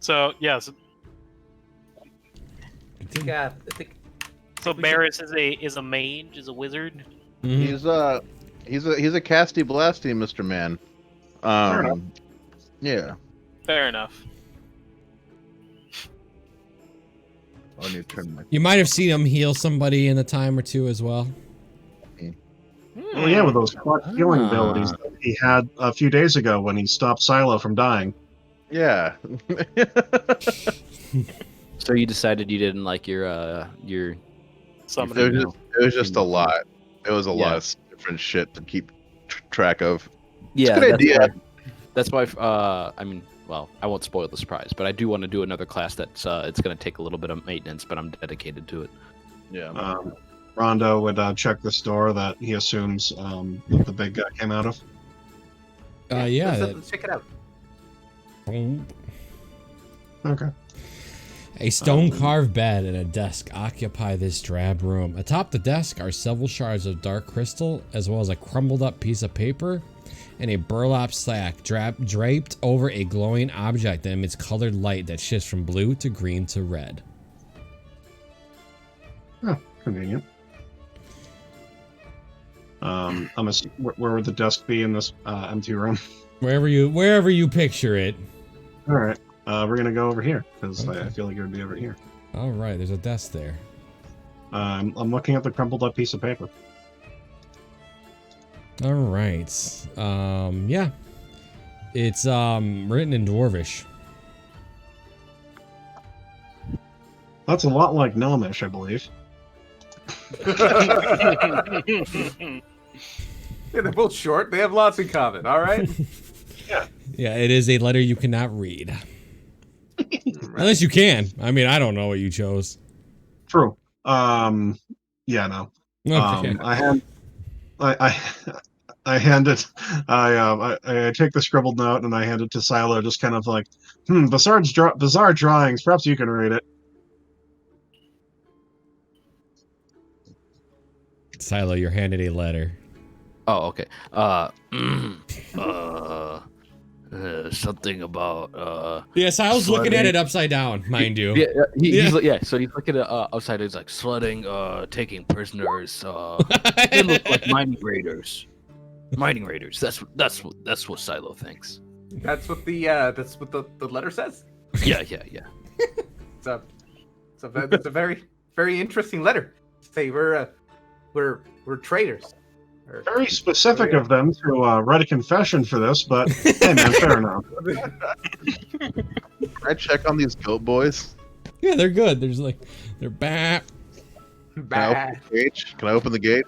So yes. I think So Barris is a mage, is a wizard. Mm-hmm. He's a casty blasty, Mr. Man. Yeah. Fair enough. I need to turn my. You might have seen him heal somebody in a time or two as well. Oh yeah, with those healing abilities that he had a few days ago when he stopped Silo from dying. Yeah. So you decided you didn't like your Summoning. It was just a lot. It was a lot of different shit to keep track of. Yeah, it's a good idea. That's why. I mean, well, I won't spoil the surprise, but I do want to do another class that's it's going to take a little bit of maintenance, but I'm dedicated to it. Yeah. Rondo would check the store that he assumes that the big guy came out of. Yeah. Let's check it out. Okay. A stone-carved bed and a desk occupy this drab room. Atop the desk are several shards of dark crystal, as well as a crumbled-up piece of paper and a burlap sack draped over a glowing object that emits colored light that shifts from blue to green to red. Oh, convenient. Where would the desk be in this empty room? Wherever you picture it. All right. We're gonna go over here because I feel like it would be over here. All right, there's a desk there. I'm looking at the crumpled up piece of paper. All right. Yeah. It's written in Dwarvish. That's a lot like Gnomish, I believe. Yeah, they're both short. They have lots in common. All right. Yeah, it is a letter you cannot read. Unless you can. I mean, I don't know what you chose. True. Yeah, no. Okay. I hand it. I take the scribbled note and I hand it to Silo, just kind of like, bizarre drawings. Perhaps you can read it. Silo, you're handed a letter. Oh, okay. Something about Yes, I was looking at sledding. it upside down, mind you. So he's looking at upside. He's like sledding, taking prisoners. They look like mining raiders. Mining raiders. That's what Silo thinks. That's what the letter says. Yeah. It's a very very interesting letter. Say we're traders. Very specific of them to write a confession for this, but hey man, fair enough. Can I check on these goat boys? Yeah, they're good. They're back. Can I open the gate?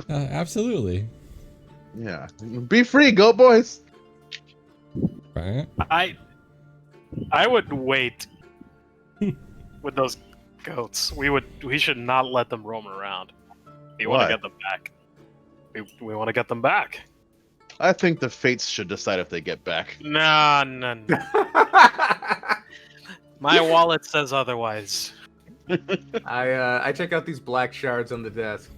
Absolutely. Yeah. Be free, goat boys. Bah. I would wait with those goats. We should not let them roam around. We want Why? to get them back. We want to get them back. I think the fates should decide if they get back. No. My wallet says otherwise. I check out these black shards on the desk.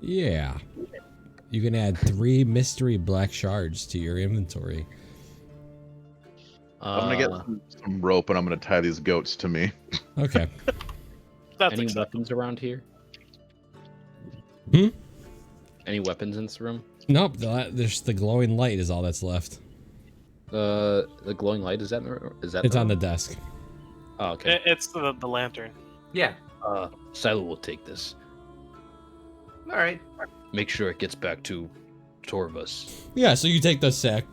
Yeah. You can add 3 mystery black shards to your inventory. I'm gonna get some rope and I'm gonna tie these goats to me. Okay. That's Any acceptable. weapons around here? Hmm? Any weapons in this room? Nope. There's the glowing light is all that's left. The glowing light is that? It's on the desk. Oh, okay. It's the lantern. Yeah. Silo will take this. All right. Make sure it gets back to Torvus. Yeah. So you take the sack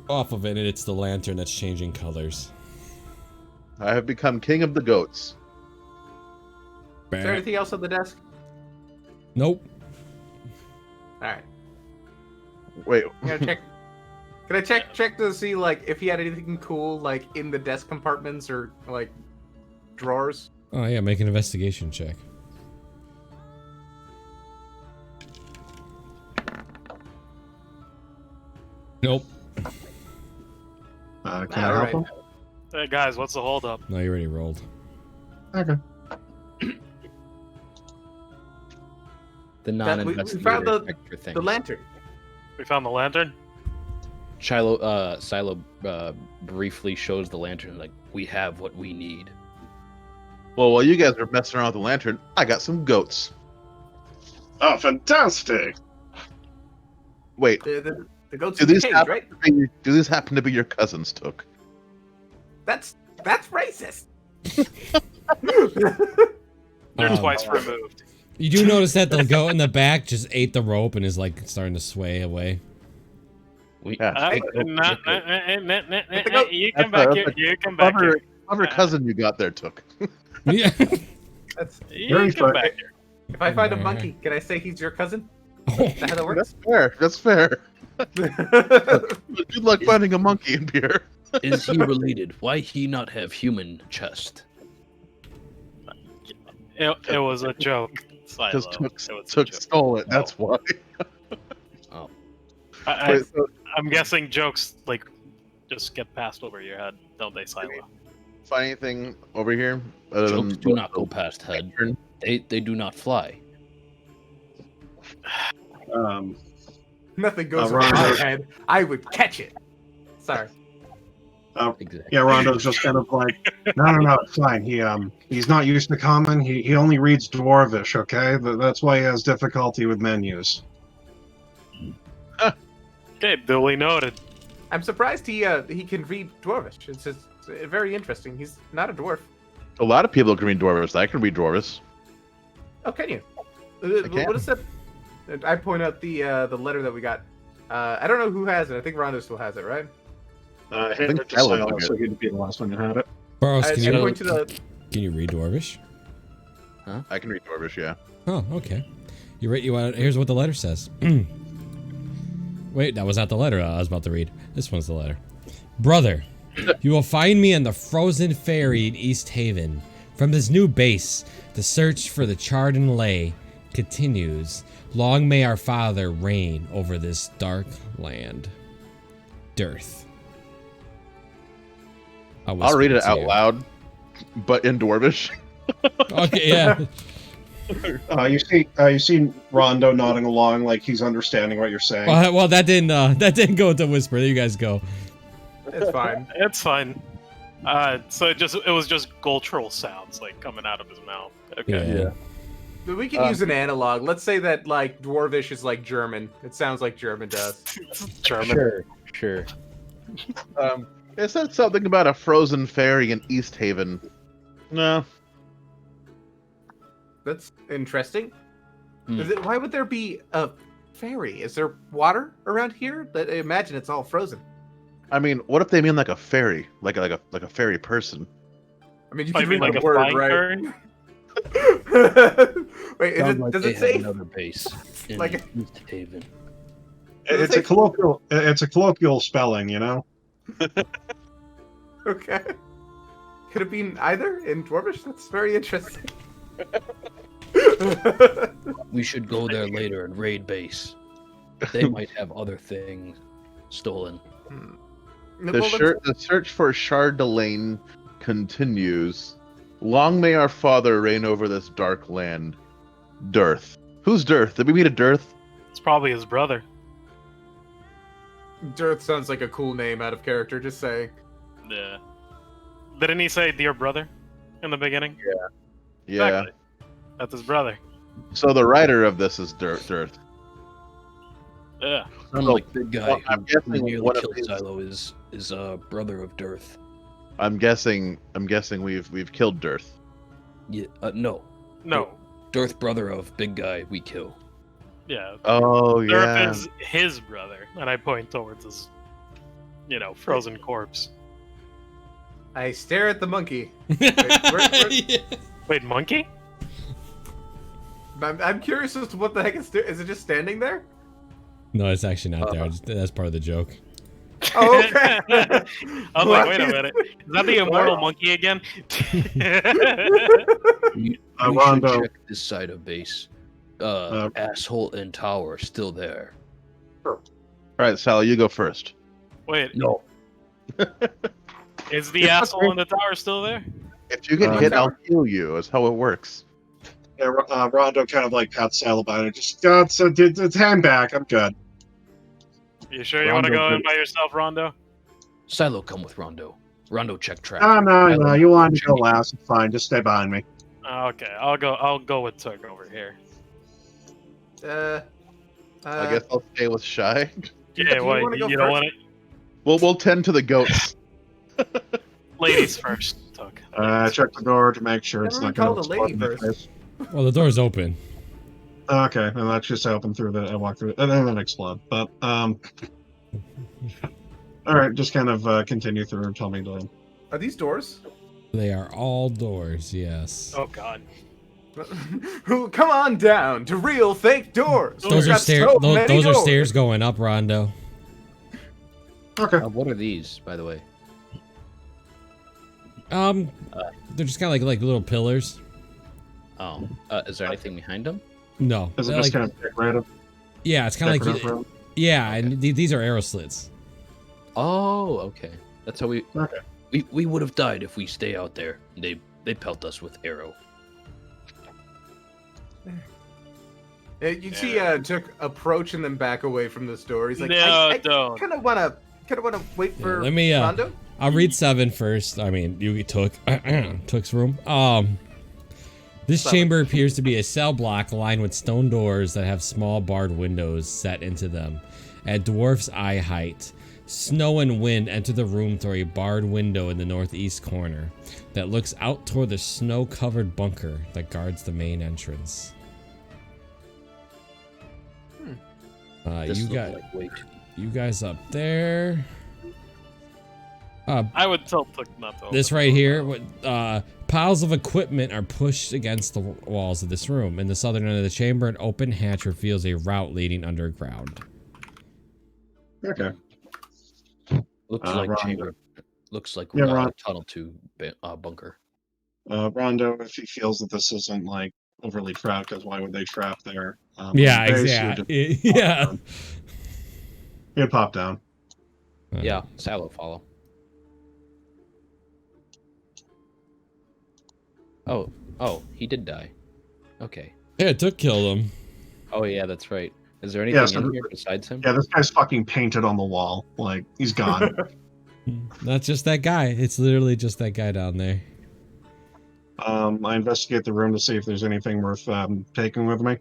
off of it, and it's the lantern that's changing colors. I have become king of the goats. Is there anything else on the desk? Nope. All right. Wait. I'm gonna check. Can I check to see like if he had anything cool like in the desk compartments or like drawers? Oh yeah, make an investigation check. Nope. Can I help Alright. him? Hey guys, what's the holdup? No, you already rolled. Okay. The we non-investigator found extra thing. The lantern. We found the lantern. Silo briefly shows the lantern like, we have what we need. Well, while you guys are messing around with the lantern, I got some goats. Oh, fantastic! Wait, The goats do in the these cage, happen right? to be, do these happen to be your cousins, Took? That's racist. They're Um, twice removed. You do notice that the goat in the back just ate the rope and is like starting to sway away. We, Yeah. You come back here. You come back here. Clever cousin you got there, Took. Yeah. That's, You come back here. if I find a monkey, can I say he's your cousin? Oh, Is that how that works? That's fair. Good luck finding a monkey in here. is he related? Why he not have human chest? It was a joke. Silo. Because It was a Took joke. stole it. That's why. Wait, so I'm guessing jokes like just get passed over your head, don't they, Silo? find anything over here? Other than Jokes do not go past head. lantern? They do not fly. Nothing goes Rondo. over my head. I would catch it. Sorry. Exactly. Yeah, Rondo's just kind of like, no, it's fine. He's not used to common. He only reads Dwarvish. Okay, that's why he has difficulty with menus. Okay, duly noted. I'm surprised he can read Dwarvish. It's just very interesting. He's not a dwarf. A lot of people can read Dwarvish. I can read Dwarvish. Oh, can you? can. What is that? I point out the letter that we got. I don't know who has it. I think Rondo still has it, right? I think handed it to that was Silo, good. so he'd be the last one who had it. Burroughs, I can point to the. you read Dwarvish? I can read Dwarvish, yeah. Oh, okay. Here's what the letter says. Wait, that was not the letter I was about to read. This one's the letter. Brother, you will find me on the frozen ferry in East Haven. From this new base, the search for the charred and lay continues. Long may our father reign over this dark land. Dearth. I'll read it out loud, but in Dwarvish. Okay, yeah. You see Rondo nodding along like he's understanding what you're saying. Well, that didn't go to whisper. There you guys go. It's fine. It's fine. So it was just guttural sounds like coming out of his mouth. Okay. Yeah. But we can use an analog. Let's say that like Dwarvish is like German. It sounds like German does. It's German. Sure. It said something about a frozen ferry in East Haven. No. That's interesting. Hmm. Why would there be a ferry? Is there water around here? I imagine it's all frozen. I mean, what if they mean like a fairy, like a fairy person? I mean, you I can mean, read like the a word, flying right? bird? Wait, Sounds like does they it have say? another base in like- East Haven? It's a colloquial. It's a colloquial spelling, you know. Okay. Could it be either in Dwarvish? That's very interesting. We should go there later and raid base. They might have other things stolen. The search for Chardelaine continues. Long may our father reign over this dark land. Dearth. Who's Dearth? Did we meet a Dearth? It's probably his brother. Dearth sounds like a cool name out of character, just saying. Yeah. Didn't he say dear brother in the beginning? Yeah. Exactly. That's his brother. So the writer of this is Dearth. Yeah. Sounds So, like the guy well, I'm who guessing nearly one of killed his- Silo is a brother of Dearth. I'm guessing we've killed Dearth. Yeah, no. No. Dearth brother of big guy we kill. Yeah. Oh Durf yeah. is his brother, and I point towards his, frozen corpse. I stare at the monkey. Yeah. Wait, monkey? I'm curious as to what the heck it's doing. Is it just standing there? No, it's actually not there. That's part of the joke. Oh, okay. I was like, wait a minute. Is that the immortal monkey again? We Rondo. should check this side of base. Asshole and tower still there. All right, Sally, you go first. Wait, No. is the asshole in the tower still there? If you get hit, I'll kill you. That's how it works. Yeah, Rondo kind of like pats Sal about it. Just, it's hand back. I'm good. You sure you want to Rondo go in did- by yourself, Rondo? Silo, come with Rondo. Rondo, check track. No. You wanted to go last. It's fine. Just stay behind me. Okay, I'll go with Tug over here. I guess I'll stay with Shy. Yeah, you well, wanna go you don't first? want it. We'll tend to the goats. Ladies first, Tug. Check the door to make sure it's Never not been going called to a lady explode in my first. face. Well, the door's open. Okay, and that's just open through the. I walk through it, and then explode. But all right, just kind of continue through and tell me to. Are these doors? They are all doors, yes. Oh God. Come on down to real fake doors. Those We've are got stairs. so Those, many those are doors. stairs going up, Rondo. Okay. What are these, by the way? They're just kind of like little pillars. Oh, is there anything behind them? No, Is it they're just like, kind of decorative? yeah, it's kind of like Decorative room? yeah, and these are arrow slits. Oh, okay. That's how we. Okay. We would have died if we stay out there. They pelt us with arrow. You see, Took approaching them back away from this door. He's like, No, I don't. kind of wanna wait for let me, Rondo. I'll read 7 first. I mean, you took Took's room. This chamber appears to be a cell block lined with stone doors that have small barred windows set into them. At dwarf's eye height, snow and wind enter the room through a barred window in the northeast corner that looks out toward the snow-covered bunker that guards the main entrance. This You looked got like way too- you guys up there. I would tell Tug not to. This open right the door. here, piles of equipment are pushed against the walls of this room. In the southern end of the chamber, an open hatch reveals a route leading underground. Okay. Looks like Rondo. chamber. Looks like Yeah, Ron- tunnel to bunker. Rondo, if he feels that this isn't like overly trapped, because why would they trap there? Yeah, base, exactly. he'd Yeah. He'd pop down. Yeah, Silo follow. Oh, he did die. Okay. Yeah, it took kill him. Oh yeah, that's right. Is there anything so- in here besides him? Yeah, this guy's fucking painted on the wall. Like, he's gone. Not just that guy. It's literally just that guy down there. I investigate the room to see if there's anything worth taking with me.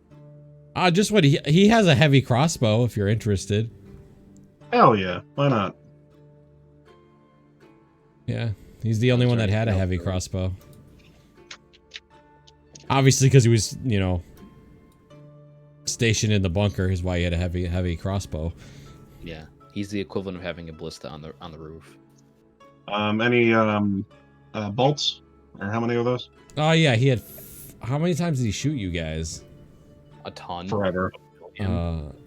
Just what he has a heavy crossbow if you're interested. Hell yeah, why not? Yeah, he's the only one that had a heavy crossbow. Obviously, because he was, stationed in the bunker is why he had a heavy crossbow. Yeah, he's the equivalent of having a ballista on the roof. Any bolts? Or how many of those? Oh yeah, he had. How many times did he shoot you guys? A ton. Forever.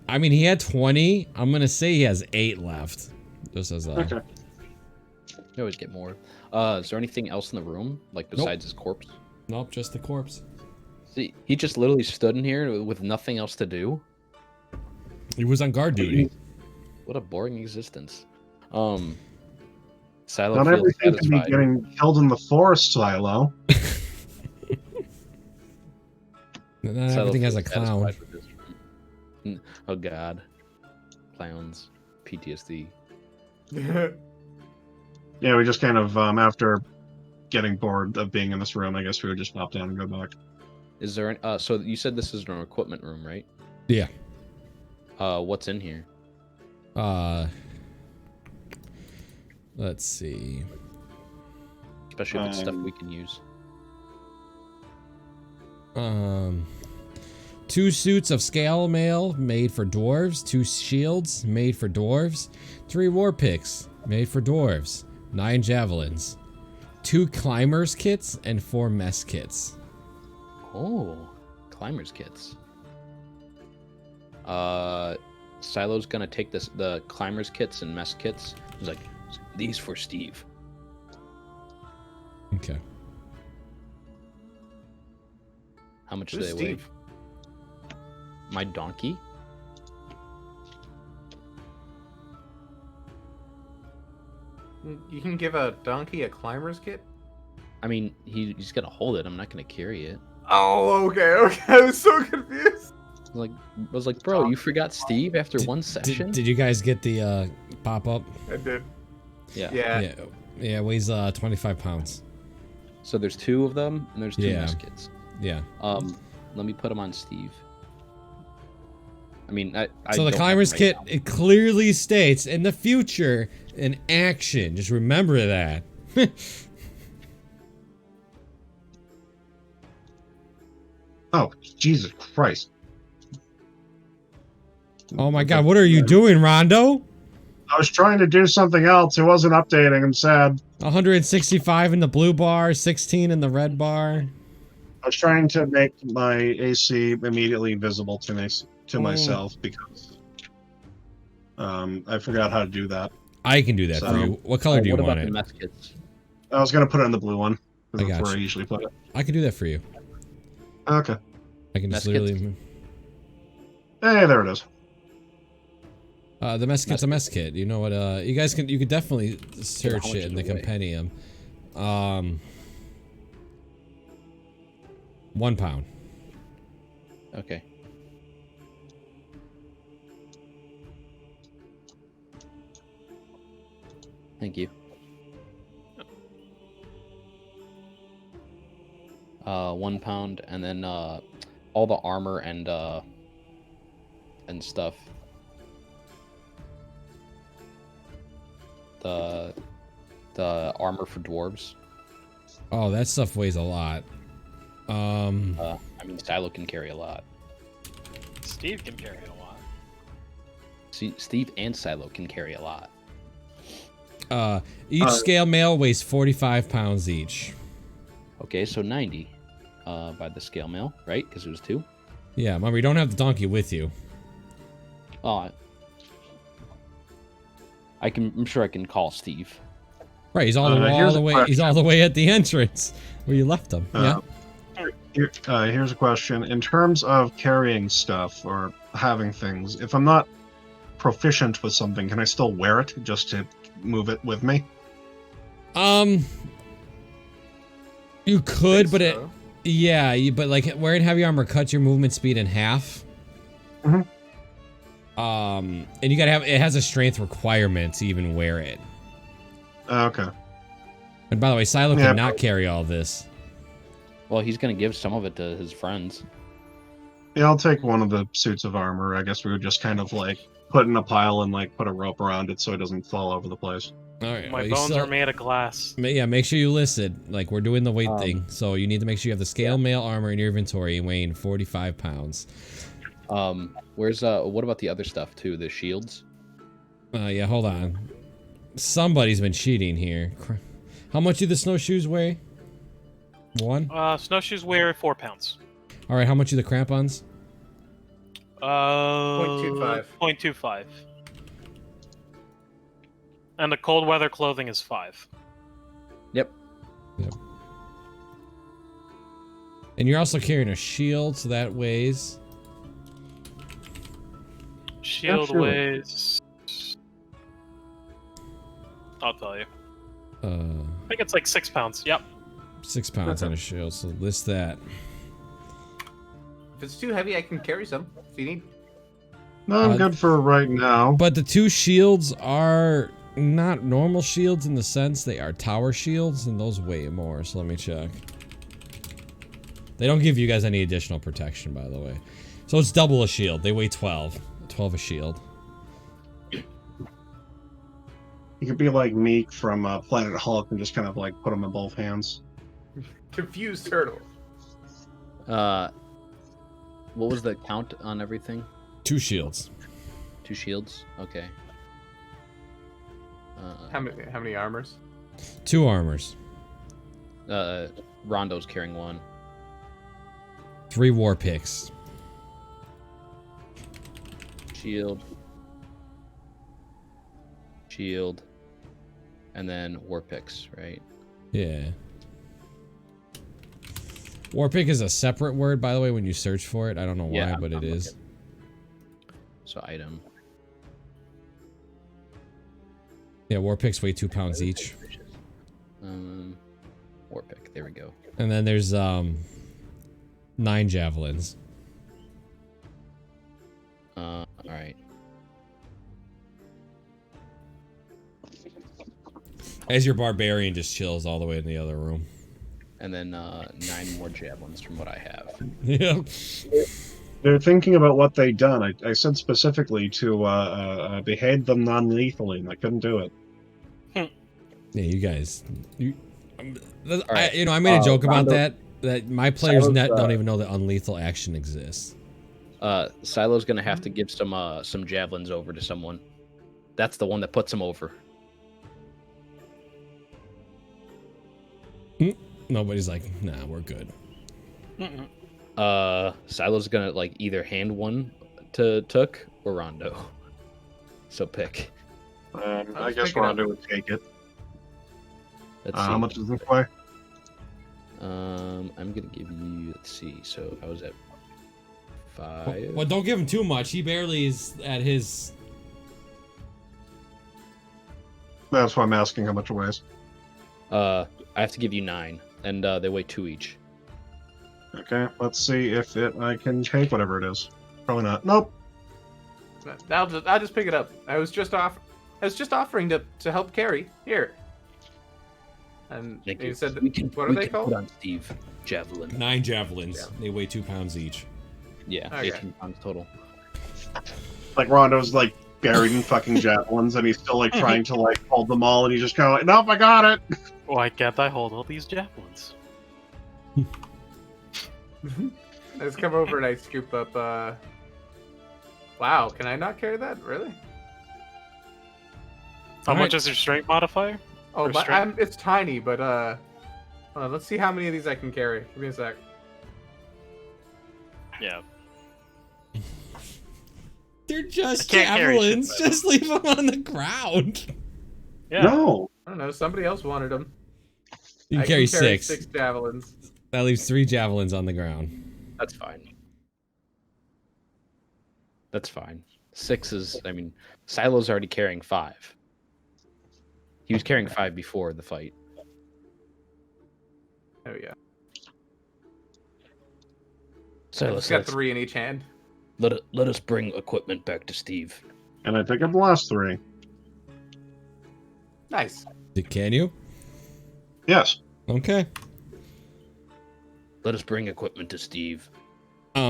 I mean, he had 20. I'm gonna say he has 8 left. Just as a. Okay. You always get more. Is there anything else in the room, like besides his corpse? Nope, just the corpse. See, he just literally stood in here with nothing else to do. He was on guard duty. What a boring existence. Silo Not feels everything can be satisfied. getting killed in the forest, Silo. Not Silo everything has a feels clown. satisfied with this room. Oh god. Clowns. PTSD. Yeah, we just kind of, after getting bored of being in this room, I guess we would just pop down and go back. Is there an, so you said this is an equipment room, right? Yeah. What's in here? Let's see. Especially if it's stuff we can use. 2 suits of scale mail made for dwarves, 2 shields made for dwarves, 3 war picks made for dwarves, 9 javelins, 2 climbers kits, and 4 mess kits. Oh, climbers kits. Silo's gonna take the climbers kits and mess kits. He's like, these for Steve. Okay. How much do Who's they weigh? Steve? My donkey? You can give a donkey a climber's kit? I mean, he's gonna hold it. I'm not gonna carry it. Oh, okay. I was so confused. I was like, bro, you forgot Steve after one Did, session? did you guys get the pop up? I did. Yeah. Yeah. Yeah, it weighs 25 pounds. So there's 2 of them, and there's 2 Yeah. mess kits. Yeah. Let me put them on Steve. I mean, I So the don't have climber's them right kit, now. it clearly states in the future an action. Just remember that. Oh, Jesus Christ. Oh my god, what are you doing, Rondo? I was trying to do something else. It wasn't updating. I'm sad. 165 in the blue bar, 16 in the red bar. I was trying to make my AC immediately visible to myself because I forgot how to do that. I can do that for you. What color do you what want about the it? mess kits? I was gonna put it in the blue one. 'Cause I that's got where I you. usually put it. I can do that for you. Okay. I can just Mess kits? literally... Hey, there it is. The mess kit's a mess kit. You know what? You guys can. You could definitely search much it in the is it weigh? compendium. 1 pound. Okay. Thank you. 1 pound, and then all the armor and stuff. The armor for dwarves. Oh, that stuff weighs a lot. I mean, Silo can carry a lot. Steve can carry a lot. See, Steve and Silo can carry a lot. Each scale mail weighs 45 pounds each. Okay, so 90 by the scale mail, right? Because it was 2. Yeah, remember, you don't have the donkey with you. Oh, I'm sure I can call Steve. Right, he's all Here's the a way. He's question. all the way at the entrance where you left him. Yeah. Here's a question. In terms of carrying stuff or having things, if I'm not proficient with something, can I still wear it just to move it with me? You could, but So. but like wearing heavy armor cuts your movement speed in half. Mhm. And you gotta have it has a strength requirement to even wear it. Okay. And by the way, Silo Yeah, cannot carry all this. Well, he's gonna give some of it to his friends. Yeah, I'll take one of the suits of armor. I guess we would just kind of like put in a pile and like put a rope around it so it doesn't fall over the place. All right, My well, you bones still- are made of glass. Yeah, make sure you listen. Like we're doing the weight thing, so you need to make sure you have the scale mail armor in your inventory weighing 45 pounds. Where's what about the other stuff too? The shields? Yeah, hold on. Somebody's been cheating here. How much do the snowshoes weigh? 1? Snowshoes weigh 4 pounds. All right, how much do the crampons? 0.25. 0.25. And the cold weather clothing is 5. Yep. And you're also carrying a shield, so that weighs... Shield Actually- weighs. I'll tell you. I think it's like 6 pounds. Yep. 6 pounds on a shield, so list that. If it's too heavy, I can carry some if you need. No, I'm good for right now. But the 2 shields are not normal shields in the sense they are tower shields, and those weigh more, so let me check. They don't give you guys any additional protection, by the way. So it's double a shield. They weigh 12. 12 a shield. You could be like Meek from Planet Hulk and just kind of like put them in both hands. Confused turtle. What was the count on everything? 2 shields. 2 shields? Okay. How many armors? 2 armors. Rondo's carrying 1. 3 war picks. Shield. Shield. And then war picks, right? Yeah. War pick is a separate word, by the way, when you search for it. I don't know why, Yeah, but it I'm is. looking. So item. Yeah, war picks weigh 2 pounds each. War pick. There we go. And then there's 9 javelins. All right. As your barbarian just chills all the way in the other room. And then 9 more javelins from what I have. Yeah. They're thinking about what they'd done. I said specifically to behave them non-lethally, and I couldn't do it. Yeah, you guys. right. I made a joke about Rondo- that my players Silas, net don't even know that unlethal action exists. Silo's gonna have to give some javelins over to someone. That's the one that puts him over. Nobody's like, nah, we're good. Silo's gonna like either hand one to Took or Rondo. So pick. I guess Rondo would take it. Let's see. How much does this weigh? I'm gonna give you. Let's see. So I was at 5. Well, don't give him too much. He barely is at his. That's why I'm asking how much it weighs. I have to give you 9, and they weigh 2 each. Okay, let's see if I can take whatever it is. Probably not. Nope. I'll just pick it up. I was just offering to help carry. Here. And Thank he you. said, We can, what are we they can called? Put on Steve javelin. 9 javelins. They weigh 2 pounds each. Yeah, Okay. 18 pounds total. Like Rondo's like buried in fucking javelins, and he's still like trying to like hold them all, and he's just kind of like, nope, I got it. Why can't I hold all these javelins? I just come over and I scoop up. Wow, can I not carry that? Really? How All much right. is your strength modifier? Oh, Or strength? it's tiny, but hold on, let's see how many of these I can carry. Give me a sec. Yeah. They're just I can't carry shit, javelins. man. Just leave them on the ground. Yeah. No. I don't know. Somebody else wanted them. You I can carry can carry 6. 6 javelins. That leaves 3 javelins on the ground. That's fine. That's fine. 6 is. I mean, Silo's already carrying 5. He was carrying 5 before the fight. There we go. Silo I've got says, 3 in each hand. let us bring equipment back to Steve. And I pick up the last 3. Nice. Can you? Yes. Okay. Let us bring equipment to Steve.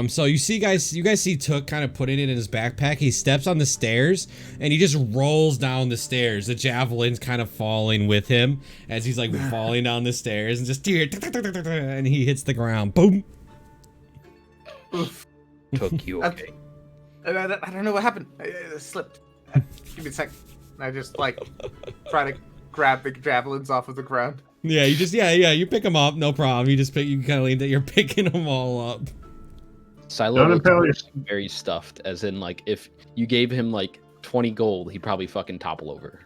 So you guys see Took kind of putting it in his backpack. He steps on the stairs and he just rolls down the stairs. The javelin's kind of falling with him as he's like falling down the stairs and just and he hits the ground. Boom. Oof. Took you okay? I don't know what happened. I slipped. Give me a sec. I just like try to grab the javelins off of the ground. Yeah, you pick them up, no problem. You kind of lean that you're picking them all up. Silo Don't looks impale your- very stuffed, as in like if you gave him like 20 gold, he'd probably fucking topple over.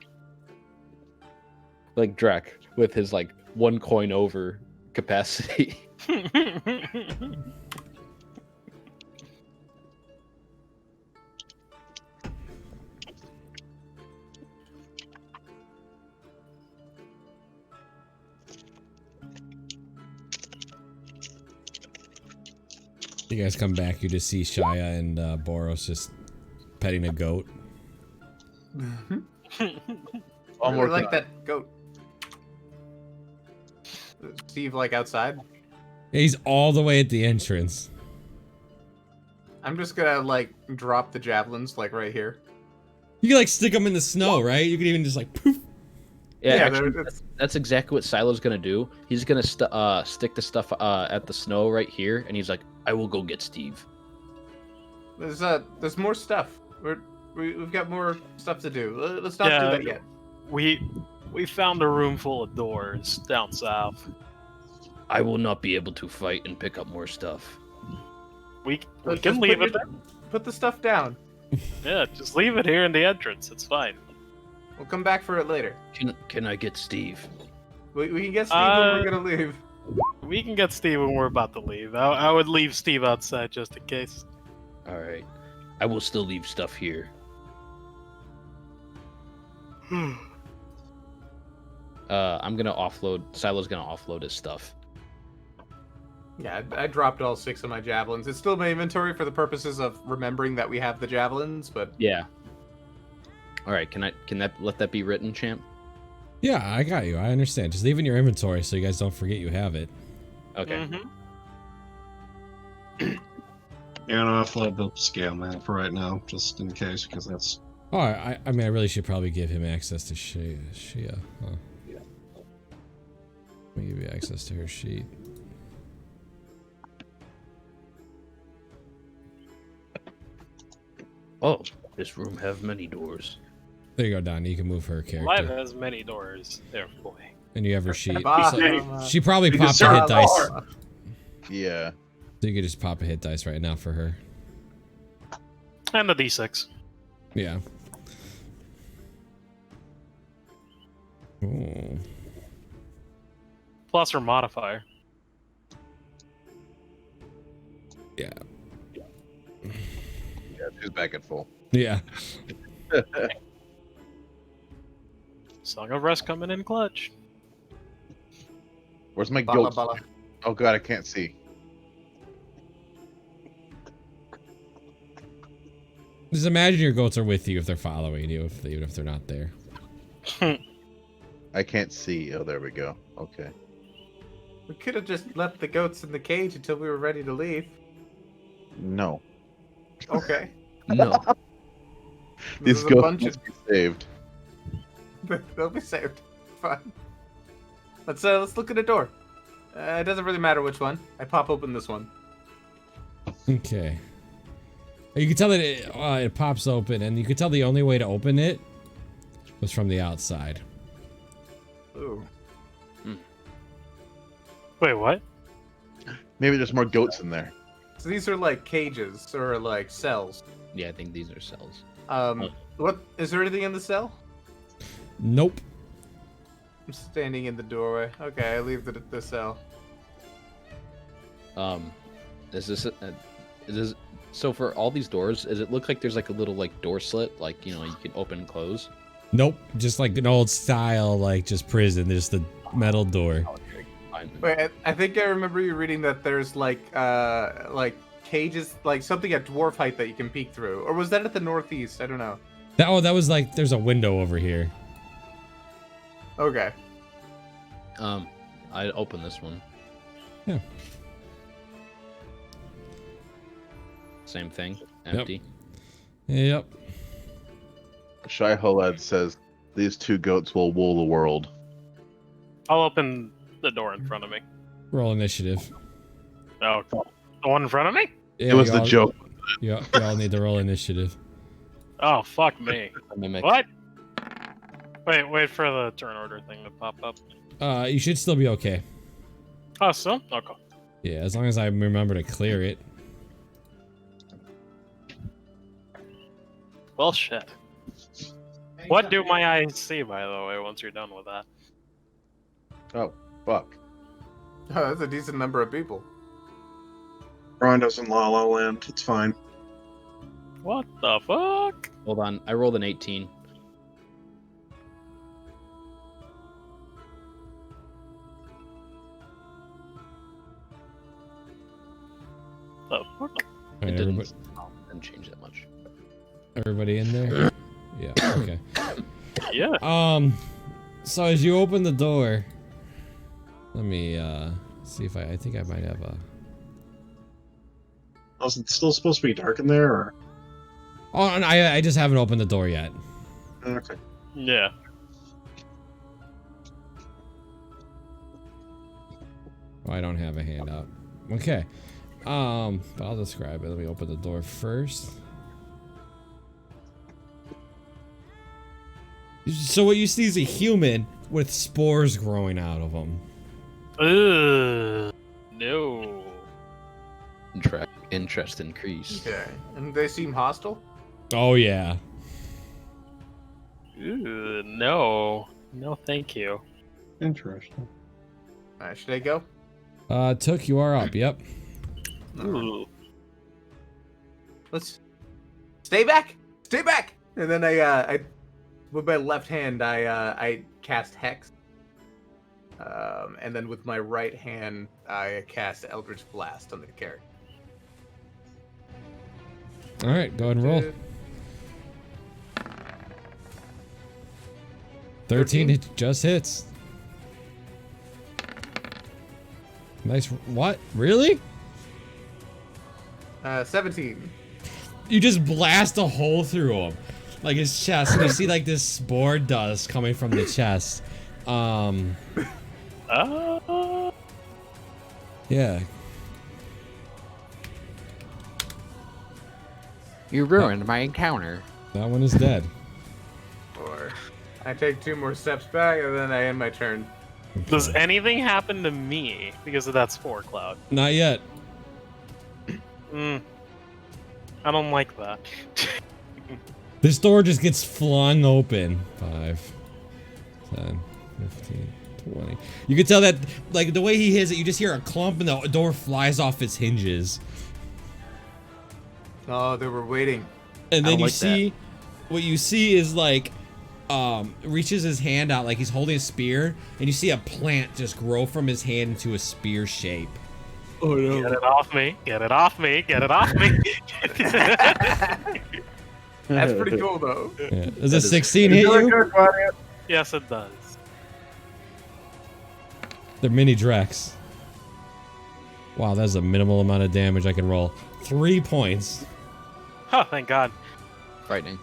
Like Drek with his like 1 coin over capacity. You guys come back, you just see Shia and Boros just petting a goat. I'm I really working like on that goat. Steve, like outside. He's all the way at the entrance. I'm just gonna like drop the javelins like right here. You can like stick them in the snow, right? You can even just like poof. Yeah, Yeah, actually, it's- that's exactly what Silo's gonna do. He's gonna stick the stuff at the snow right here, and he's like, "I will go get Steve." There's more stuff. We've got more stuff to do. Let's not do Yeah. that yet. We found a room full of doors down south. I will not be able to fight and pick up more stuff. We Let's can just leave put it. Put the stuff down. Yeah, just leave it here in the entrance. It's fine. We'll come back for it later. Can I get Steve? We can get Steve when we're gonna leave. We can get Steve when we're about to leave. I would leave Steve outside just in case. All right, I will still leave stuff here. I'm gonna offload. Silo's gonna offload his stuff. Yeah, I dropped all 6 of my javelins. It's still in my inventory for the purposes of remembering that we have the javelins, but Yeah. All right. Can that let that be written, champ? Yeah, I got you. I understand. Just leave it in your inventory so you guys don't forget you have it. Okay. Yeah, no, I'll flip the scale man for right now, just in case, because that's. Oh, I mean, I really should probably give him access to Shia. Huh? Let me give you access to her sheet. Oh, this room have many doors. There you go, Donnie. You can move her Life character. has many doors. There, boy. And you have her sheet. Bah, So she probably You popped a deserve hit dice. more. Yeah. So you could just pop a hit dice right now for her. And a d6. Yeah. Ooh. Plus her modifier. Yeah. Yeah, she's back at full. Yeah. Song of Rest coming in clutch. Where's my bala, goat? bala. Oh god, I can't see. Just imagine your goats are with you if they're following you, even if they're not there. I can't see. Oh, there we go. Okay. We could have just left the goats in the cage until we were ready to leave. No. Okay. No. This These is a goats bunch must be saved. They'll be saved. Fine. Let's look at a door. It doesn't really matter which one. I pop open this one. Okay. You can tell that it pops open, and you can tell the only way to open it was from the outside. Ooh. Wait, what? Maybe there's more goats in there. So these are like cages or like cells. Yeah, I think these are cells. What is there anything in the cell? Nope. I'm standing in the doorway. Okay, I leave the cell. Is this so for all these doors? Does it look like there's like a little like door slit, like you can open and close? Nope. Just like an old style, like just prison. There's the metal door. Fine. Wait, I think I remember you reading that there's like cages, like something at dwarf height that you can peek through, or was that at the northeast? I don't know. That was like there's a window over here. Okay. I open this one. Yeah. Same thing. Empty. Yep. Shai Haled says these 2 goats will rule the world. I'll open the door in front of me. Roll initiative. Oh, the one in front of me? Yeah, It was you the all- joke. You all need to roll initiative. Oh, fuck me. Mimic. What? Wait for the turn order thing to pop up. You should still be okay. Oh, so? Okay. Yeah, as long as I remember to clear it. Well, shit. What do my eyes see, by the way, once you're done with that? Oh, fuck. Oh, that's a decent number of people. Rondo's in La La Land. It's fine. What the fuck? Hold on. I rolled an 18. The fuck? All right, It didn't change that much. everybody in there? Yeah, okay. Yeah. So as you open the door, let me see if I think I might have a. Oh, is it still supposed to be dark in there, or? Oh, and I just haven't opened the door yet. Okay. Yeah. Oh, I don't have a handout. Okay. But I'll describe it. Let me open the door first. So what you see is a human with spores growing out of him. Ugh. No. Interest increased. Okay. And they seem hostile? Oh yeah. Ugh, no. No, thank you. Interesting. Alright, should I go? Took, you are up. Yep. Ooh. Let's stay back! Stay back! And then I with my left hand I cast Hex. And then with my right hand, I cast Eldritch Blast on the character. All right, go ahead and roll. 13 just hits. Nice. What? Really? 17. You just blast a hole through him, like his chest, and you see like this spore dust coming from the chest. Yeah. You ruined my encounter. That one is dead. Or I take 2 more steps back, and then I end my turn. Does anything happen to me because of that spore cloud? Not yet. I don't like that. This door just gets flung open. 5, 10, 15, 20. You can tell that, like, the way he hits it, you just hear a clump and the door flies off its hinges. Oh, they were waiting. And then you like see, what you see is like, reaches his hand out like he's holding a spear, and you see a plant just grow from his hand into a spear shape. Oh no. Get it off me. Get it off me. Get it off me. That's pretty cool, though. Yeah. Does a 16 hit you? Yes, it does. They're mini Drex. Wow, that's a minimal amount of damage I can roll. 3 points. Oh, thank God. Frightening.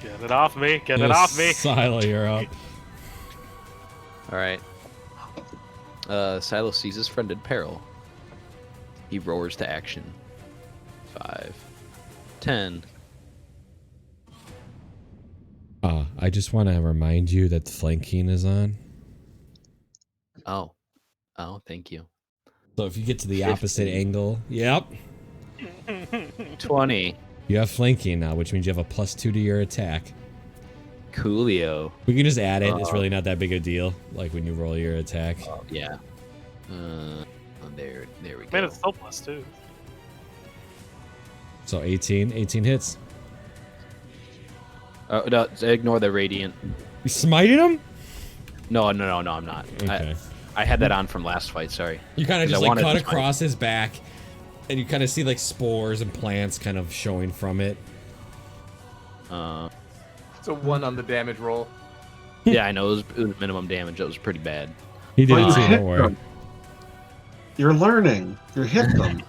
Get it off me. Get it off me. Silo, you're up. All right. Silo sees his friend in peril. He roars to action. 5, 10. I just want to remind you that flanking is on. Oh, thank you. So if you get to the opposite angle, yep, 20. you have flanking now, which means you have a +2 to your attack. Coolio. We can just add it. It's really not that big a deal. Like when you roll your attack. Yeah. There we go. Man, it's still +2. So 18 hits. No, ignore the radiant. You smited him? No, I'm not. Okay. I had that on from last fight. Sorry. You kind of 'Cause just I like wanted cut to fight. across his back, and you kind of see like spores and plants kind of showing from it. It's a 1 on the damage roll. Yeah, I know it was minimum damage. It was pretty bad. He didn't you see hit no worry. them. You're learning. You hit them.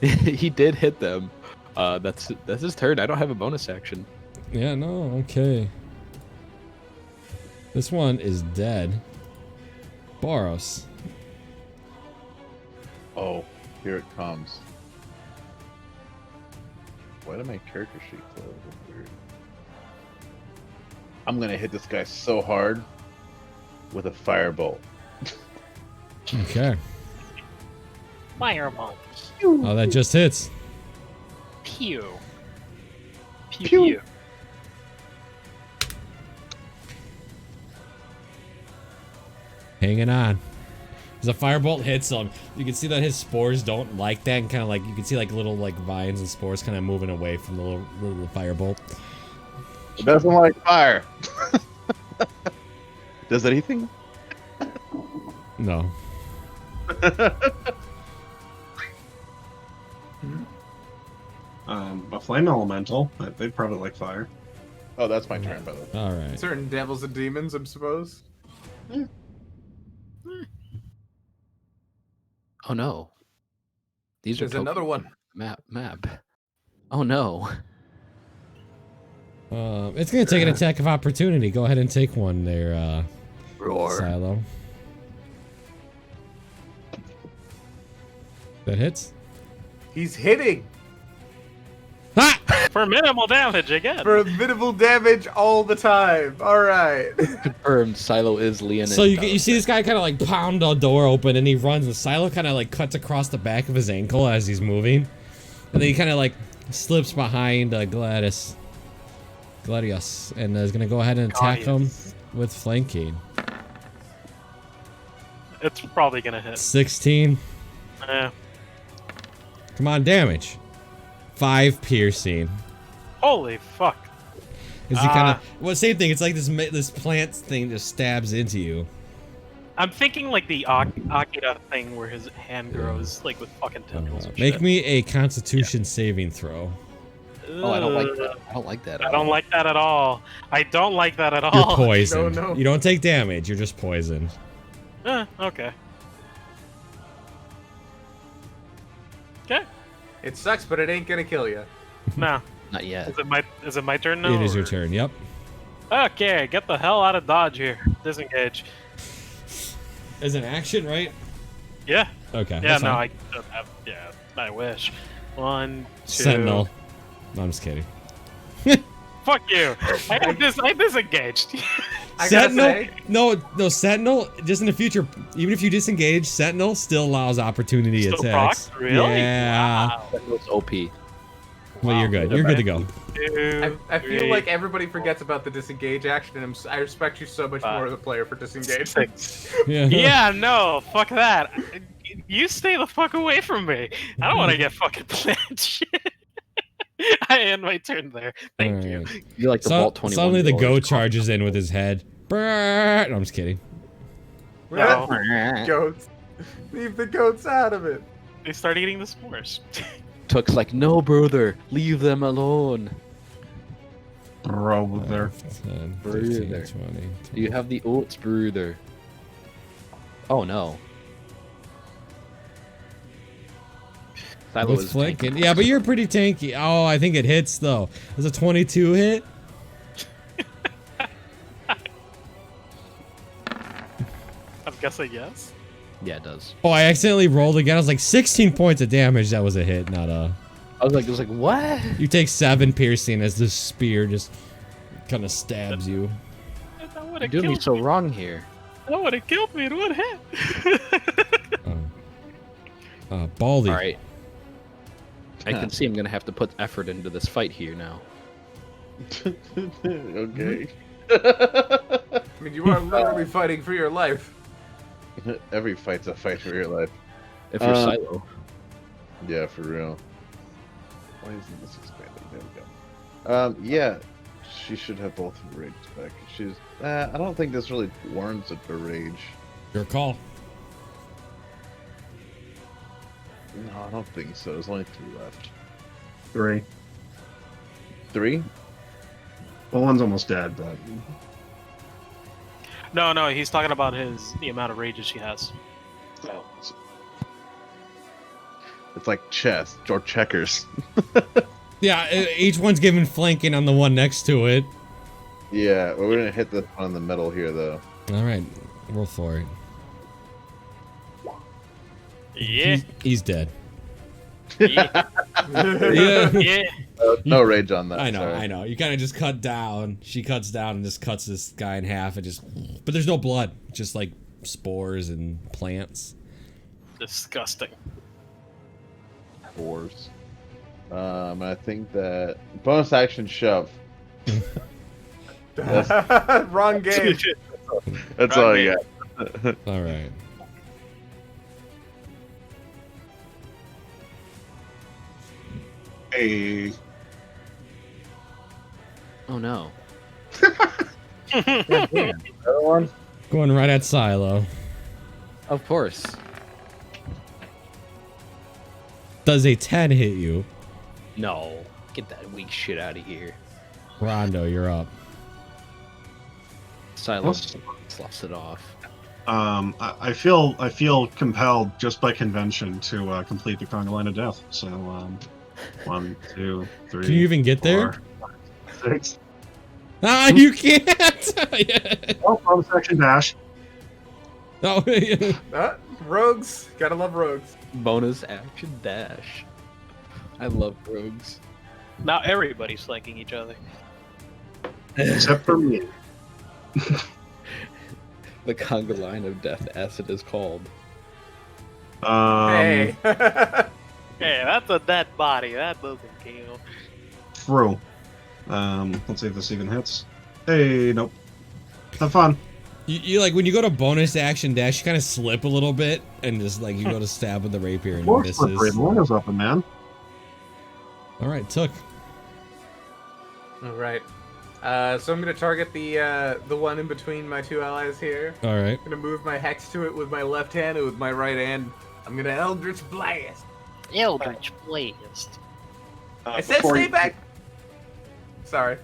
He did hit them. That's his turn. I don't have a bonus action. Yeah, no, okay. This one is dead. Boros. Oh, here it comes. Why did my character sheet close? That's weird. I'm gonna hit this guy so hard with a firebolt. Okay. Fireball. Oh, that just hits. Pew. Pew. Pew. Pew. Hanging on. As a firebolt hits him, you can see that his spores don't like that, and kind of like you can see like little like vines and spores kind of moving away from the little firebolt. It doesn't like fire. Does anything? No. A flame elemental. They'd probably like fire. Oh, that's my turn, by the way. All right. Certain devils and demons, I suppose. Oh no. These There's are another one. map. Oh no. It's gonna take an attack of opportunity. Go ahead and take one there, Roar. Silo. That hits. He's hitting Ha! For minimal damage again. for minimal damage all the time. All right. Confirmed. Silo is Leon. So you see this guy kind of like pound the door open, and he runs, and Silo kind of like cuts across the back of his ankle as he's moving, and then he kind of like slips behind Gladius, and is gonna go ahead and attack him with flanking. It's probably gonna hit. 16. Eh. Come on, damage. 5 piercing. Holy fuck. Is he kind of well? Same thing. It's like this plant thing just stabs into you. I'm thinking like the Akira thing where his hand grows like with fucking tendrils. And Make shit. me a Constitution saving throw. Oh, I don't like that. I don't like that. I don't like that at all. I don't like that at You're all. poisoned. No. You don't take damage. You're just poisoned. Okay. Okay. It sucks, but it ain't gonna kill you. No. Not yet. Is it my turn now? It is your or- turn. Yep. Okay, get the hell out of dodge here. Disengage. As an action, right? Yeah. Okay. Yeah. that's No, fine. I don't have. Yeah. I wish. 1, 2. Sentinel. No, I'm just kidding. Fuck you. I disengaged. I gotta Sentinel? say, No, Sentinel, just in the future, even if you disengage, Sentinel still allows opportunity Still attacks. procs? Really? Yeah. Wow. That was OP. Well, you're good. You're good to go. 2, I feel 3, like everybody forgets about the disengage action, and I respect you so much more as a player for disengage. 6. Yeah. Yeah, no, fuck that. You stay the fuck away from me. I don't want to get fucking plant shit. I end my turn there. Thank you. Alright. You're like the Vault 21. Suddenly the goal. goat charges in with his head. Brrr. No, I'm just kidding. No, Goats. Leave the goats out of it. they start eating the s'mores. Tuck's like, no, brother, leave them alone. Brother. 10, Brother. 15, 20. You have the oats, brother. Oh no. Silo With is flanking. tanky. Yeah, but you're pretty tanky. Oh, I think it hits though. Does a 22 hit? I'm guessing yes. Yeah, it does. Oh, I accidentally rolled again. I was like 16 points of damage. That was a hit, not a. I was like, what? You take 7 piercing as this spear just kind of stabs you. That would You're have doing me killed so me. wrong here. That would have killed me. It would hit. Baldy. All right. I can see I'm gonna have to put effort into this fight here now. Okay. I mean, you are literally fighting for your life. Every fight's a fight for your life. If you're Silo. Yeah, for real. Why isn't this expanding? There we go. Yeah, she should have both her rages back. She's. I don't think this really warrants a rage. Your call. No, I don't think so. There's only 3 left. 3. 3? Well, one's almost dead, but No, he's talking about the amount of rages she has. It's like chess or checkers. Yeah, each one's given flanking on the one next to it. Yeah, we're gonna hit this one in the middle here, though. All right, roll for it. Yeah. He's dead. Yeah. Yeah. Yeah. No rage on that. I know, sorry. I know. You kind of just cut down. She cuts down and just cuts this guy in half and just. But there's no blood. Just like spores and plants. Disgusting. Fours. I think that bonus action shove. Wrong game. That's all I got. All right. hey, Oh no. another one. Going right at Silo. Of course. Does a 10 hit you? No. Get that weak shit out of here. Rondo, you're up. Silo sloughs it off. I feel compelled just by convention to complete the conga line of death. So 1, 2, 3. Can you even get there? 4, 6. Ah, you can't! Yeah. Oh, bonus action dash. Oh, yeah. Rogues. Gotta love rogues. Bonus action dash. I love rogues. Now everybody's flanking each other. Except for me. The conga line of death, as it is called. Hey. Hey, that's a dead body. That doesn't kill. Through. Let's see if this even hits. Hey, nope. Have fun. You like when you go to bonus action dash, you kind of slip a little bit and just like you go to stab with the rapier and More misses. slippery. The line is up, man. All right, took. All right. So I'm gonna target the one in between my two allies here. All right. I'm gonna move my hex to it with my left hand, and with my right hand, I'm gonna Eldritch Blast. Eldritch Blast. I said Before stay he- back. Sorry.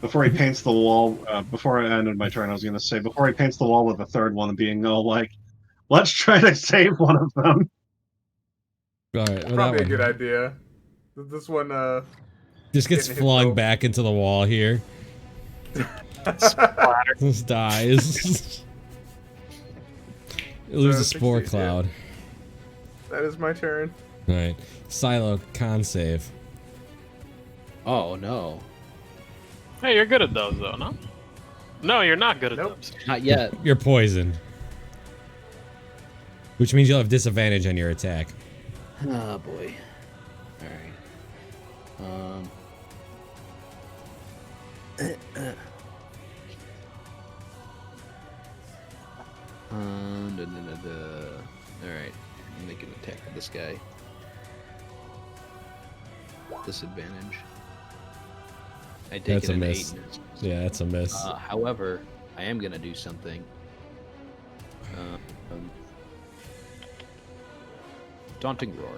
Before he paints the wall, before I ended my turn, I was going to say, before he paints the wall with the third one, being all like, let's try to save one of them. All right. Well, Probably a that good one idea. This one, just gets getting hit flung low. back into the wall here. Splatter. Just dies. It loses a spore 16, yeah. cloud. That is my turn. All right. Silo con save. Oh no, Hey, you're good at those though, no? No, you're not good at Nope. those. not yet. You're poisoned. Which means you'll have disadvantage on your attack. Oh boy. All right. All right. I'm making an attack with this guy. Disadvantage. I take That's it a an miss. 8. Yeah, that's a miss. However, I am gonna do something. Daunting roar.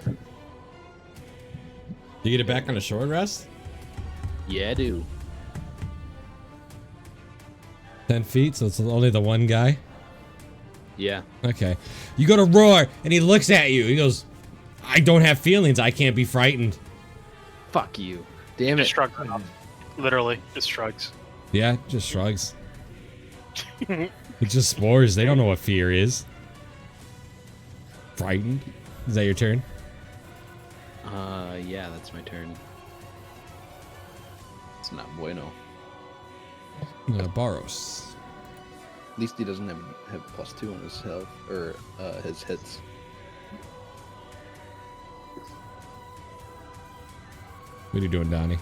You get it back on a short rest? Yeah, I do. 10 feet, so it's only the one guy? Yeah. Okay. You go to roar, and he looks at you. He goes, I don't have feelings. I can't be frightened. Fuck you. Damn Just it. shrugs it off. Literally, just shrugs. Yeah, just shrugs. It's just spores. They don't know what fear is. Frightened? Is that your turn? Yeah, that's my turn. It's not bueno. Baros. At least he doesn't have +2 on his health or his hits. What are you doing, Donnie?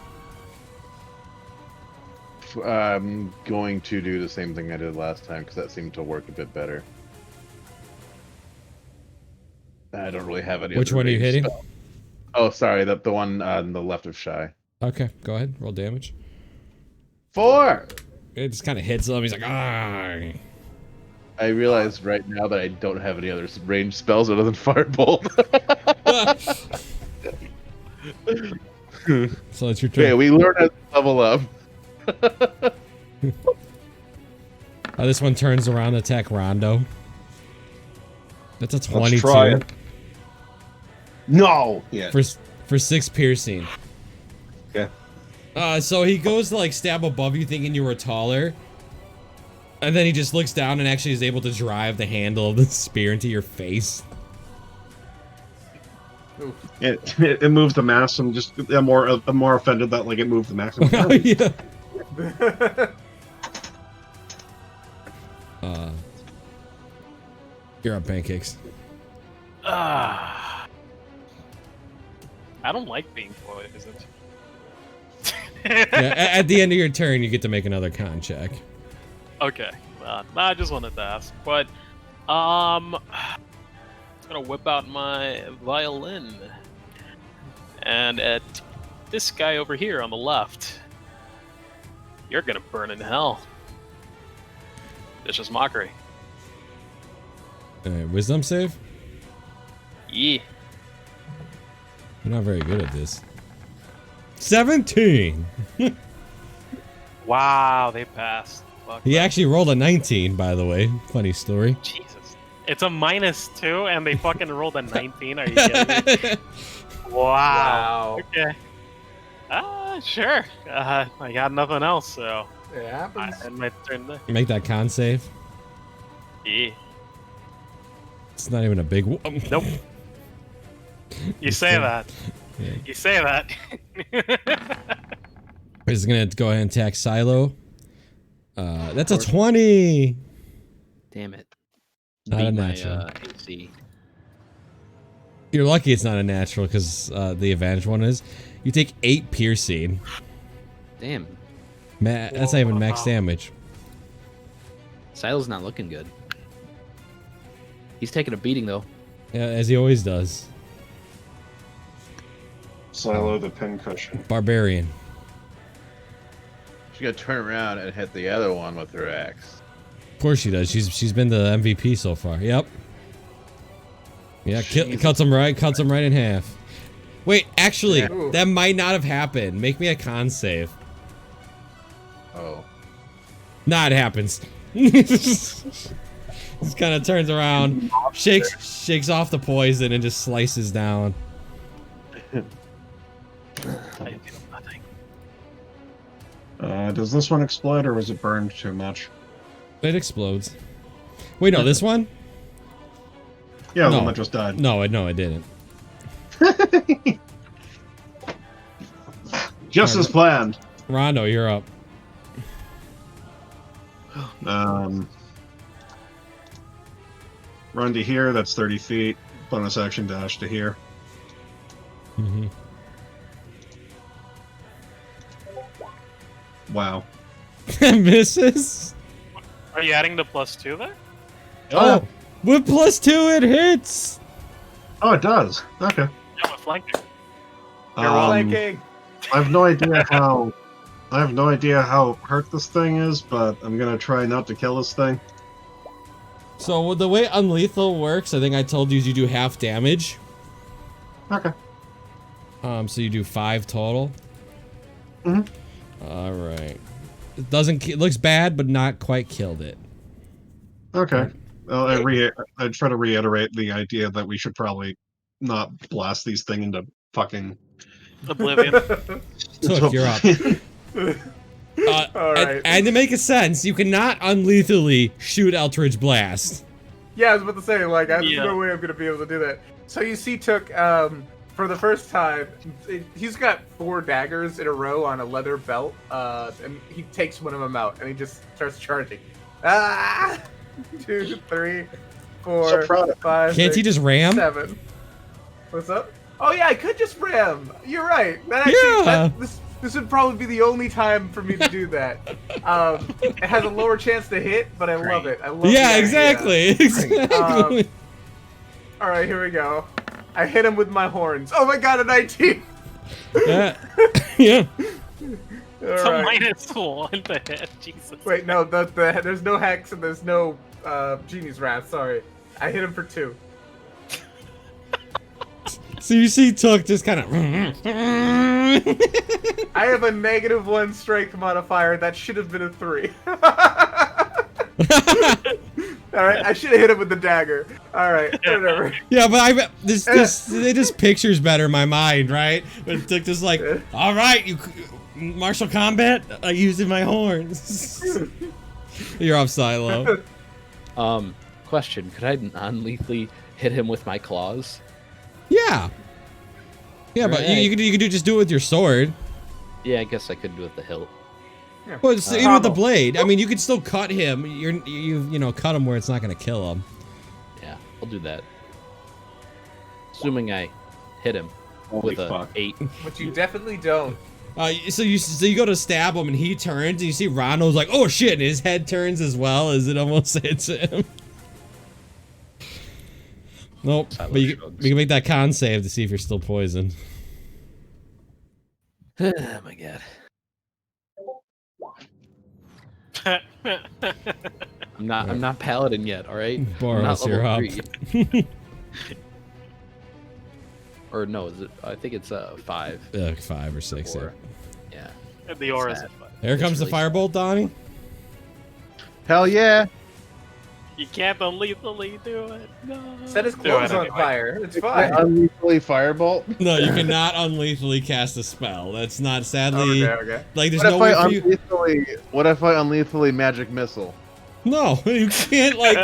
I'm going to do the same thing I did last time because that seemed to work a bit better. I don't really have any. Which other one are you range hitting? spell. Oh, sorry, the one on the left of Shy. Okay, go ahead. Roll damage. 4. It just kind of hits him. He's like, ah. I realize right now that I don't have any other range spells other than Firebolt. So it's your turn. Okay, we learn how to level up. This one turns around to attack Rondo. That's a 22 try it. No! Yeah. for 6 piercing. Yeah. So he goes to like stab above you, thinking you were taller, and then he just looks down and actually is able to drive the handle of the spear into your face. It moves the mass, and just I'm more offended that like it moved the mass. Yeah. You're up, pancakes. I don't like being poisoned. Yeah, at the end of your turn, you get to make another con check. Okay. I just wanted to ask. But, I'm gonna whip out my violin. And at this guy over here on the left, you're gonna burn in hell. Vicious mockery. All right, wisdom save. Yeah. You're not very good at this. 17. Wow, they passed. Fuck He that. actually rolled a 19, by the way. Funny story. Jesus. It's a -2 and they fucking rolled a 19. Are you kidding me? Wow. Okay. Sure. I got nothing else, so It happens. I end my turn there. Make that con save. Yeah. It's not even a big one. Nope. You say that. Yeah. You say that. He's gonna go ahead and attack Silo. That's a 20. Damn it. Not a Beat my, natural. AC. You're lucky it's not a natural because the advantage one is. You take 8 piercing. Damn. That's not even max damage. Silo's not looking good. He's taking a beating though. Yeah, as he always does. Silo the pincushion. Barbarian. She's gonna turn around and hit the other one with her axe. Of course she does. She's been the MVP so far. Yep. Yeah, cuts him right in half. Wait, actually, that might not have happened. Make me a con save. Oh. Nah, it happens. Just kind of turns around, shakes off the poison, and just slices down. I feel nothing. Does this one explode, or was it burned too much? It explodes. Wait, no, this one? Yeah, the No. one that just died. No, it didn't. Just as planned. Rondo, you're up. Run to here, that's 30 feet. Bonus action dash to here. Mm-hmm. Wow. Misses. Are you adding the +2 there? Oh, with +2 it hits. Oh, it does. Okay. Yeah, with flanking. Flanking. I have no idea how. I have no idea how hurt this thing is, but I'm gonna try not to kill this thing. So the way unlethal works, I think I told you do half damage. Okay. So you do 5 total. Mhm. All right. It looks bad, but not quite killed it. Okay. Well, I try to reiterate the idea that we should probably not blast these things into fucking Oblivion. Took, you're up. All right. And to make a sense, you cannot unlethally shoot Eldritch Blast. Yeah, I was about to say, like, there's Yeah. no way I'm gonna be able to do that. So you see, Took, for the first time, he's got 4 daggers in a row on a leather belt, and he takes one of them out, and he just starts charging. Ah! 2, 3, 4, 5, Can't he 6, just ram? 7. What's up? Oh yeah, I could just ram. You're right. That actually, Yeah. this would probably be the only time for me to do that. It has a lower chance to hit, but I love it. I love the Yeah, idea. exactly. Exactly. All right, here we go. I hit him with my horns. Oh my god, a 19! Yeah. Yeah. All It's a right. -1 to hit. Jesus. Wait, no, there's no hex and there's no Genie's Wrath. Sorry. I hit him for 2. So you see Took just kind of. I have a -1 strength modifier. That should have been a 3. All right, I should have hit him with the dagger. All right, whatever. Yeah, but this it just pictures better in my mind, right? But it took just like, all right, you martial combat. I using my horns. You're off, Silo. Question: could I non-lethally hit him with my claws? Yeah. Yeah, but Right. you could just do it with your sword. Yeah, I guess I could do it with the hilt. Yeah. Well, it's, even with the blade. I mean, you could still cut him. You know, cut him where it's not gonna kill him. Yeah, I'll do that. Assuming I hit him Holy with a fuck. 8. But you definitely don't. So you go to stab him and he turns and you see Rondo's like, oh shit, and his head turns as well as it almost hits him. Nope. But you can make that con save to see if you're still poisoned. Oh my god. I'm not paladin yet, all right? Boros, you're up. Or no, is it? I think it's 5. 5 or 6. Or, yeah. And the aura's Sad. at 5. Here comes the really- firebolt, Donnie. Hell yeah! You can't unlethally do it. No. Set his Do clothes it on anyway. fire. It's fine. Unlethally firebolt. No, you cannot unlethally cast a spell. That's not, sadly, Okay. like there's What no if way I for you. What if I unlethally magic missile? No, you can't. Like,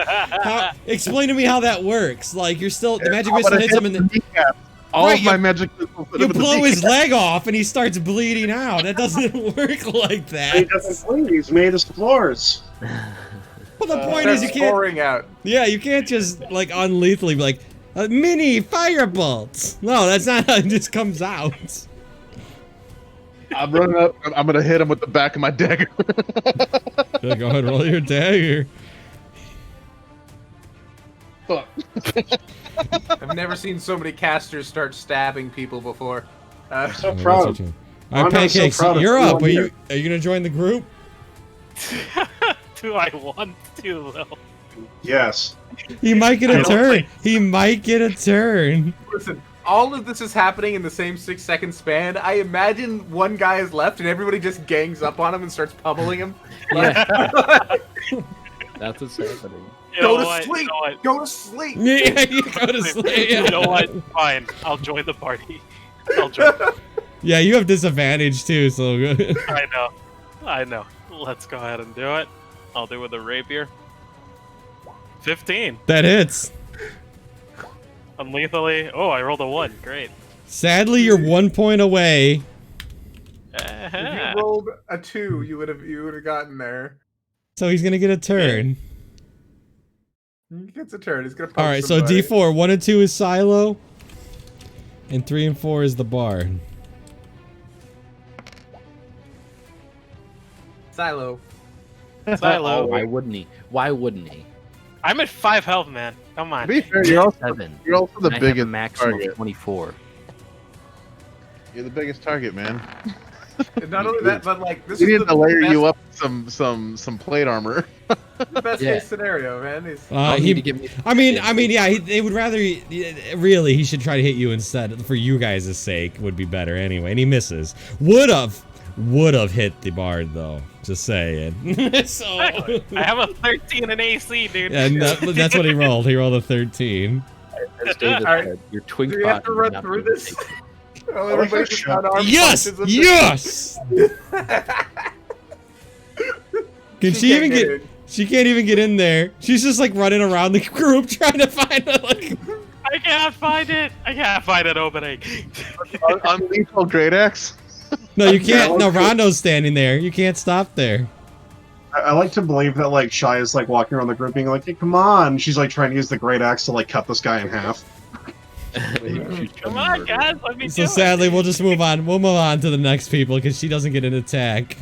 explain to me how that works. Like, you're still the magic I'm missile gonna hits him in the. kneecap. All Right, of my you- magic missiles hit You him in the blow his kneecap. leg off and he starts bleeding out. That doesn't work like He that. doesn't bleed. He's made of spores. Well, the point is you can't. pouring out. Yeah, you can't just like unlethally be like a mini firebolt. No, that's not how it just comes out. I'm running up. I'm gonna hit him with the back of my dagger. Go ahead, and roll your dagger. Fuck. I've never seen so many casters start stabbing people before. So Oh, proud. that's your turn. All right, I'm so Pancakes, proud of you're up. everyone Are you gonna join the group? Do I want to, though? Yes. He might get I a don't turn. think He might get a turn. Listen, all of this is happening in the same 6-second span. I imagine one guy is left and everybody just gangs up on him and starts pummeling him. Yeah. That's what's happening. You know Go to what? sleep! You know what? Go to sleep! Yeah, you go to sleep. You know what? Fine. I'll join the party. I'll join. Yeah, you have disadvantage too, so I know. I know. Let's go ahead and do it. I'll do it with a rapier. 15. that hits. Unlethally. Oh, I rolled a 1. Great. Sadly, you're 1 point away. If you rolled a 2, you would have gotten there. So he's gonna get a turn. He gets a turn. He's gonna punch All right, so somebody. D4, 1 and 2 is Silo, and 3 and 4 is the bard. Silo. Silo. Why wouldn't he? Why wouldn't he? I'm at 5 health, man. Come To on. be fair, you're also 7. the And I have a biggest maximum target. of 24. You're the biggest target, man. And not only that, but like this We is need the to layer best, you up with some plate armor. the best Yeah. case scenario, man. He's, I'll need to give me. I mean, yeah, they would rather. Really, he should try to hit you instead, for you guys' sake. Would be better anyway. And he misses. Would have hit the bard though. Just saying. So. I have a 13 in AC, dude. Yeah, that's what he rolled. He rolled a 13. As David Alright. said, your twink do we have to bot run not through being this? taken. Oh, everybody just unarmed Yes, punches him. yes. Can she even can't get? in. She can't even get in there. She's just like running around the group trying to find it. Like, I can't find it. I can't find an opening. Unlethal Great Axe. no, you can't. No, Rondo's standing there. You can't stop there. I like to believe that like Shy is like walking around the group being like, hey, come on. She's like trying to use the great axe to like cut this guy in half. Come on, guys. Let me So do sadly, we'll just move on. We'll move on to the next people because she doesn't get an attack.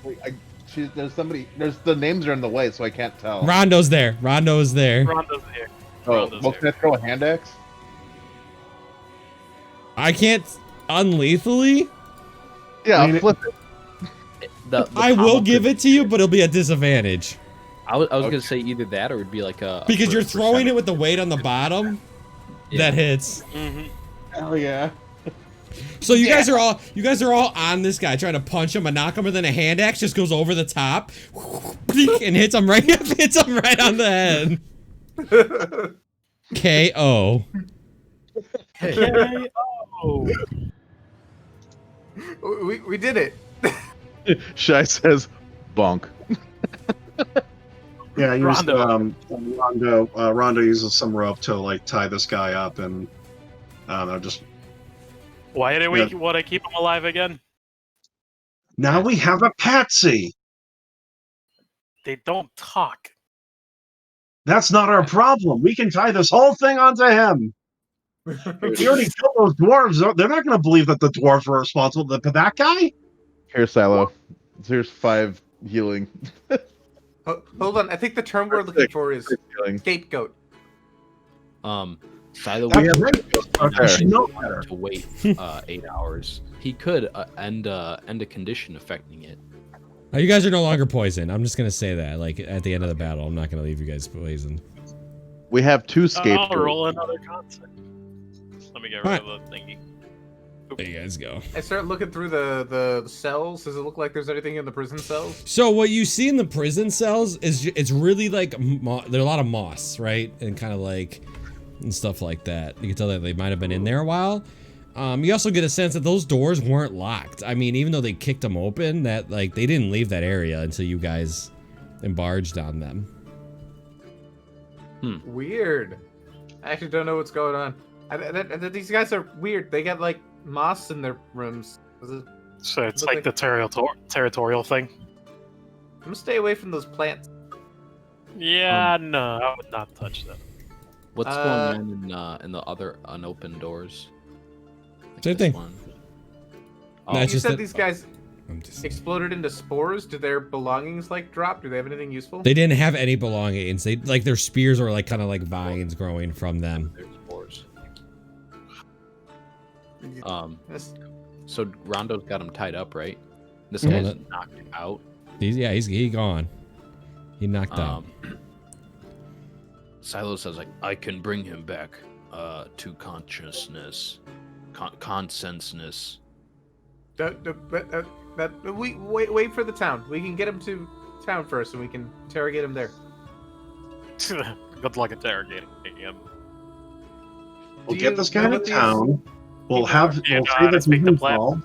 Wait, there's somebody. The names are in the way, so I can't tell. Rondo's there. Rondo's there. it. Rondo's here. Oh, Rondo's well, here. can I throw a hand axe? I can't unlethally. Yeah, I mean, I'll flip it. I will give it to you, but it'll be a disadvantage I was gonna say either that or it'd be like a. because you're throwing it with the weight on the bottom. Yeah. That hits. Mm-hmm. Hell yeah. So you guys are all on this guy trying to punch him and knock him, and then a hand axe just goes over the top and hits him right on the head. KO. Oh. We did it. Shy says, bonk. Yeah, he was, Rondo. Rondo uses some rope to like tie this guy up, and I don't know, just Why do we Yeah. want to keep him alive again? now we have a patsy. They don't talk. That's not our problem. We can tie this whole thing onto him. If we already killed those dwarves, they're not going to believe that the dwarves were responsible for that guy. Here, Silo. Here's 5 healing. Hold on. I think the term we're looking for is Healing. scapegoat. Silo That's would right. Okay. You should know better. to wait 8 hours. He could end a condition affecting it. You guys are no longer poisoned. I'm just gonna say that. Like at the end of the battle, I'm not gonna leave you guys poisoned. We have 2 I'll scapegoats. roll another concept. Let me get rid of the thingy. There you guys go. I start looking through the cells. Does it look like there's anything in the prison cells? So what you see in the prison cells is it's really like there are a lot of moss, right, and kind of like and stuff like that. You can tell that they might have been in there a while. You also get a sense that those doors weren't locked. I mean, even though they kicked them open, that like they didn't leave that area until you guys embarged on them. Weird. I actually don't know what's going on. These guys are weird. They got like moss in their rooms. So it's Look like the territorial thing. I'm gonna stay away from those plants. Yeah, no, I would not touch them. What's going on in the other unopened doors? Like Same this thing. one? No, You it's just said that- these guys I'm just- exploded into spores. Do their belongings like drop? Do they have anything useful? They didn't have any belongings. They like their spears were like kind of like vines growing from them. There's spores. Yes. So Rondo's got him tied up, right? This Mhm. guy's knocked out. He's gone. He knocked out. Silo says, like, I can bring him back to consciousness. Consensus. We wait for the town. We can get him to town first, and we can interrogate him there. Good luck interrogating him. We'll Do get you this guy know to what these town. We'll people have. are- We'll and, say that speak he's the plan.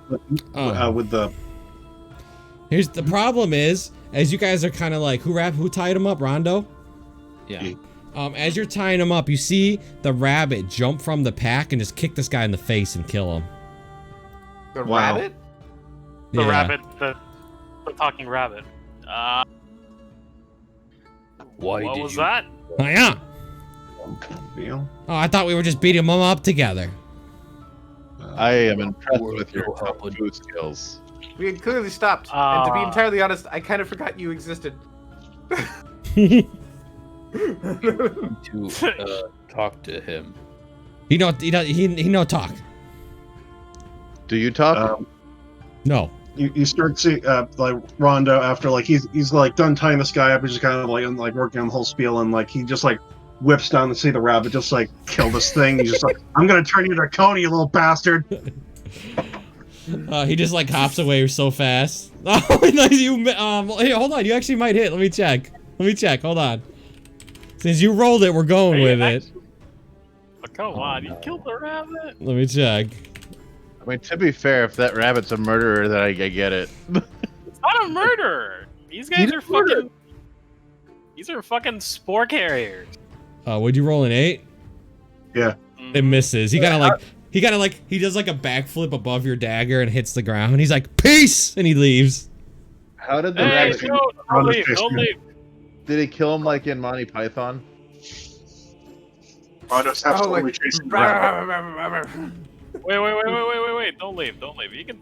involved with the. Here's the problem is, as you guys are kind of like, who tied him up, Rondo? Yeah. As you're tying him up, you see the rabbit jump from the pack and just kick this guy in the face and kill him. The Wow. rabbit? The Yeah. rabbit, the talking rabbit. Why what did was you? that? Oh, yeah. Deal. Oh, I thought we were just beating them up together. I am impressed World with your will help kung fu skills. We had clearly stopped. And to be entirely honest, I kind of forgot you existed. To talk to him. He no talk. Do you talk? No. You start see like Rondo after like he's like done tying this guy up. He's just kind of like working on the whole spiel, and like he just like whips down to see the rabbit, just like kill this thing. He's just like, I'm gonna turn you to Coney, you little bastard. He just like hops away so fast. Oh, nice. Hey, hold on. You actually might hit. Let me check. Hold on. Since you rolled it, we're going with it. Oh, come on, you killed the rabbit. Let me check. I mean, to be fair, if that rabbit's a murderer, then I get it. It's not a murder. These guys are fucking. These are fucking spore carriers. Would you roll an 8? Yeah. It misses. He does like a backflip above your dagger and hits the ground. He's like, peace, and he leaves. How did the Hey, rabbit? don't leave, don't leave. Did he kill him like in Monty Python? Rondo's absolutely chasing the rabbit. Wait, don't leave.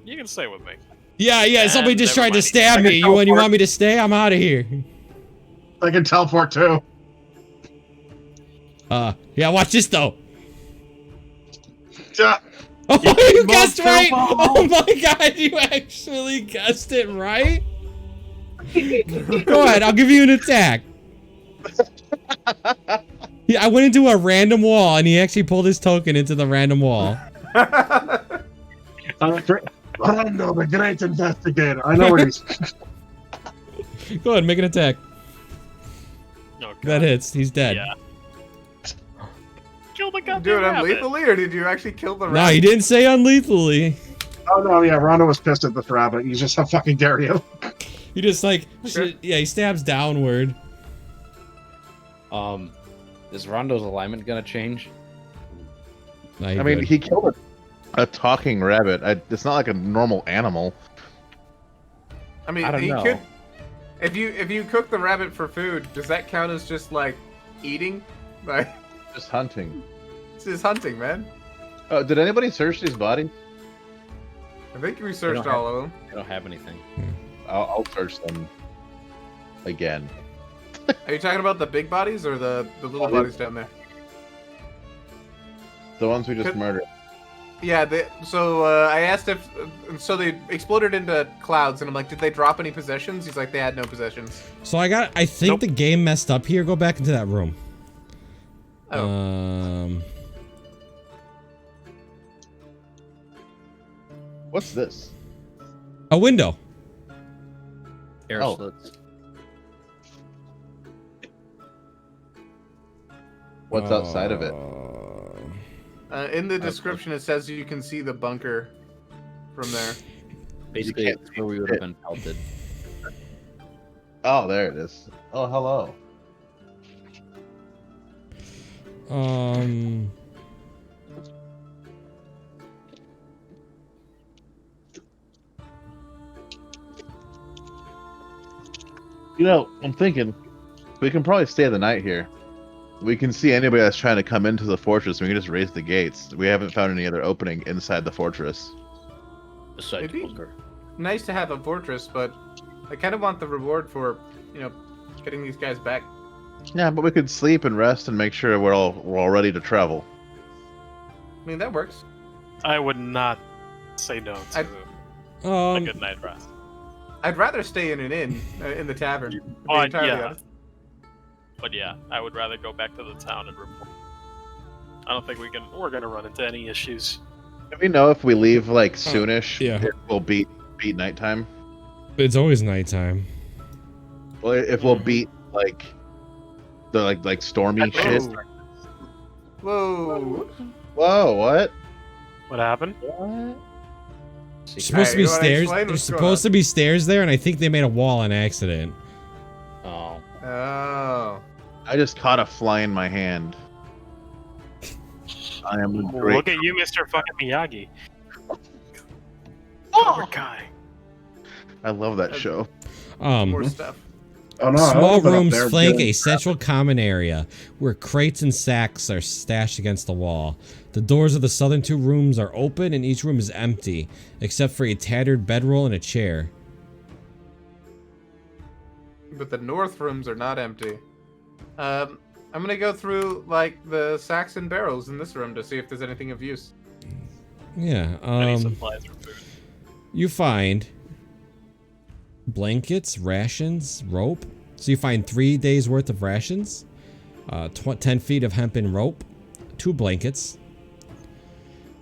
You can stay with me. Yeah. Somebody And just never tried to mind. stab me. You want me to stay? I'm out of here. I can teleport too. Yeah. Watch this though. Yeah. Oh, you guessed move, right! Phil. Oh my god, you actually guessed it right? Go ahead, I'll give you an attack. Yeah, I went into a random wall and he actually pulled his token into the random wall. Rondo, the great investigator. I know where he's. Go ahead, make an attack. Oh, God. That hits, he's dead. Yeah. Kill the goddamn Do it rabbit. unlethally, or did you actually kill the No, rabbit? he didn't say unlethally. Oh no, yeah, Rondo was pissed at this rabbit. He's just how fucking dare you. He just like, Okay. yeah, he stabs downward. Is Rondo's alignment gonna change? No, I mean, he killed a talking rabbit. It's not like a normal animal. I mean, I don't he know. could. If you cook the rabbit for food, does that count as just like eating? Like, Just hunting. it's just hunting, man. Did anybody search these bodies? I think we searched don't all of them. I don't have anything. I'll search them again. Are you talking about the big bodies or the little bodies down there? The ones we just Could- murdered. Yeah. I asked if so they exploded into clouds, and I'm like, did they drop any possessions? He's like, they had no possessions. So I think Nope. the game messed up here. Go back into that room. Oh. What's this? A window. Air Oh. slits. What's outside of it? In the description, it says you can see the bunker from there. Basically, can't it's where we would have been pelted. Oh, there it is. Oh, hello. You know, I'm thinking we can probably stay the night here. We can see anybody that's trying to come into the fortress. We can just raise the gates. We haven't found any other opening inside the fortress. Besides Maybe. bunker. Nice to have a fortress, but I kind of want the reward for, getting these guys back. Yeah, but we could sleep and rest and make sure we're all ready to travel. I mean, that works. I would not say no to a good night rest. I'd rather stay in an inn, in the tavern. To be But entirely yeah. honest. But yeah, I would rather go back to the town and report. I don't think we're gonna run into any issues. Do we know if we leave like soonish, yeah. it will beat nighttime? It's always nighttime. Well, if we'll beat like the like stormy shit. Whoa. Whoa, what? What happened? What? There's supposed to be you wanna stairs. explain There's what's going supposed to be stairs there, and I think they made a wall on accident. Oh. Oh. I just caught a fly in my hand. I am a great. Look at you, Mr. fucking Miyagi. Cobra Kai. I love that show. More stuff. Oh no! Small I've been up rooms there flank doing a central common area where crates and sacks are stashed against the wall. The doors of the southern two rooms are open and each room is empty, except for a tattered bedroll and a chair. But the north rooms are not empty. I'm gonna go through like the sacks and barrels in this room to see if there's anything of use. Yeah, Any supplies or food. you find blankets, rations, rope. So you find 3 days worth of rations, 10 feet of hempen rope, 2 blankets.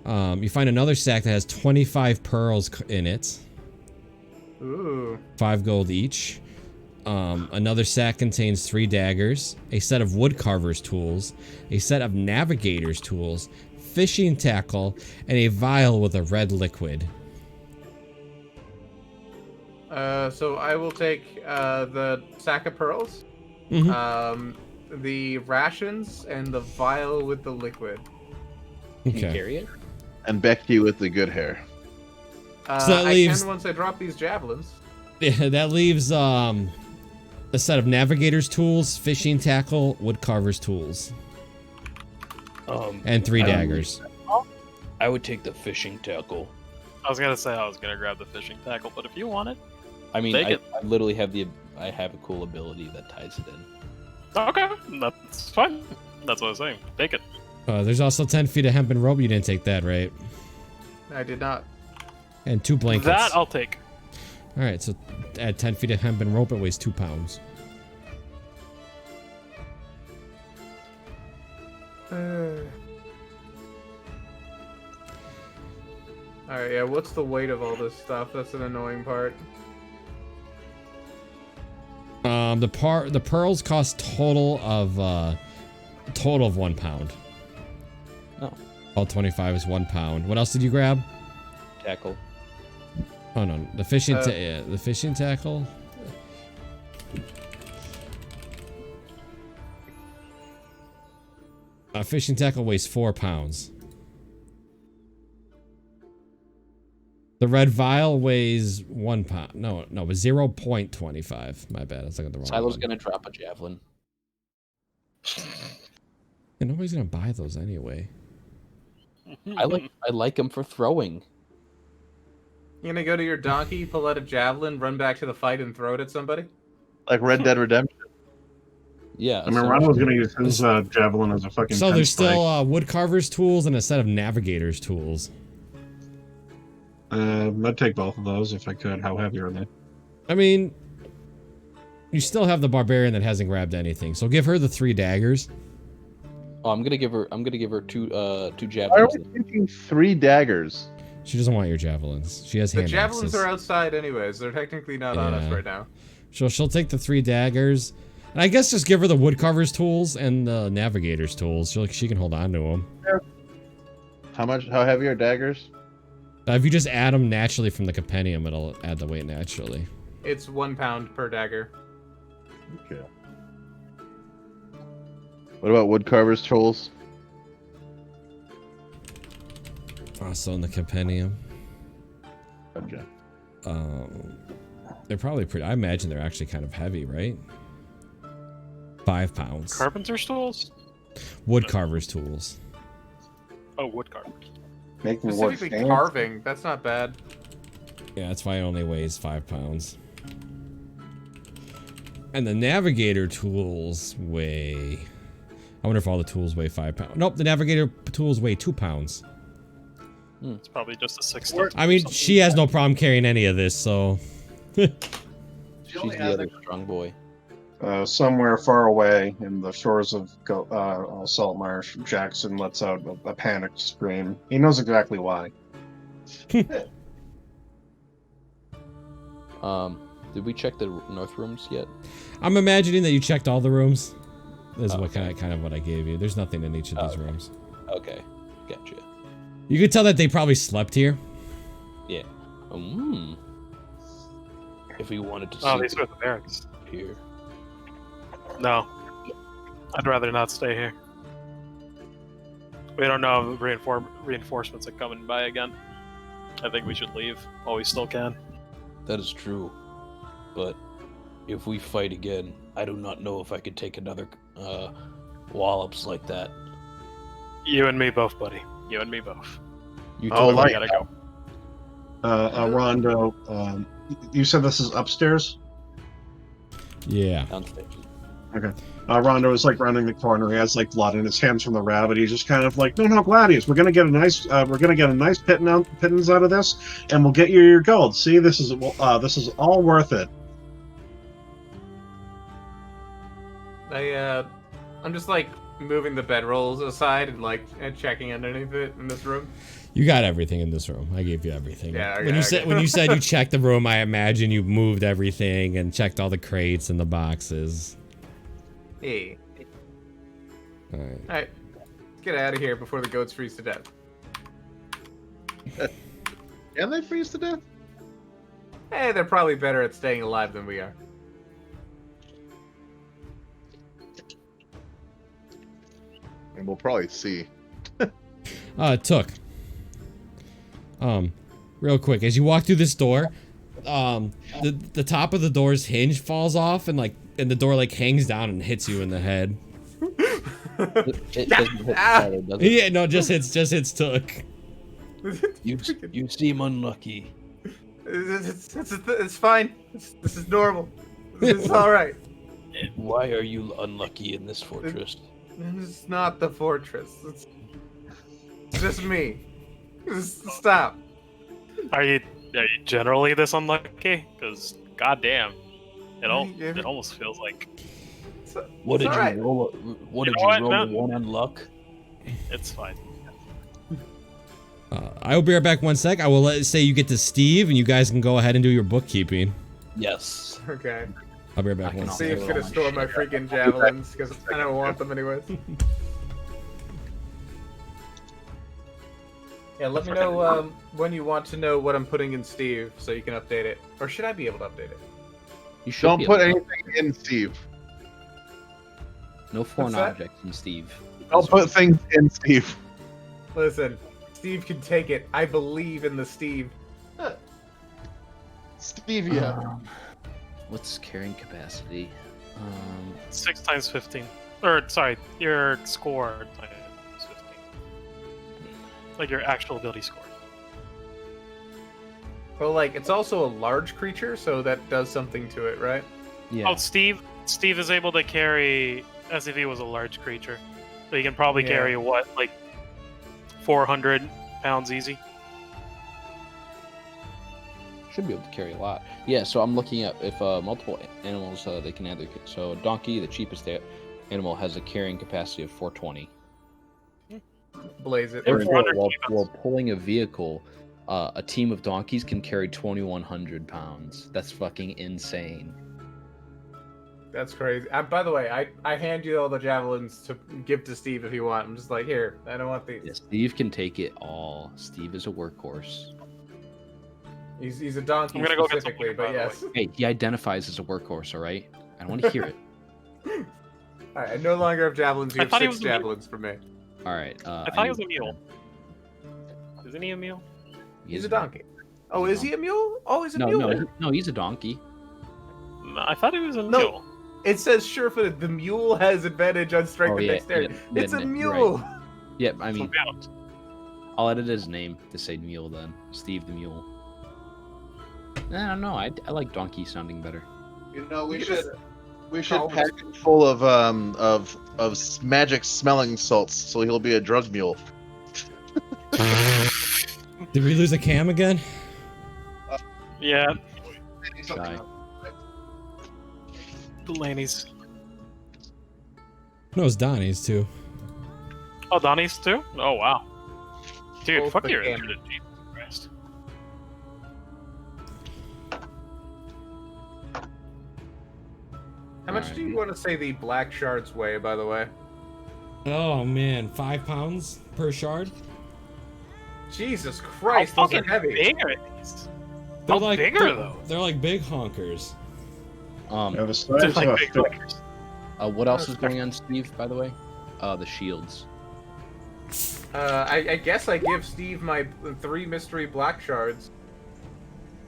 You find another sack that has 25 pearls in it. Ooh. 5 gold each. Another sack contains 3 daggers, a set of woodcarver's tools, a set of navigator's tools, fishing tackle, and a vial with a red liquid. So I will take the sack of pearls, the rations, and the vial with the liquid. Can you Okay. carry it? And Becky with the good hair. So that leaves- I can once I drop these javelins. Yeah, that leaves a set of navigator's tools, fishing tackle, woodcarver's tools, and 3 daggers. I would take the fishing tackle. I was gonna say I was gonna grab the fishing tackle, but if you want it, I mean, Take I it. literally have I have a cool ability that ties it in. okay, that's fine. That's what I was saying. Take it. There's also 10 feet of hempen rope. You didn't take that, right? I did not. And 2 blankets. That I'll take. All right, so add 10 feet of hempen rope. It weighs 2 pounds. Alright, yeah, what's the weight of all this stuff? That's an annoying part. The pearls cost total of 1 pound. Oh. All 25 is 1 pound. What else did you grab? Tackle. Oh no, the fishing the fishing tackle. A fishing tackle weighs 4 pounds. The red vial weighs 1 pound. No, 0.25. My bad. I was looking at the wrong Silo's one. gonna drop a javelin. And nobody's gonna buy those anyway. I like him for throwing. You gonna go to your donkey, pull out a javelin, run back to the fight, and throw it at somebody? Like Red Dead Redemption. Yeah. I mean, Ron was gonna use his javelin as a fucking. So there's pen still woodcarver's tools and a set of navigator's tools. I'd take both of those if I could. How heavy are they? I mean, you still have the barbarian that hasn't grabbed anything, so give her the 3 daggers. Oh, I'm gonna give her two Why are javelins. we taking 3 daggers? She doesn't want your javelins. She has The hand javelins axes. are outside anyways. They're technically not on us Yeah. right now. She'll take the 3 daggers, and I guess just give her the woodcarver's tools and the navigator's tools. She can hold on to them. How heavy are daggers? If you just add them naturally from the compendium, it'll add the weight naturally. It's 1 pound per dagger. Okay. What about woodcarver's tools? Also in the compendium. Okay. They're probably pretty. I imagine they're actually kind of heavy, right? 5 pounds. Carpenter's tools? Woodcarver's tools. Oh, wood carvers. Making wood Specifically stands. carving. That's not bad. Yeah, that's why it only weighs 5 pounds. And the navigator tools weigh... I wonder if all the tools weigh 5 pounds. Nope, the navigator tools weigh 2 pounds. It's probably just a 60. I mean, she has no problem carrying any of this, so. She She's only the has other strong boy. Somewhere far away in the shores of Salt Marsh, Jackson lets out a panicked scream. He knows exactly why. Did we check the north rooms yet? I'm imagining that you checked all the rooms. This is Okay. kind of what I gave you. There's nothing in each of these rooms. Okay, gotcha. You could tell that they probably slept here. Yeah. If we wanted to Oh, sleep these are the barracks. here. No. I'd rather not stay here. We don't know if reinforcements are coming by again. I think we should leave while we still can. That is true. But if we fight again, I do not know if I could take another wallops like that. You and me both, buddy. You and me both. You Oh, We like- gotta go. Rondo, you said this is upstairs? Yeah. downstairs. Rondo is like rounding the corner. He has like blood in his hands from the rabbit. He's just kind of like, no, Gladius, we're gonna get a nice pittance out of this, and we'll get you your gold. See, this is all worth it. I'm just like moving the bedrolls aside and like checking underneath it in this room. You got everything in this room. I gave you everything. Yeah, when okay, you said you checked the room, I imagine you moved everything and checked all the crates and the boxes. Hey, All right. all right, let's get out of here before the goats freeze to death. Can they freeze to death? Hey, they're probably better at staying alive than we are. And we'll probably see. Took. Real quick, as you walk through this door, the top of the door's hinge falls off and the door like hangs down and hits you in the head. It doesn't hit the shadow, does it? Yeah, no, just hits Took. You seem unlucky. It's fine. This is normal. This is all right. Why are you unlucky in this fortress? It's not the fortress. It's just me. Just stop. Are you generally this unlucky? Because goddamn, it almost feels like What did it's you all right. roll? What did You know you what, roll? man? One unluck? it's fine. I will be right back 1 sec. I will say you get to Steve, and you guys can go ahead and do your bookkeeping. Yes. Okay. I'll be right back I 1 can sec. Steve's gonna store my freaking javelins because I don't want them anyways. Yeah, let me know when you want to know what I'm putting in Steve so you can update it. Or should I be able to update it? You should Don't be put able to- anything in Steve. No foreign What's that? objects in Steve. Don't put things in Steve. Listen, Steve can take it. I believe in the Steve. Stevia. What's carrying capacity? 6 times 15. Or sorry, your score times 15. Like your actual ability score. Well, like, it's also a large creature, so that does something to it, right? Yeah. Oh, Steve is able to carry as if he was a large creature. So he can probably Yeah. carry what, like 400 pounds easy. Should be able to carry a lot. Yeah, so I'm looking at if multiple animals they can add their. So donkey, the cheapest animal, has a carrying capacity of 420. Blaze it. They're Or- 400 While kilos. pulling a vehicle, a team of donkeys can carry 2,100 pounds. That's fucking insane. That's crazy. By the way, I hand you all the javelins to give to Steve if you want. I'm just like, here, I don't want these. Yeah, Steve can take it all. Steve is a workhorse. He's a donkey I'm gonna go get specifically, some but liquor, by yes. the Hey, he identifies as a workhorse, all right? I want to hear it. Alright, I no longer have javelins. You I have thought he 6 was a mule. javelins for me. All right. I thought he was a mule. Isn't he a mule? He's a donkey. Oh, is he a mule? Oh, he's a No, mule. no, he's a donkey. No, I thought he was a No. mule. It says sure-footed. The mule has advantage on strength Oh, and yeah, dexterity. yeah, It's a you're mule. right. Yeah, I mean, Yeah. I'll edit his name to say Mule then. Steve the Mule. I don't know. I like donkey sounding better. You know, we You should just- we should call pack him full of magic smelling salts, so he'll be a drug mule. Did we lose a cam again? Yeah, Shy. Delaney's. No, it's Donnie's too. Oh, Donnie's too? Oh, wow. Dude, Both fuck the your cam- internet, Jesus Christ. How much do you want to say the black shards weigh, by the way? Oh man, 5 pounds per shard. Jesus How Christ, those are fucking heavy. big are these? They're How like big are those? they're like big honkers. Yeah, the They're size like of big fuckers. What else is going on, Steve? By the way, the shields. I guess I give Steve my 3 mystery black shards,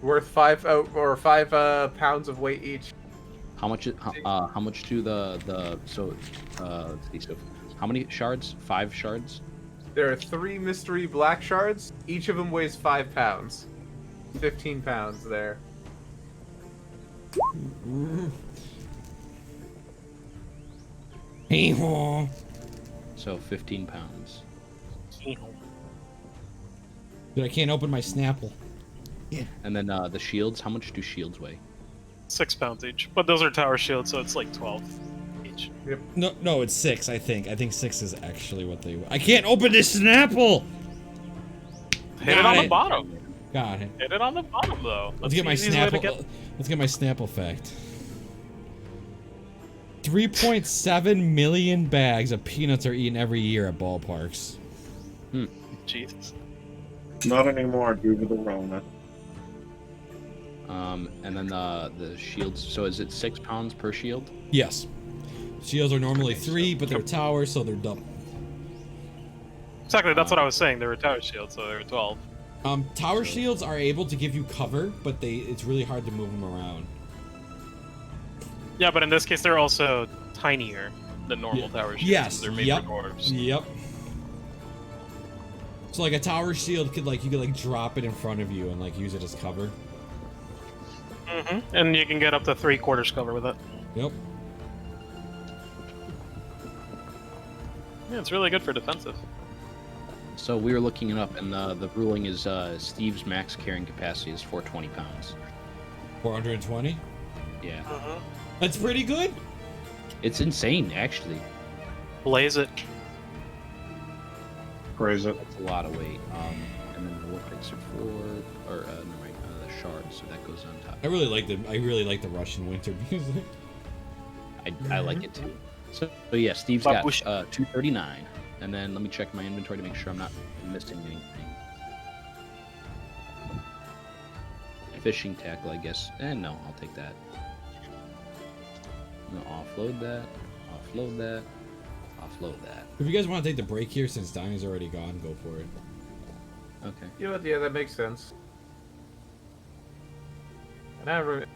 worth 5 pounds of weight each. How much? How much to the so? Let's see. So, how many shards? 5 shards. There are 3 mystery black shards. Each of them weighs 5 pounds. 15 pounds there. Hee-haw. So 15 pounds. Dude, I can't open my Snapple. And then the shields. How much do shields weigh? 6 pounds each. But those are tower shields, so it's like 12 each. No, it's 6. I think 6 is actually what they. I can't open this Snapple. Hit it on the bottom. Got it. Hit it on the bottom, though. Let's get my Snapple. Let's get my Snapple fact. 3.7 million bags of peanuts are eaten every year at ballparks. Jesus. Not anymore due to the Rona. And then the shields. So is it 6 pounds per shield? Yes. Shields are normally 3, but they're towers, so they're double. Exactly, that's what I was saying. They were tower shields, so they were 12. Tower shields are able to give you cover, but it's really hard to move them around. Yeah, but in this case, they're also tinier than normal tower shields. Yes. They're made Yep. for dwarves. Yep. So like a tower shield could you could drop it in front of you and use it as cover. And you can get up to 3/4 cover with it. Yep. Yeah, it's really good for defensive. So we were looking it up, and the ruling is Steve's max carrying capacity is 420 pounds. 420. Yeah, That's pretty good. it's insane actually. Blaze it. Praise it. That's a lot of weight. And then the war picks are 4, or no, right, the shards, so that goes on top. I really like the Russian winter music. I like it too. So yeah, Steve's got Babush. 239, and then let me check my inventory to make sure I'm not missing anything. Fishing tackle, I guess. No, I'll take that. I'm gonna offload that. Offload that. Offload that. If you guys want to take the break here, since Donnie's already gone, go for it. Okay. You know what? Yeah, that makes sense. And I remember.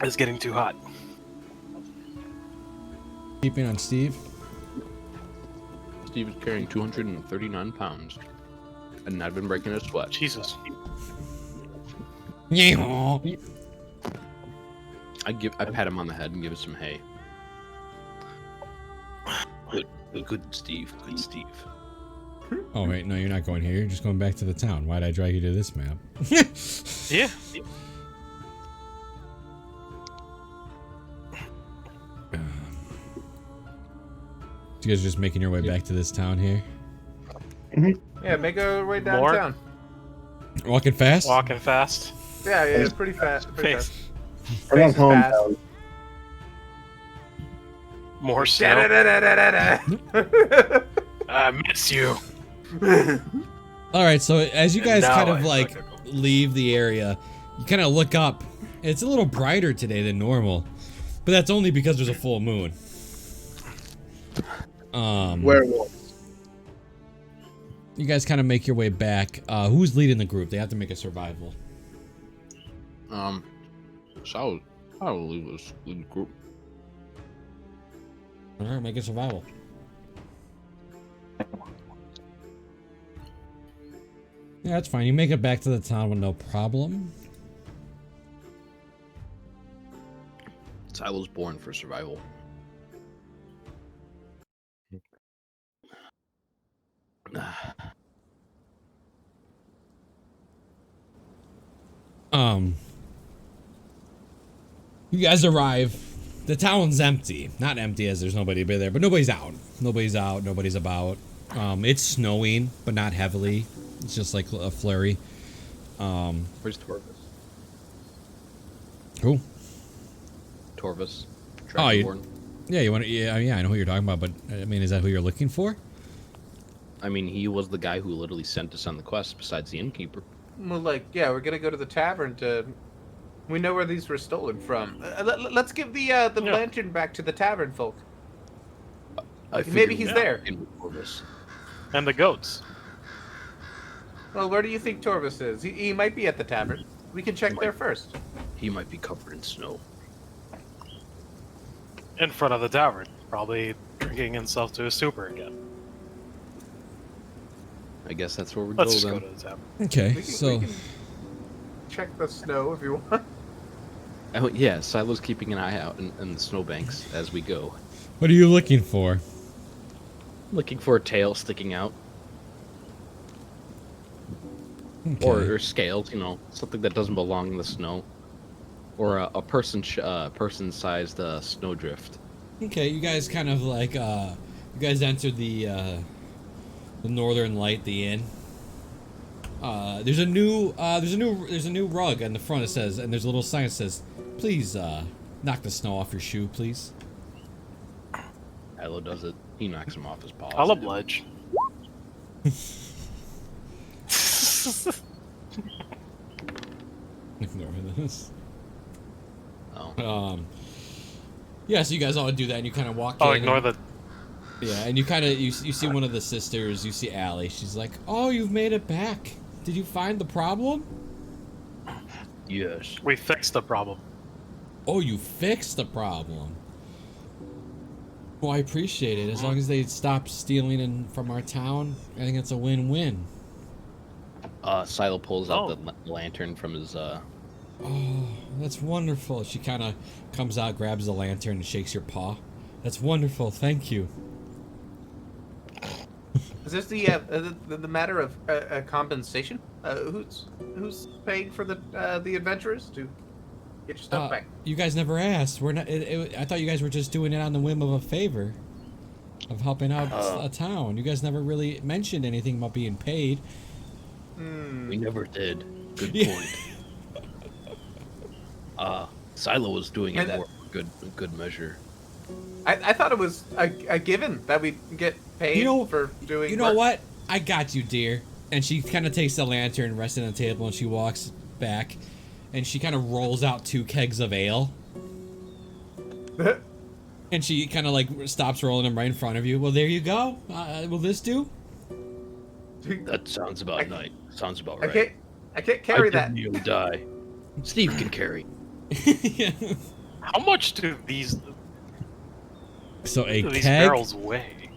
It's getting too hot. Keeping on Steve. Steve is carrying 239 pounds and not been breaking a sweat. Jesus. Yeah. I pat him on the head and give him some hay. Good Steve. Good Steve. Oh wait, no, you're not going here. You're just going back to the town. Why'd I drag you to this map? Yeah. You guys are just making your way back to this town here? Yeah, make our way More? downtown. Walking fast? Walking fast. Yeah, it's pretty fast. Pretty Face. fast. I'm on Pace is fast. hometown. More snow. Da-da-da-da-da-da. I miss you. Alright, so as you guys Now kind I of like fucking- leave the area, you kind of look up. It's a little brighter today than normal. But that's only because there's a full moon. Werewolf. You guys kind of make your way back. Who's leading the group? They have to make a survival. So I will leave this group. Alright, make a survival. Yeah, that's fine. You make it back to the town with no problem. Silo's born for survival. You guys arrive. The town's empty. Not empty as there's nobody there, but nobody's out. Nobody's out. Nobody's about. It's snowing, but not heavily. It's just like a flurry. Where's Torvis? Who? Torvis. Oh, you- Dragonborn. Yeah, you want to? Yeah, I know who you're talking about, but I mean, is that who you're looking for? I mean, he was the guy who literally sent us on the quest besides the innkeeper. Well, like, yeah, we're gonna go to the tavern to. We know where these were stolen from. Let's give the lantern back to the tavern folk. Maybe figured he's we there. in with Torvis. And the goats. Well, where do you think Torvis is? He might be at the tavern. We can check there first. He might be covered in snow. In front of the tavern. Probably drinking himself to a stupor again. I guess that's where we Let's go just then. go to the tavern. Okay, We so can check the snow if you want. Oh, yeah, Silo's keeping an eye out in the snowbanks as we go. what are you looking for? Looking for a tail sticking out. Okay. Or scales, you know, something that doesn't belong in the snow. Or a person-sized snowdrift. Okay, you guys kind of like you guys entered the Northern Light, the inn. There's a new rug on the front. It says, and there's a little sign that says, "Please knock the snow off your shoe, please." Elo does it. He knocks him off his paws. I'll oblige. Ignore this. Oh. Yeah, so you guys all do that, and you kind of walk I'll in. ignore and, the... Yeah, and you kind of you see one of the sisters. You see Allie. She's like, "Oh, you've made it back. Did you find the problem?" Yes. We fixed the problem. Oh, you fixed the problem. Well, I appreciate it. As long as they stop stealing from our town, I think it's a win-win. Silo pulls out Oh. the lantern from his Oh, that's wonderful. She kind of comes out, grabs the lantern, and shakes your paw. That's wonderful. Thank you. Is this the matter of compensation? Who's paying for the adventurers to get your stuff back? You guys never asked. We're not. I thought you guys were just doing it on the whim of a favor, of helping out a town. You guys never really mentioned anything about being paid. We never did. Good Yeah. point. Silo was doing it And, more for good measure. I thought it was a given that we get paid for doing. You know work. what? I got you, dear. And she kind of takes the lantern, rests it on the table, and she walks back, and she kind of rolls out 2 kegs of ale. And she kind of like stops rolling them right in front of you. Well, there you go. Will this do? That sounds about right. Sounds about right. I can't carry that. You'll die. Steve can carry. Yeah. How much do these So a these keg. barrels weigh?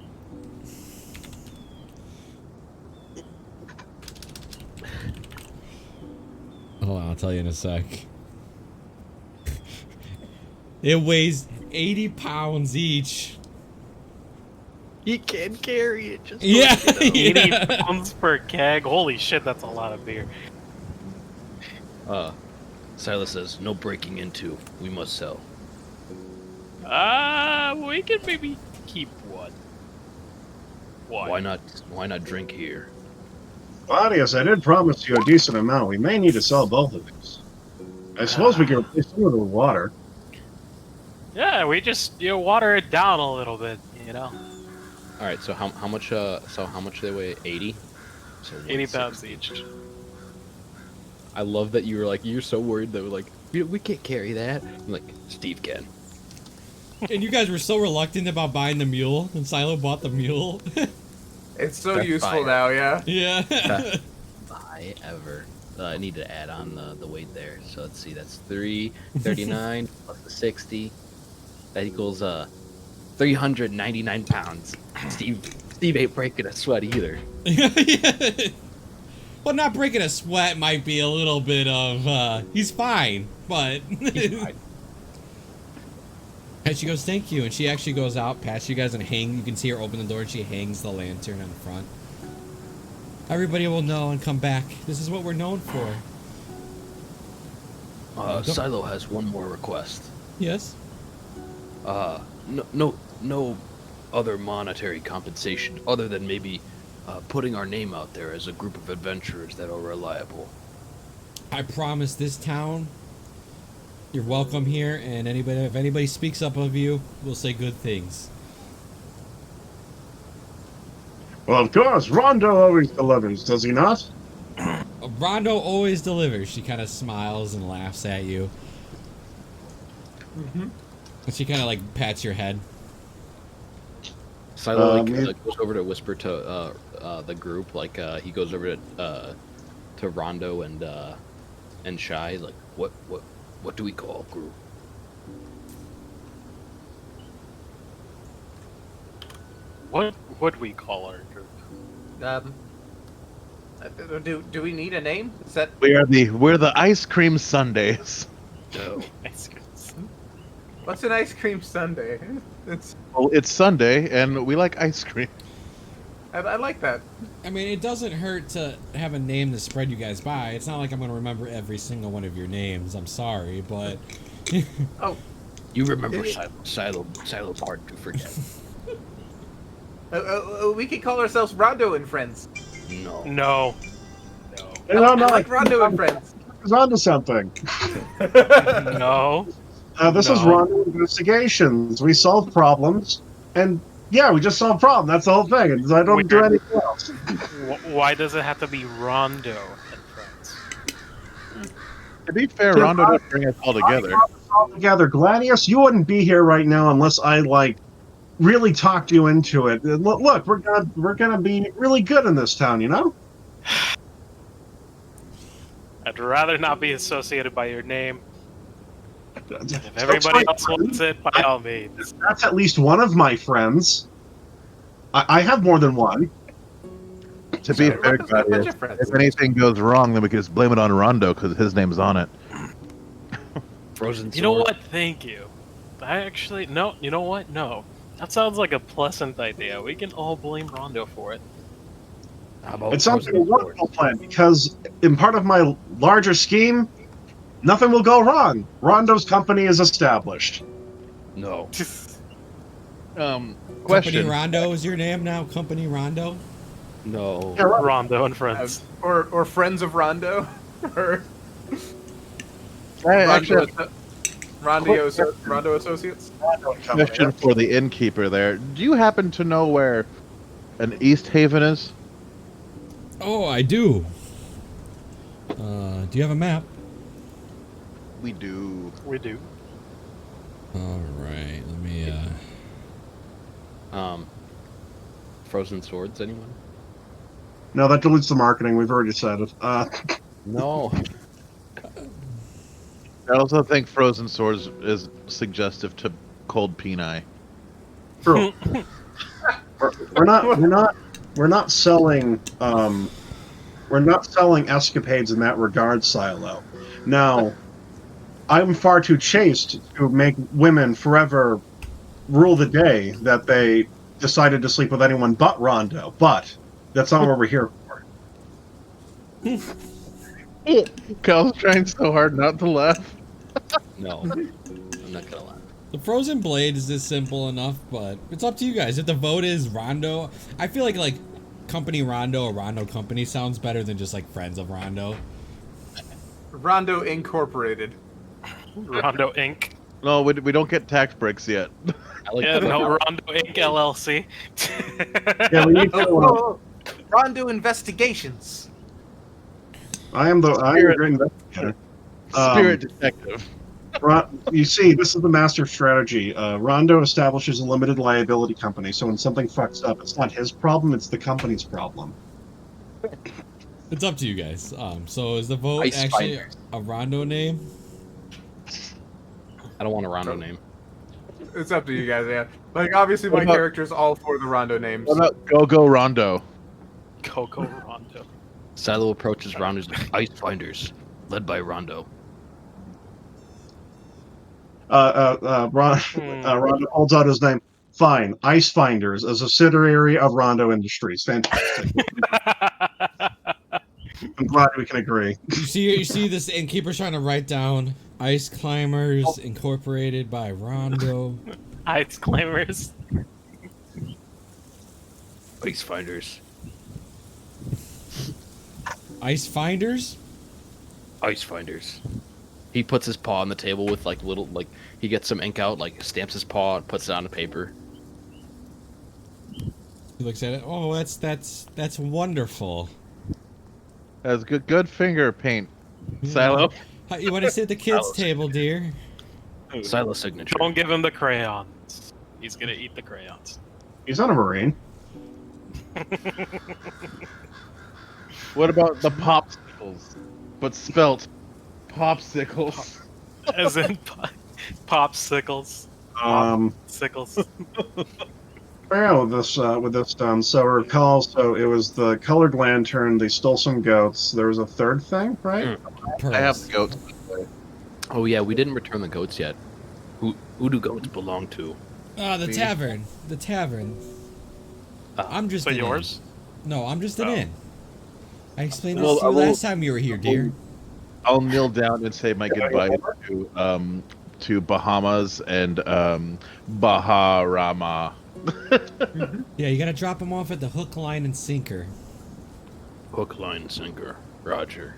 Hold on, I'll tell you in a sec. It weighs 80 pounds each. He can carry it. Just Yeah, don't, you know. 80 yeah. pounds per keg. Holy shit, that's a lot of beer. Silas says, "No breaking into. We must sell." We could maybe keep one. One. Why not? Why not drink here? Claudius, I did promise you a decent amount. We may need to sell both of these. I suppose we can replace some of it with water. Yeah, we just water it down a little bit, All right. So how much? So how much they weigh? 80. So 80 160. pounds each. I love that you were like, you're so worried that we're like, we can't carry that. I'm like, Steve can. And you guys were so reluctant about buying the mule, and Silo bought the mule. It's so That's useful fine. now, yeah. Yeah. I ever. I need to add on the weight there. So let's see. That's 339 plus the 60. That equals 399 pounds. Steve ain't breaking a sweat either. Yeah. Well, not breaking a sweat might be a little bit of, he's fine, but... He's fine. And she goes, thank you, and she actually goes out past you guys and you can see her open the door, and she hangs the lantern on front. Everybody will know and come back. This is what we're known for. Silo has one more request. Yes? No other monetary compensation other than maybe putting our name out there as a group of adventurers that are reliable. I promise this town, you're welcome here, and if anybody speaks up of you, we'll say good things. Well, of course, Rondo always delivers, does he not? Rondo always delivers. She kind of smiles and laughs at you. Mm-hmm. And she kind of like pats your head. Silo goes over to whisper to the group, like he goes over to Rondo and Shy, like what do we call group? What would we call our group? Do we need a name? Is that We're the ice cream sundaes. No. what's an ice cream sundae? It's Well, it's Sunday, and we like ice cream. I like that. I mean, it doesn't hurt to have a name to spread you guys by. It's not like I'm going to remember every single one of your names. I'm sorry, but... Oh, You remember Silo hard to forget. we could call ourselves Rondo and Friends. No. No. No, I like Rondo and Friends. He's onto something. No. This is No. Rondo Investigations. We solve problems, and yeah, we just solve problems. That's the whole thing. And I don't do Weird. anything else. Why does it have to be Rondo and Friends? To be fair, Rondo doesn't bring us all together. All together, Gladius, you wouldn't be here right now unless I really talked you into it. Look, we're gonna be really good in this town, you know. I'd rather not be associated by your name. If That's everybody my else wants it, by all means. That's at least one of my friends. I have more than one. To be Sorry, fair, Rondo's got a bunch Gladius, of friends. if anything goes wrong, then we can just blame it on Rondo because his name's on it. Frozen You know sword. what? Thank you. I actually no. You know what? No. That sounds like a pleasant idea. We can all blame Rondo for it. How about It sounds like a Frozen sword? wonderful plan because in part of my larger scheme, nothing will go wrong. Rondo's company is established. No. Company Question. Rondo is your name now? Company Rondo? No. Yeah, right. Rondo and Friends. Or Friends of Rondo, or Actually, Rondo Associates. question for the innkeeper there. Do you happen to know where an East Haven is? Oh, I do. Do you have a map? We do. We do. Alright, let me, Frozen swords, anyone? No, that deletes the marketing. We've already said it. No. I also think frozen swords is suggestive to cold peni. True. We're not selling escapades in that regard, Silo. Now, I'm far too chaste to make women forever rule the day that they decided to sleep with anyone but Rondo, but that's not what we're here for. Kyle's trying so hard not to laugh. No, I'm not gonna lie. The frozen blade is just simple enough, but it's up to you guys. If the vote is Rondo, I feel like Company Rondo or Rondo Company sounds better than just like Friends of Rondo. Rondo Incorporated. Rondo Inc. No, we don't get tax breaks yet. I like Yeah, that. no, Rondo Inc. LLC. Yeah, we need to. Oh, Rondo Investigations. I am a great investigator. Spirit detective. You see, this is the master strategy. Rondo establishes a limited liability company, so when something fucks up, it's not his problem; it's the company's problem. It's up to you guys. So is the vote Ice actually Finders. a Rondo name? I don't want a Rondo name. It's up to you guys, yeah. Like, obviously, What my about- character's all for the Rondo names. What about Go Rondo? Coco Rondo. Silo approaches Rondo's Ice Finders, led by Rondo. Rondo holds out his name. Fine, Ice Finders, a subsidiary of Rondo Industries. Fantastic. I'm glad we can agree. You see this innkeeper's trying to write down Ice Climbers Incorporated by Rondo. Ice Climbers. Ice Finders. Ice Finders? Ice Finders. He puts his paw on the table with he gets some ink out, stamps his paw and puts it on the paper. He looks at it. Oh, that's wonderful. That's good finger paint. Silo. You want to sit at the kids' Silo's table, dear? Silo signature. Don't give him the crayons. He's gonna eat the crayons. He's not a Marine. What about the popsicles, but spelt popsicles? As in popsicles. Sickles. Yeah, with this done. So recall, so it was the colored lantern. They stole some goats. There was a third thing, right? I have the goats. Oh yeah, we didn't return the goats yet. Who do goats belong to? The tavern. The tavern. I'm just So an yours? inn. No, I'm just an Oh. inn. I explained this Well, to you I will- last time you were here, dear. I'll kneel down and say my goodbye to Bahamas and Baharama. Yeah, you gotta drop them off at the hook, line, and sinker. Hook, line, sinker. Roger.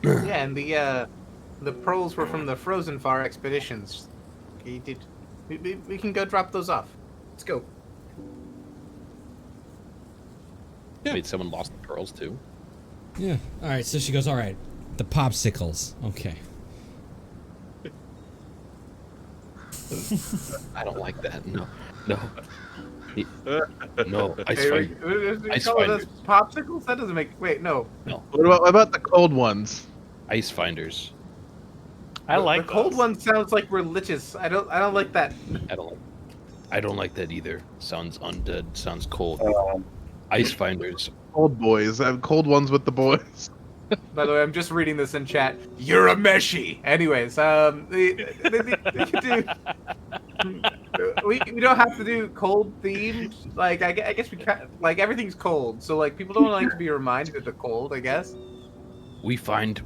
Yeah, and the pearls were from the Frozen Far expeditions. We can go drop those off. Let's go. Yeah. Wait, someone lost the pearls too? Yeah. All right. So she goes. All right. The popsicles. Okay. I don't like that. No. No. Ice Hey, Finder. Ice call Finders. those popsicles? That doesn't make. Wait, no. What about the cold ones? Ice Finders. I like the cold those. one. Sounds like religious. I don't like that. I don't like that either. Sounds undead. Sounds cold. Ice Finders. Cold boys. I have cold ones with the boys. By the way, I'm just reading this in chat. You're a meshy. Anyways, we don't have to do cold themed. Like I guess we can. Like everything's cold, so like people don't like to be reminded of the cold. I guess. We find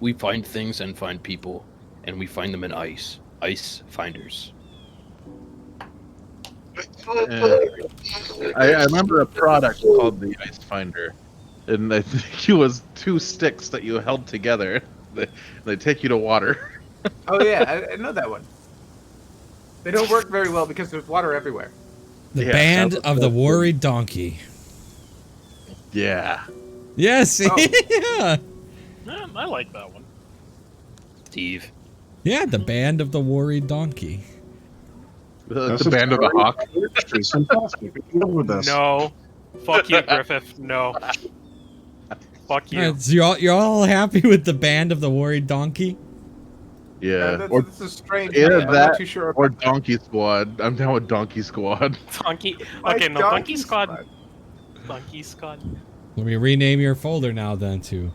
things and find people, and we find them in ice. Ice Finders. I remember a product called the Ice Finder, and I think it was two sticks that you held together. They take you to water. Oh yeah, I know that one. They don't work very well because there's water everywhere. The Yeah, band sounds of the good. worried donkey. Yeah. Yes. Oh. Yeah. I like that one. Steve. Yeah. The band of the worried donkey. The band of the hawk. Fantastic. We can live with this. No. Fuck you, Griffith. No. Fuck you. Alright, so you're all happy with the band of the worried donkey? Yeah. This is strange. Either I'm not that too sure. or about that. Donkey Squad. I'm down with Donkey Squad. Donkey. Why Okay, no, Donkey Squad. Donkey Squad. Let me rename your folder now then to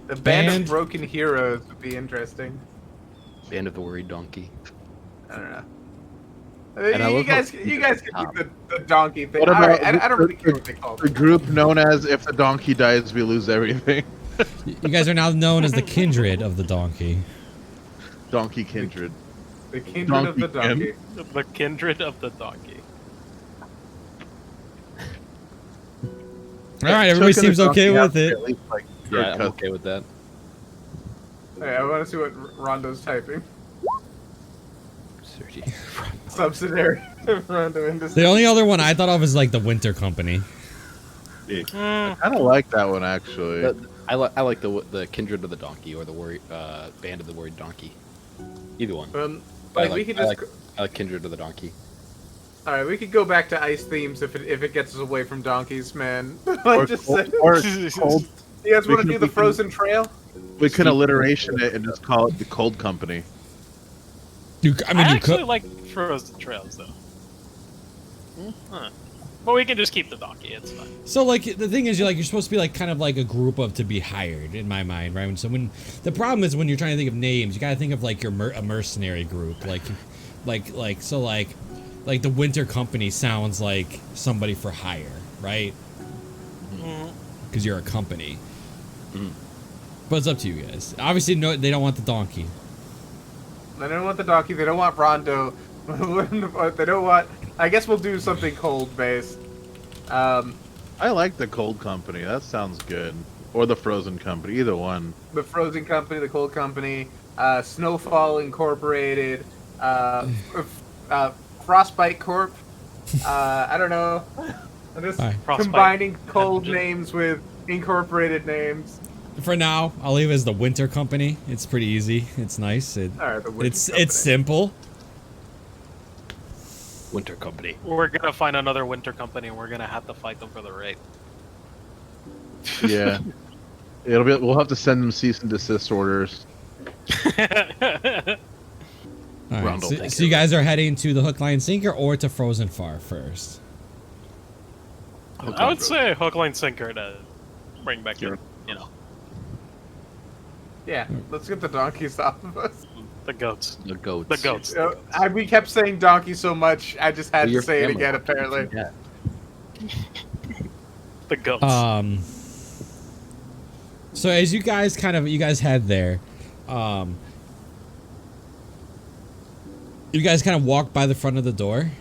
The band Band- of broken heroes would be interesting. Band of the Worried Donkey. I don't know. And I You love how guys it's can top. keep the donkey thing. What All right, about I don't really care what they call The it. group known as If the Donkey Dies, We Lose Everything. you guys are now known as the kindred of the donkey. Donkey Kindred. The kindred of the Donkey donkey. The kindred of the donkey. Alright, everybody Chuck and the seems okay Donkey have with it. at least, like, Yeah, I'm shortcuts. okay with that. Hey, I want to see what Rondo's typing. Sergi. Subsidiary of Rondo Industries. The only other one I thought of is like the Winter Company. I kind of like that one, actually. I like the Kindred of the Donkey or the Band of the Worried Donkey. Either one. Like we could just. I like Kindred of the Donkey. All right, we could go back to ice themes if it gets us away from donkeys, man. Or Like just cold- say, or cold. you guys want to we do can- the we can- frozen trail? We can alliteration it and just call it the Cold Company. I I mean, you actually could. like frozen trails though. Huh. But we can just keep the donkey. It's fine. So like the thing is, you're supposed to be like kind of like a group of to be hired in my mind, right? So when the problem is when you're trying to think of names, you gotta think of like your a mercenary group, like the Winter Company sounds like somebody for hire, right? Because you're a company. But it's up to you guys. Obviously, no, they don't want the donkey. They don't want the donkey. They don't want Rondo. They don't want. I guess we'll do something cold based. I like the Cold Company. That sounds good. Or the Frozen Company. Either one. The Frozen Company, the Cold Company, Snowfall Incorporated, Frostbite Corp. I don't know. I'm just Alright. combining Frostbite cold Engine. names with incorporated names. For now, I'll leave it as the Winter Company. It's pretty easy. It's nice. All right, the Winter It's Company. simple. Winter Company. We're gonna find another winter company, and we're gonna have to fight them for the rate. Yeah. We'll have to send them cease and desist orders. All right, Rondo, so, take so you guys are heading to the Hook, Line, Sinker or to Frozen Far first? I would say hook, line, sinker to bring back your, Yeah, let's get the donkeys off of us. the goats. The goats. The goats. We kept saying donkey so much, I just had Your to say it family. again. Apparently, Yeah. The goats. So as you guys head there, you guys kind of walk by the front of the door,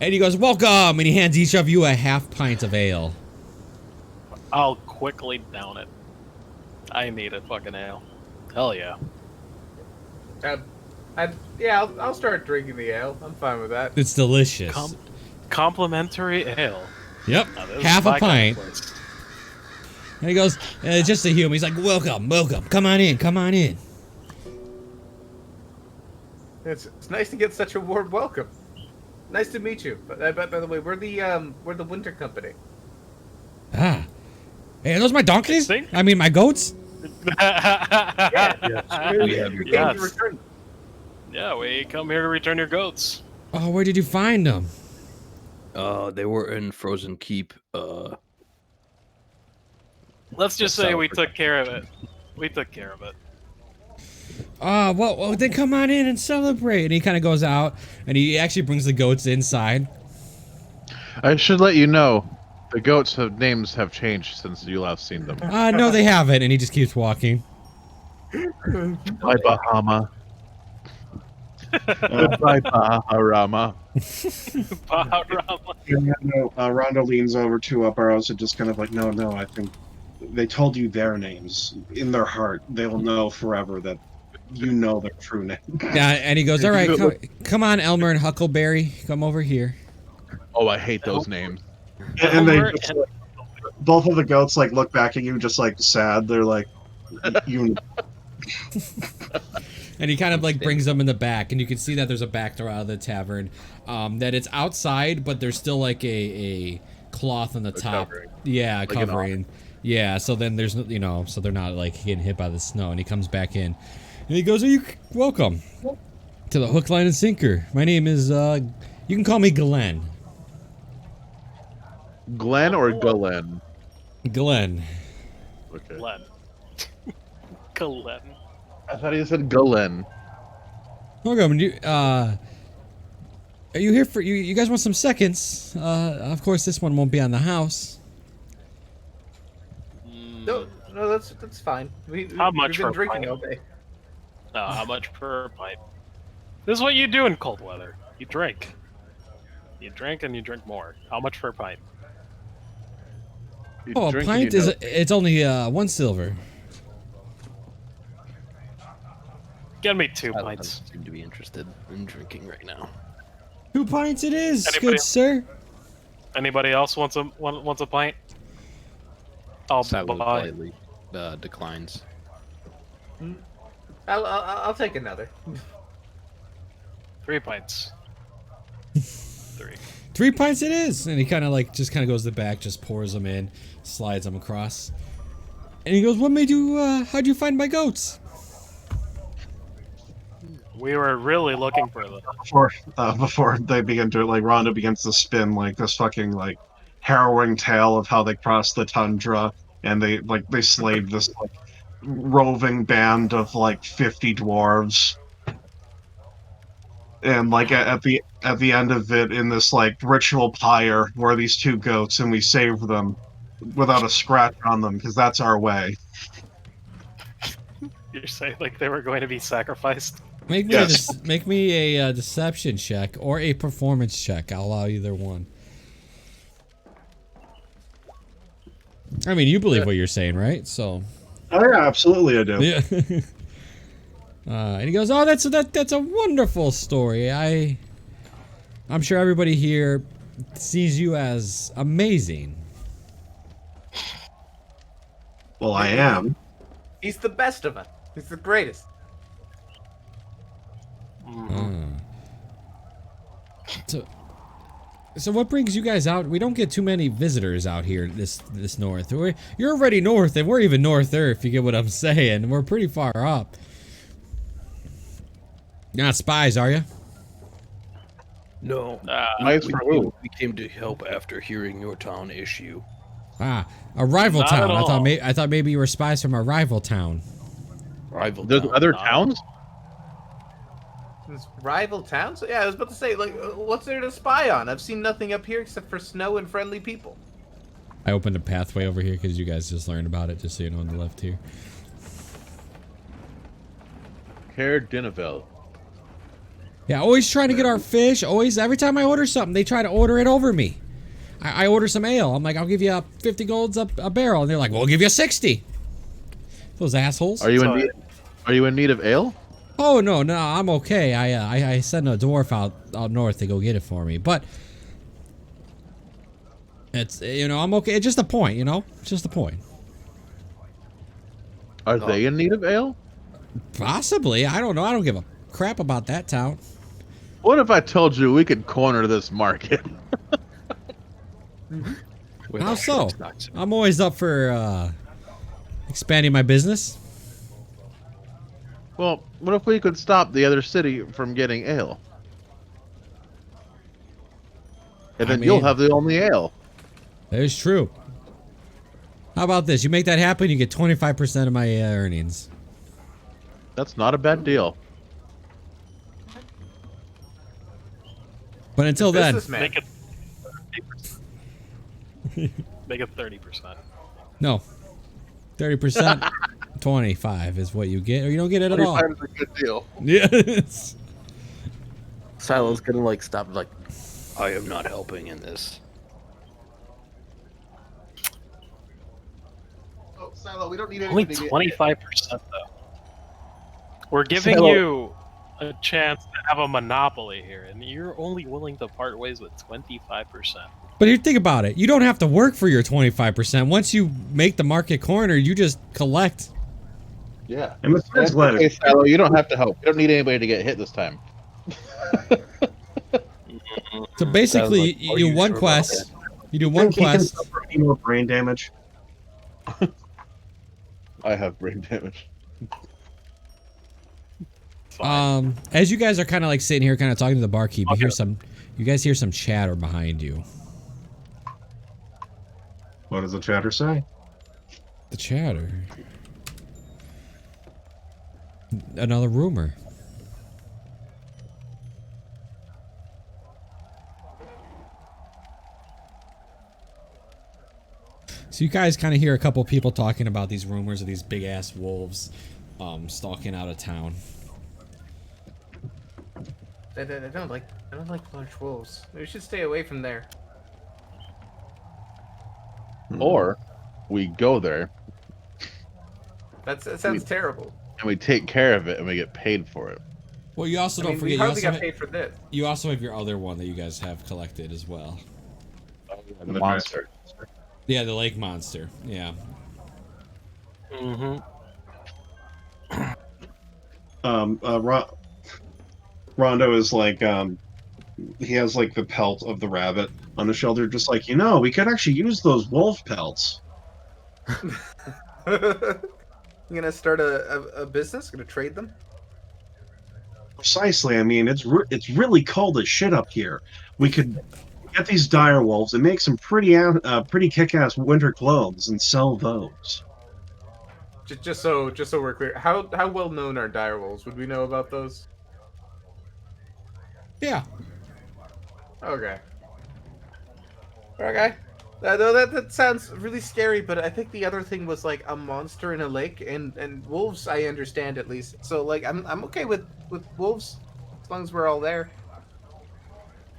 and he goes, "Welcome," and he hands each of you a half pint of ale. I'll quickly down it. I need a fucking ale. Hell yeah. I'll start drinking the ale. I'm fine with that. It's delicious. Complimentary ale. Yep, Now, this is half my a kind pint. of place. And he goes, just to human. He's like, "Welcome, welcome. Come on in, come on in." It's nice to get such a warm welcome. Nice to meet you. But by the way, we're the Winter Company. Ah, hey, are those my donkeys? See? I mean, my goats. We came to return. Yeah, we come here to return your goats. Oh, where did you find them? They were in Frozen Keep. Let's just That's say how we it took care of it. We took care of it. Well, then come on in and celebrate. And he kind of goes out, and he actually brings the goats inside. I should let you know, the goats' names have changed since you last seen them. No, they haven't. And he just keeps walking. Bye, Bahama. Bye, Baharama. Rondo leans over to Burrows and just kind of like, no, I think they told you their names. In their heart, they'll know forever that you know their true name. Yeah, and he goes, "All right, come on, Elmer and Huckleberry, come over here." Oh, I hate those names. And they Elmer just, like, both of the goats like look back at you just like sad. They're like, you. And he kind of like brings them in the back, and you can see that there's a back door out of the tavern. That it's outside, but there's still like a cloth on the top. covering. Yeah, an covering. Yeah, so then there's, so they're not like getting hit by the snow. And he comes back in, and he goes, "Are you welcome to the hook, line, and sinker? My name is, you can call me Glenn." Glenn or Glenn? Glenn. Okay. Glenn. Glenn. I thought he said Glenn. Welcome. Are you here for you guys want some seconds? Of course, this one won't be on the house. No, that's fine. How much we've for been a drinking pint? all day. No, how much per pint? This is what you do in cold weather. You drink. You drink and you drink more. How much per pint? You Oh, a drink and pint you is know. it's only 1 silver. Get me 2 Silo pints. doesn't seem to be interested in drinking right now. 2 pints it is, Anybody- good sir. Anybody else wants a pint? I'll Silo buy. politely declines. I'll take another. 3 pints. 3. 3 pints it is, and he kind of just goes to the back, just pours them in, slides them across, and he goes, "What made you? How'd you find my goats?" We were really looking for them. Before they begin to Rondo begins to spin this fucking harrowing tale of how they crossed the tundra and they slayed this roving band of 50 dwarves. And at the end of it, in this ritual pyre, were these 2 goats, and we saved them without a scratch on them because that's our way. You're saying like they were going to be sacrificed? Make me Yes. make me a deception check or a performance check. I'll allow either one. I mean, you believe what you're saying, right? So. Oh yeah, absolutely I do. Yeah. And he goes, "Oh, that's a wonderful story. I'm sure everybody here sees you as amazing." Well, I am. He's the best of us. He's the greatest. So what brings you guys out? We don't get too many visitors out here this north. You're already north, and we're even norther, if you get what I'm saying. We're pretty far up. You're not spies, are you? No. Nice for who? We came to help after hearing your town issue. Ah, a rival Not town. at I thought maybe you were spies from a rival town. Rival There's town. other towns? This rival towns? Yeah, I was about to say, what's there to spy on? I've seen nothing up here except for snow and friendly people. I opened a pathway over here because you guys just learned about it, just so you know, on the left here. Care Dinavel. Yeah, always trying to get our fish. Always, every time I order something, they try to order it over me. I order some ale. I'm like, "I'll give you 50 golds a barrel," and they're like, "We'll give you 60." Those assholes. Are you in need of ale? Oh no, I'm okay. I sent a dwarf out north to go get it for me, but it's I'm okay. It's just a point, It's just a point. Are they in need of ale? Possibly. I don't know. I don't give a crap about that town. What if I told you we could corner this market? With How our so? stocks. I'm always up for expanding my business. Well, what if we could stop the other city from getting ale? And then you'll mean- have the only ale. That is true. How about this? You make that happen, you get 25% of my earnings. That's not a bad deal. But until then, Businessman. Make it 30%. Make it 30%. no. 30%, 25 is what you get, or you don't get it at all. 25 is a good deal. Yes. Silo's gonna stop I am not helping in this. Oh, Silo, we don't need Only anything. 25% though. We're giving So- you a chance to have a monopoly here, and you're only willing to part ways with 25%. But here, think about it. You don't have to work for your 25%. Once you make the market corner, you just collect. Yeah. And besides, Glenn, Hey, Silo, you don't have to help. You don't need anybody to get hit this time. So basically, Sounds like- you are do you one sure about quest. You do one think he can quest. suffer any more brain damage? I have brain damage. Fine. As you guys are kind of like sitting here, kind of talking to the barkeep, Okay. you guys hear some chatter behind you. What does the chatter say? The chatter. Another rumor. So you guys kind of hear a couple people talking about these rumors of these big ass wolves stalking out of town. I don't like large wolves. We should stay away from there. Or we go there That sounds terrible. and we take care of it and we get paid for it. Well, you also I don't mean, we forget hardly got paid for this. you also have your other one that you guys have collected as well. The monster. Yeah, the lake monster. Yeah. Mm-hmm. Rondo is like, he has like the pelt of the rabbit on the shoulder, just like, we could actually use those wolf pelts. You gonna start a business? Gonna trade them? Precisely. I mean, it's really cold as shit up here. We could get these dire wolves and make some pretty kick-ass winter clothes and sell those. Just so we're clear, how well known are dire wolves? Would we know about those? Yeah. Okay. Okay. That sounds really scary, but I think the other thing was like a monster in a lake, and wolves I understand at least. So like I'm okay with wolves as long as we're all there.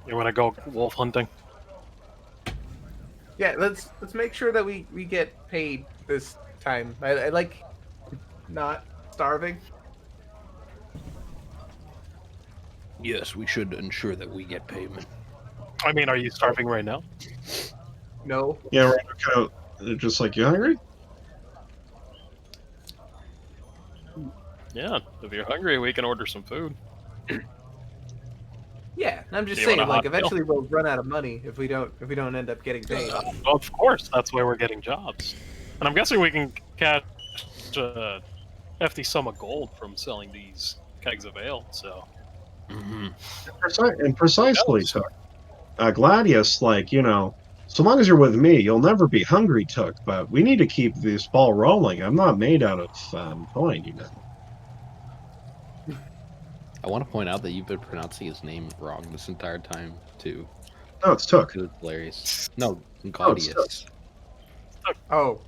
You want to go wolf hunting? Yeah, let's make sure that we get paid this time. I like not starving. Yes, we should ensure that we get payment. I mean, are you starving right now? No. Yeah, Rondo kind of just like, you hungry? Yeah, if you're hungry, we can order some food. Yeah, I'm just Do you saying, want a like hot meal? eventually we'll run out of money if we don't end up getting paid. Well, of course, that's why we're getting jobs. And I'm guessing we can catch a hefty sum of gold from selling these kegs of ale, so... Mm-hmm. Precisely, so. Gladius, like, so long as you're with me, you'll never be hungry, Took, but we need to keep this ball rolling. I'm not made out of coin, I want to point out that you've been pronouncing his name wrong this entire time too. No, it's Took. It's hilarious. No, it's Gaudius. Oh,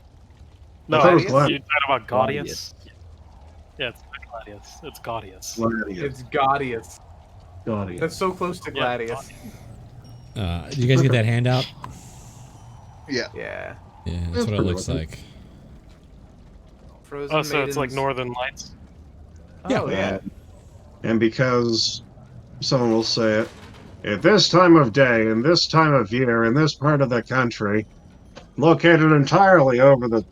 No, I thought it was Gladius? Gladius. you talking about Gaudius? Gaudius. Yeah, it's not Gladius. It's Gaudius. Gladius. it's Gaudius. Gladius. That's so close to Yeah, Gladius. Do you guys get that handout? Yeah. Yeah, that's That's what it pretty looks much it. like. Frozen Oh, so it's like Maidens. Northern Lights? Oh yeah. And because someone will say it, at this time of day, in this time of year, in this part of the country, located entirely over the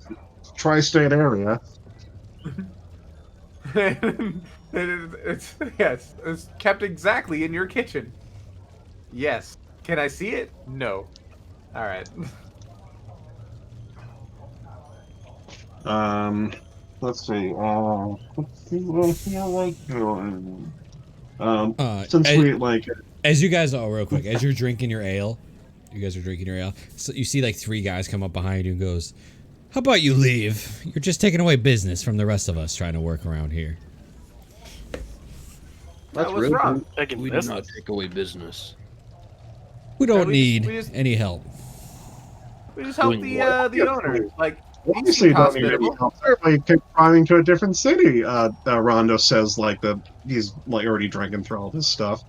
tri-state area, It's kept exactly in your kitchen. Yes. Can I see it? No. All right. let's see, what I feel like doing. Since as, we, like, as you guys, real quick, as you're drinking your ale, you guys are drinking your ale, so you see like 3 guys come up behind you and goes, "How about you leave? You're just taking away business from the rest of us trying to work around here." What's rude. wrong? Taking We do business. not take away business. We don't we need just- any help. We just help Doing the what? the owner. Like he obviously seemed don't need any hospitable. help. Certainly keep driving to a different city, Rondo says, like, he's, like, already drinking through all this stuff.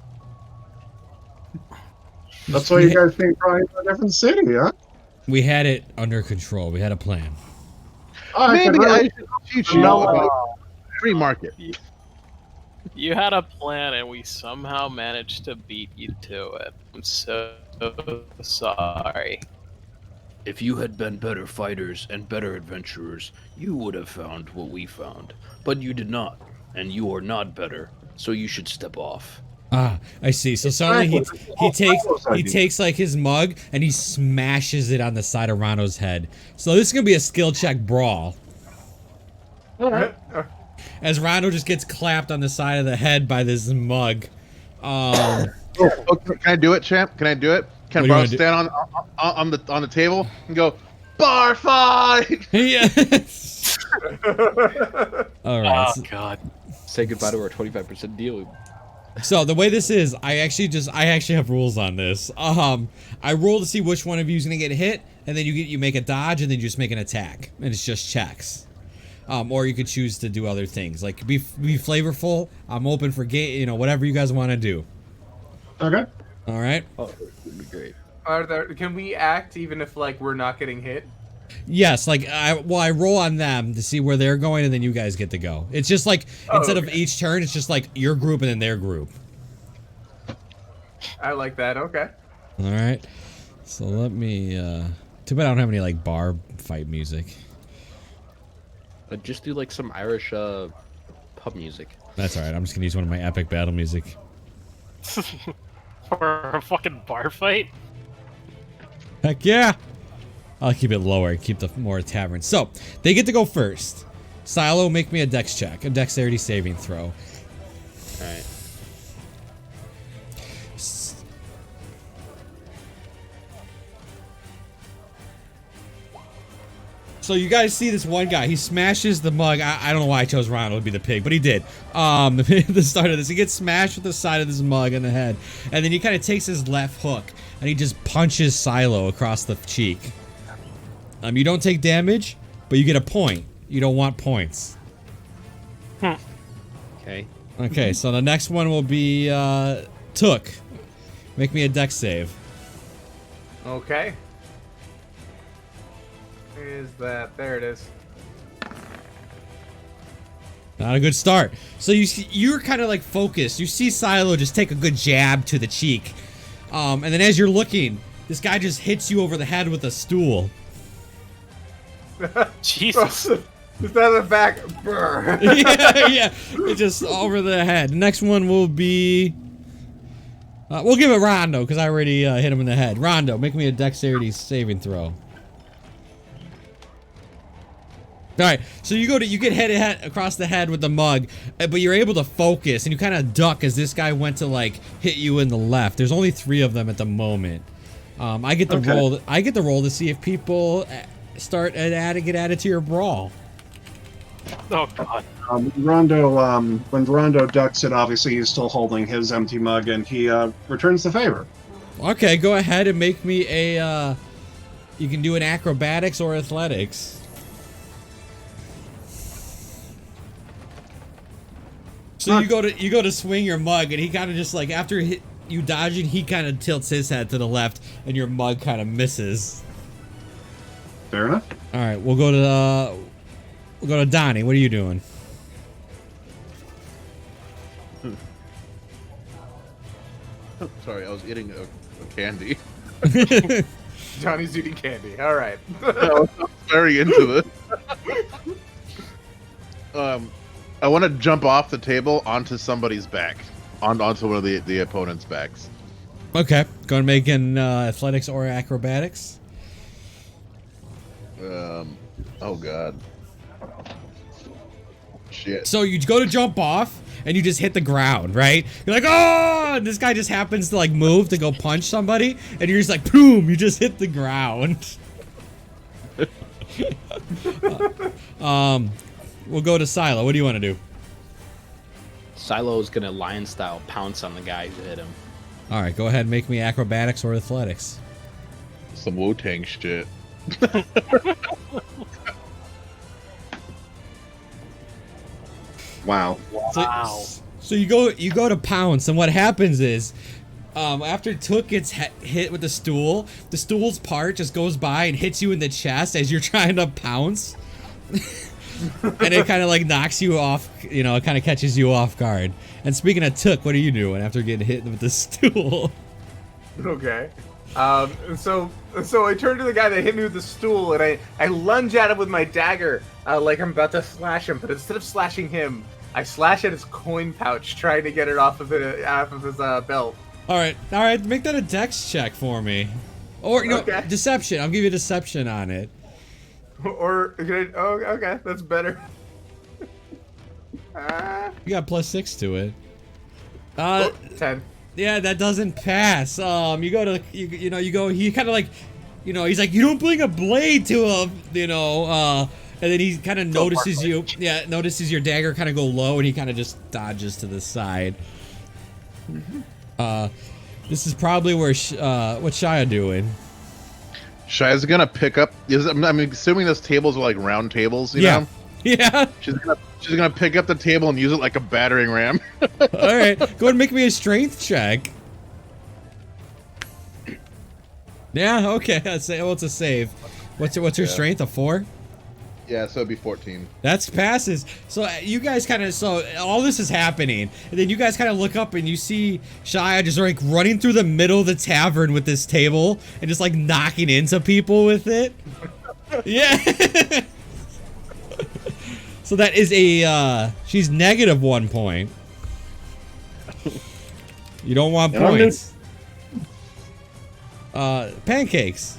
That's why you guys think driving to a different city, huh? We had it under control. We had a plan. I could Maybe really I should teach you No. about free market. You had a plan, and we somehow managed to beat you to it. I'm so sorry. If you had been better fighters and better adventurers, you would have found what we found. But you did not, and you are not better, so you should step off. Ah, I see. So suddenly he takes like his mug and he smashes it on the side of Rondo's head. So this is gonna be a skill check brawl. As Rondo just gets clapped on the side of the head by this mug. Can I do it, champ? Can I do it? Can Bro stand on the table and go bar fight? Yes. All right. Oh God. Say goodbye to our 25% deal. So the way this is, I actually have rules on this. I roll to see which one of you is gonna get hit, and then you make a dodge, and then you just make an attack, and it's just checks. Or you could choose to do other things, like be flavorful. I'm open for whatever you guys want to do. Okay. All right. Oh, that would be great. Can we act even if like we're not getting hit? Yes, like I roll on them to see where they're going, and then you guys get to go. It's just like instead of each turn, it's just like your group and then their group. I like that. Okay. All right. So let me. Too bad I don't have any like bar fight music. Just do like some Irish pub music. That's all right. I'm just gonna use one of my epic battle music. For a fucking bar fight? Heck yeah! I'll keep it lower, keep the more tavern. So, they get to go first. Silo, make me a dex check, a dexterity saving throw. Alright. So you guys see this one guy, he smashes the mug. I don't know why I chose Ronald to be the pig, but he did. At the start of this, he gets smashed with the side of this mug in the head. And then he kind of takes his left hook, and he just punches Silo across the cheek. You don't take damage, but you get a point. You don't want points. Okay. Okay, so the next one will be, Took. Make me a dex save. Okay. Is that? There it is. Not a good start. So you're kind of like focused. You see Silo just take a good jab to the cheek. And then as you're looking, this guy just hits you over the head with a stool. Jesus. Is that the back? Brr. yeah. It's just over the head. The next one will be... we'll give it Rondo, because I already hit him in the head. Rondo, make me a dexterity saving throw. Alright, so you get hit across the head with the mug, but you're able to focus, and you kind of duck as this guy went to, like, hit you in the left. There's only 3 of them at the moment. I get the roll. I get the roll to see if people get added to your brawl. Oh God. Rondo, when Rondo ducks it, obviously he's still holding his empty mug, and he returns the favor. Okay, go ahead and make me a. You can do an acrobatics or athletics. So you go to swing your mug, and he kind of just like after you dodging, he kind of tilts his head to the left, and your mug kind of misses. Fair enough. All right, we'll go to Donnie. What are you doing? Sorry, I was eating a candy. Johnny's eating candy. All right. I was very into this. I want to jump off the table onto somebody's back, onto one of the opponent's backs. Okay, go and make an athletics or acrobatics. Oh God. Shit. So you go to jump off, and you just hit the ground, right? You're like, oh! And this guy just happens to like move to go punch somebody, and you're just like, boom! You just hit the ground. We'll go to Silo. What do you want to do? Silo's gonna lion style pounce on the guy who hit him. All right, go ahead and make me acrobatics or athletics. Some Wu-Tang shit. Wow. So you go to pounce, and what happens is, after Took gets hit with the stool's part just goes by and hits you in the chest as you're trying to pounce. And it kind of like knocks you off, it kind of catches you off guard. And speaking of Took, what are you doing after getting hit with the stool? Okay. So I turn to the guy that hit me with the stool, and I lunge at him with my dagger, like I'm about to slash him. But instead of slashing him, I slash at his coin pouch, trying to get it off of his belt. All right. Make that a dex check for me. Or, Okay. deception. I'll give you deception on it. Or, okay, that's better. You got +6 to it. 10. Yeah, that doesn't pass. You go to, you go, he kind of like, he's like, you don't bring a blade to him, and then he kind of notices you. Yeah, notices your dagger kind of go low, and he kind of just dodges to the side. This is probably where, what's Shia doing? Shia's gonna pick up. I'm assuming those tables are like round tables, you know? Yeah. She's gonna pick up the table and use it like a battering ram. All right, go ahead and make me a strength check. Yeah, okay. It's a save. What's her strength? A 4? Yeah, so it'd be 14. That's passes. So you guys kind of, all this is happening, and then you guys kind of look up and you see Shia just like running through the middle of the tavern with this table and just like knocking into people with it. Yeah. So that is she's -1 point. You don't want points. Pancakes.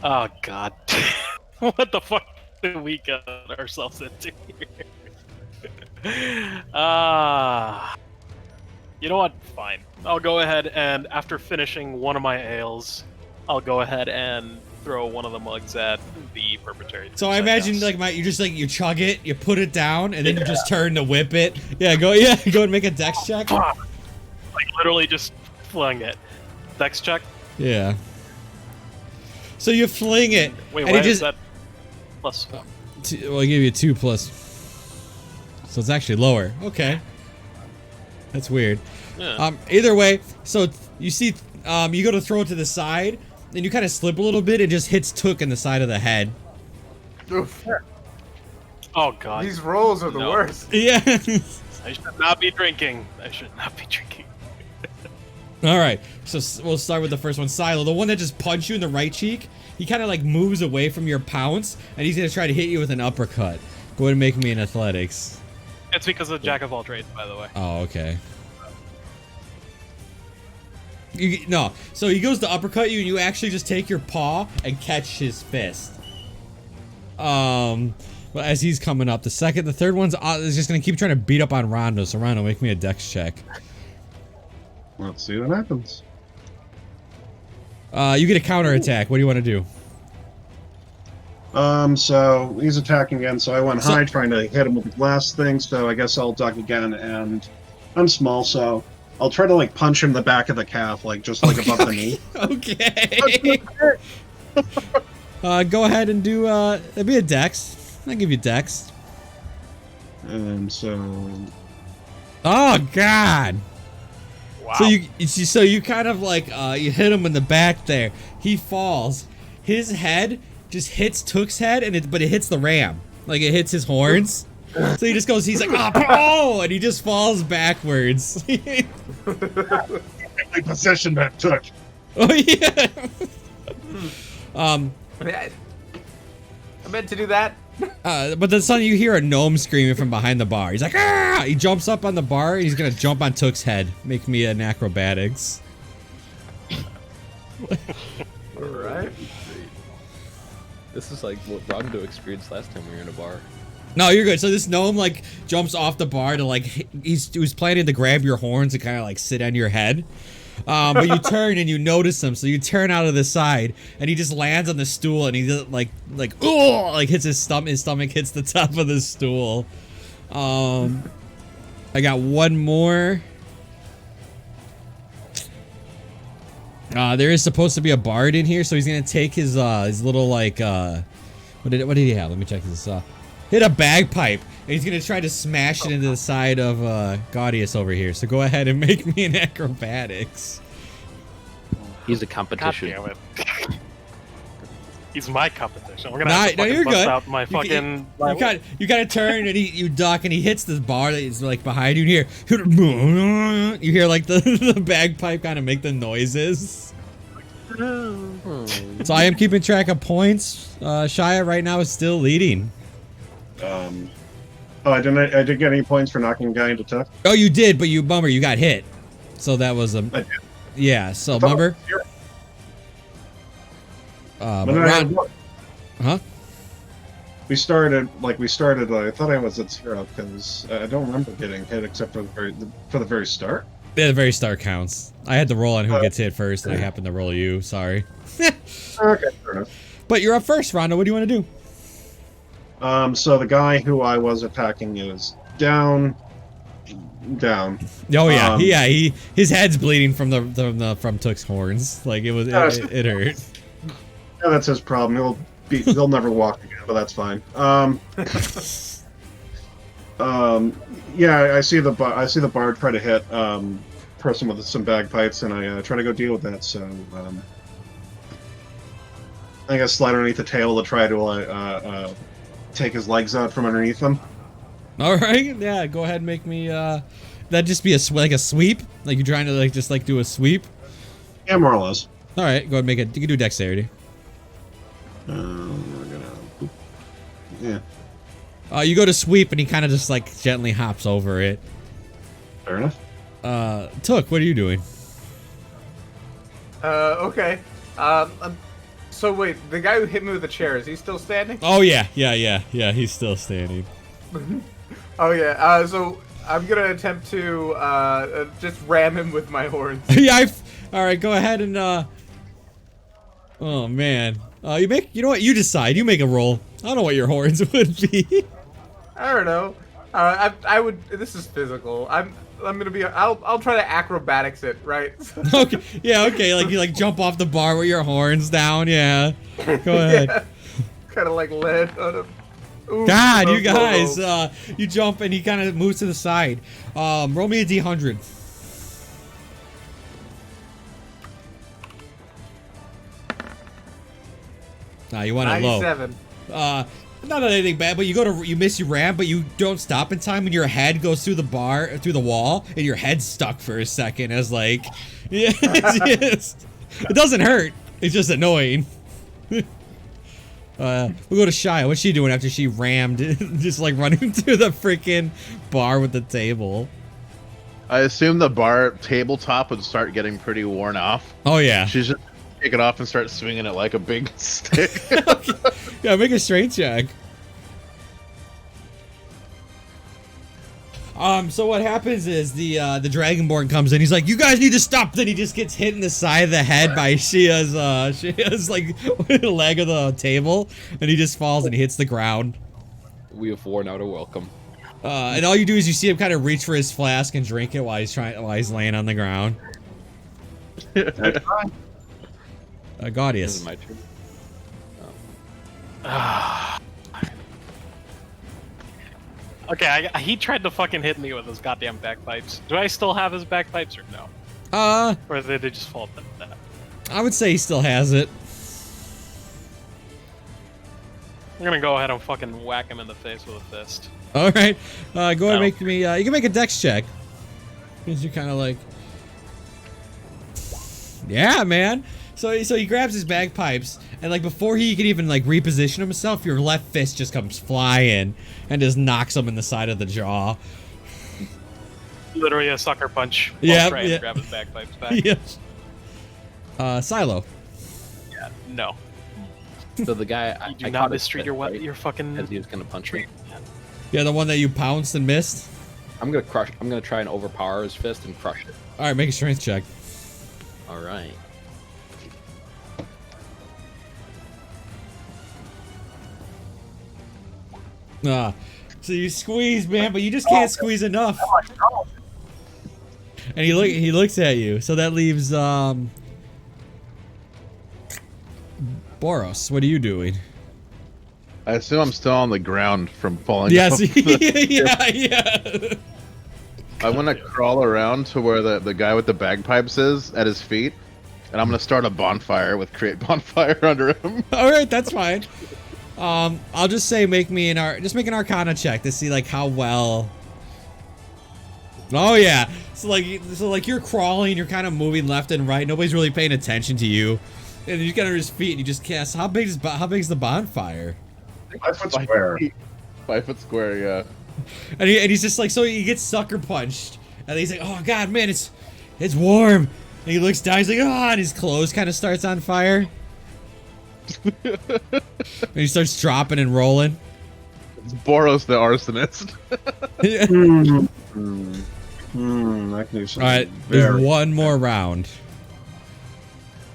Oh God, what the fuck did we get ourselves into here? You know what? Fine. I'll go ahead and after finishing one of my ales, I'll go ahead and throw one of the mugs at the perpetrator. So I imagine you chug it, you put it down, and then you just turn to whip it. Yeah, go and make a dex check. Like literally just fling it. Dex check. Yeah. So you fling it. Wait, and why it is that plus? Well, I give you 2 plus. So it's actually lower. Okay. That's weird. Yeah. Either way, so you see, you go to throw it to the side, and you kind of slip a little bit, and just hits Took in the side of the head. Oof. Oh God. These rolls are the worst. Yeah. I should not be drinking. All right, so we'll start with the first one. Silo, the one that just punched you in the right cheek, he kind of like moves away from your pounce, and he's gonna try to hit you with an uppercut. Go ahead and make me an athletics. It's because of Jack of all trades, by the way. Oh, okay. No, so he goes to uppercut you, and you actually just take your paw and catch his fist. But as he's coming up, the third one's is just gonna keep trying to beat up on Rondo. So Rondo, make me a dex check. Let's see what happens. You get a counter attack. What do you want to do? So he's attacking again, so I went high trying to hit him with the glass thing, so I guess I'll duck again, and I'm small, so I'll try to like punch him in the back of the calf, like just like above the knee. Okay. Go ahead and do it'd be a dex. I'll give you dex. And so Oh God. Wow. So you kind of like you hit him in the back there. He falls. His head just hits Took's head, but it hits the ram. Like it hits his horns. So he just goes. He's like, oh, and he just falls backwards. my possession that Took. Oh yeah. I meant to do that. But then suddenly you hear a gnome screaming from behind the bar. He's like, ah! He jumps up on the bar, and he's gonna jump on Took's head. Make me an acrobatics. Alright. This is like what Rondo experienced last time we were in a bar. No, you're good. So this gnome like jumps off the bar to like he was planning to grab your horns and kind of like sit on your head. But you turn and you notice him, so you turn out of the side, and he just lands on the stool, and he like oh, like hits his stomach. His stomach hits the top of the stool. I got one more. There is supposed to be a bard in here, so he's gonna take his little like what did he have? Let me check this. Hit a bagpipe, and he's gonna try to smash it into the side of Gaudius over here. So go ahead and make me an acrobatics. He's a God competition. damn it. He's my competition. We're gonna have to No, fucking you're bust good. out my fucking. You gotta turn, and you duck, and he hits the bar that is like behind you. And you hear like the bagpipe kind of make the noises. So I am keeping track of points. Shia right now is still leading. Oh, I didn't get any points for knocking a guy into tuck. Oh, you did, but you bummer, you got hit. So that was a. I did. Yeah. So I thought it bummer. was zero. But When did I Ron, look? huh? We started. I thought I was at 0 because I don't remember getting hit except for the very start. Yeah, the very start counts. I had to roll on who gets hit first, and I happened to roll you. Sorry. Okay, fair enough. But you're up first, Rondo. What do you want to do? So the guy who I was attacking is down. Oh yeah, Um, his head's bleeding from from Took's horns. Like it was, it hurt. Yeah, that's his problem. He'll never walk again, but that's fine. Yeah, I see the bard try to hit person with some bagpipes, and I try to go deal with that. So I guess slide underneath the table to try to take his legs out from underneath him. All right, yeah, go ahead and make me. That'd just be like a sweep, like you're trying to just do a sweep. Yeah, more or less. All right, go ahead and make it. You can do dexterity. We're gonna. Yeah, You go to sweep, and he kind of just gently hops over it. fair enough. Took, what are you doing? Okay. So wait, the guy who hit me with the chair, is he still standing? Oh yeah, he's still standing. Oh yeah. So I'm gonna attempt to just ram him with my horns. Yeah, all right, go ahead and oh man, you know what? You decide. You make a roll. I don't know what your horns would be. I don't know. I would. This is physical. I'm gonna be. I'll try to acrobatics it, right? Okay. Yeah. Okay. Like you jump off the bar with your horns down. Yeah. Go ahead. Yeah. Kind of like lead on him. Ooh, God, you no, guys, no. you jump and he kind of moves to the side. Roll me a D100. Nah, you want it low. 97. Not anything bad, but you miss your ram, but you don't stop in time, and your head goes through the wall, and your head's stuck for a second as yeah, it doesn't hurt. It's just annoying. We'll go to Shia. What's she doing after she rammed, just running through the freaking bar with the table? I assume the bar tabletop would start getting pretty worn off. Oh yeah. She's just take it off and start swinging it like a big stick. Okay. Yeah, make a strength check. So what happens is the Dragonborn comes in. He's like, "You guys need to stop!" Then he just gets hit in the side of the head by Shia's leg of the table, and he just falls and he hits the ground. We have worn out a welcome. And all you do is you see him kind of reach for his flask and drink it while he's laying on the ground. Gaudius. This is my turn. Okay, he tried to fucking hit me with his goddamn bagpipes. Do I still have his bagpipes or no? Or did they just fall to that? I would say he still has it. I'm gonna go ahead and fucking whack him in the face with a fist. All right, go ahead and make me. You can make a dex check. Because you're kind of yeah, man. So he grabs his bagpipes, and before he can even reposition himself, your left fist just comes flying and just knocks him in the side of the jaw. Literally a sucker punch. Yeah, Trying yeah. to grab his bagpipes back. Yes. Silo. Yeah, no. So the guy, You do I not caught his mistreat fist, right? your fucking. As he was gonna punch me. Yeah, the one that you pounced and missed. I'm gonna try and overpower his fist and crush it. All right, make a strength check. All right. So you squeeze, man, but you just can't squeeze enough. And he looks at you. So that leaves Boros. What are you doing? I assume I'm still on the ground from falling. Yes, off the- yeah. I want to crawl around to where the guy with the bagpipes is at his feet, and I'm gonna start a bonfire with create bonfire under him. All right, that's fine. I'll just say make an Arcana check to see how well. Oh yeah, so you're crawling, you're kind of moving left and right. Nobody's really paying attention to you, and you get on his feet and you just cast. How big is the bonfire? 5 foot square. 5 foot square, yeah. And he's just like, so he gets sucker punched, and he's like, oh god, man, it's warm. And he looks down, he's like, and his clothes kind of starts on fire. And he starts dropping and rolling. It's Boros the arsonist. I can do something. Alright, there's one more round.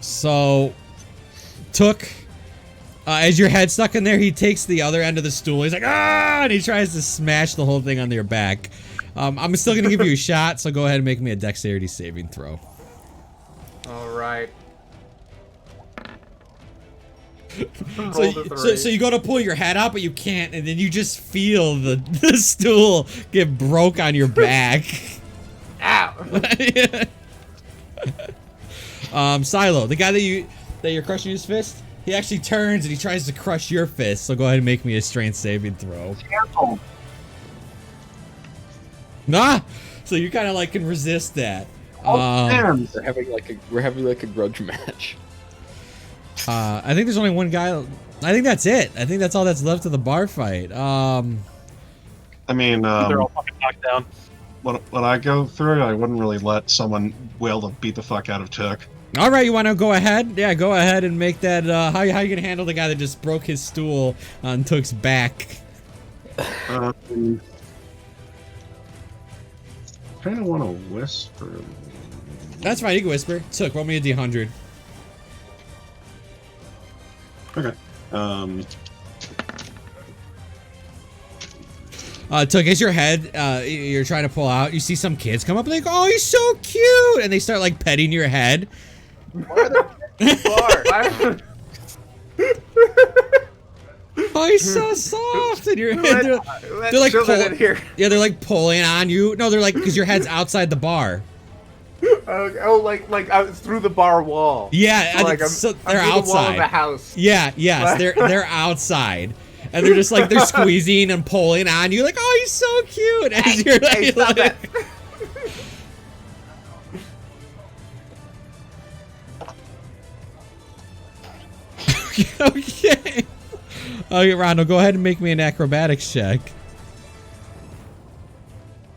So, Took, as your head's stuck in there, he takes the other end of the stool. He's like, and he tries to smash the whole thing on your back. I'm still going to give you a shot, so go ahead and make me a dexterity saving throw. Alright. So you go to pull your head out, but you can't, and then you just feel the stool get broke on your back. Ow! Silo, the guy that you're crushing his fist, he actually turns and he tries to crush your fist. So go ahead and make me a strength saving throw. Cancel. Nah. So you kind of like can resist that. Man. We're having like a grudge match. I think there's only one guy. I think that's it. I think that's all that's left of the bar fight. I mean, They're all fucking knocked down. when I go through it, I wouldn't really let someone wail to beat the fuck out of Took. All right, you want to go ahead? Yeah, go ahead and make that. How you gonna handle the guy that just broke his stool on Took's back? Kind of want to whisper. That's fine. You can whisper. Took, roll me a d100. Okay. Took, as your head, you're trying to pull out, you see some kids come up like, oh, he's so cute! And they start, like, petting your head. Oh, he's so soft! And they're like, yeah, they're like pulling on you. No, they're like, because your head's outside the bar. Like through the bar wall. Yeah, so, like they're I'm outside. the wall of the house. Yeah, yes, they're outside. And they're just like, they're squeezing and pulling on you, like, oh, he's so cute. As you're Hey, stop that. Okay. Okay, Rondo, go ahead and make me an acrobatics check.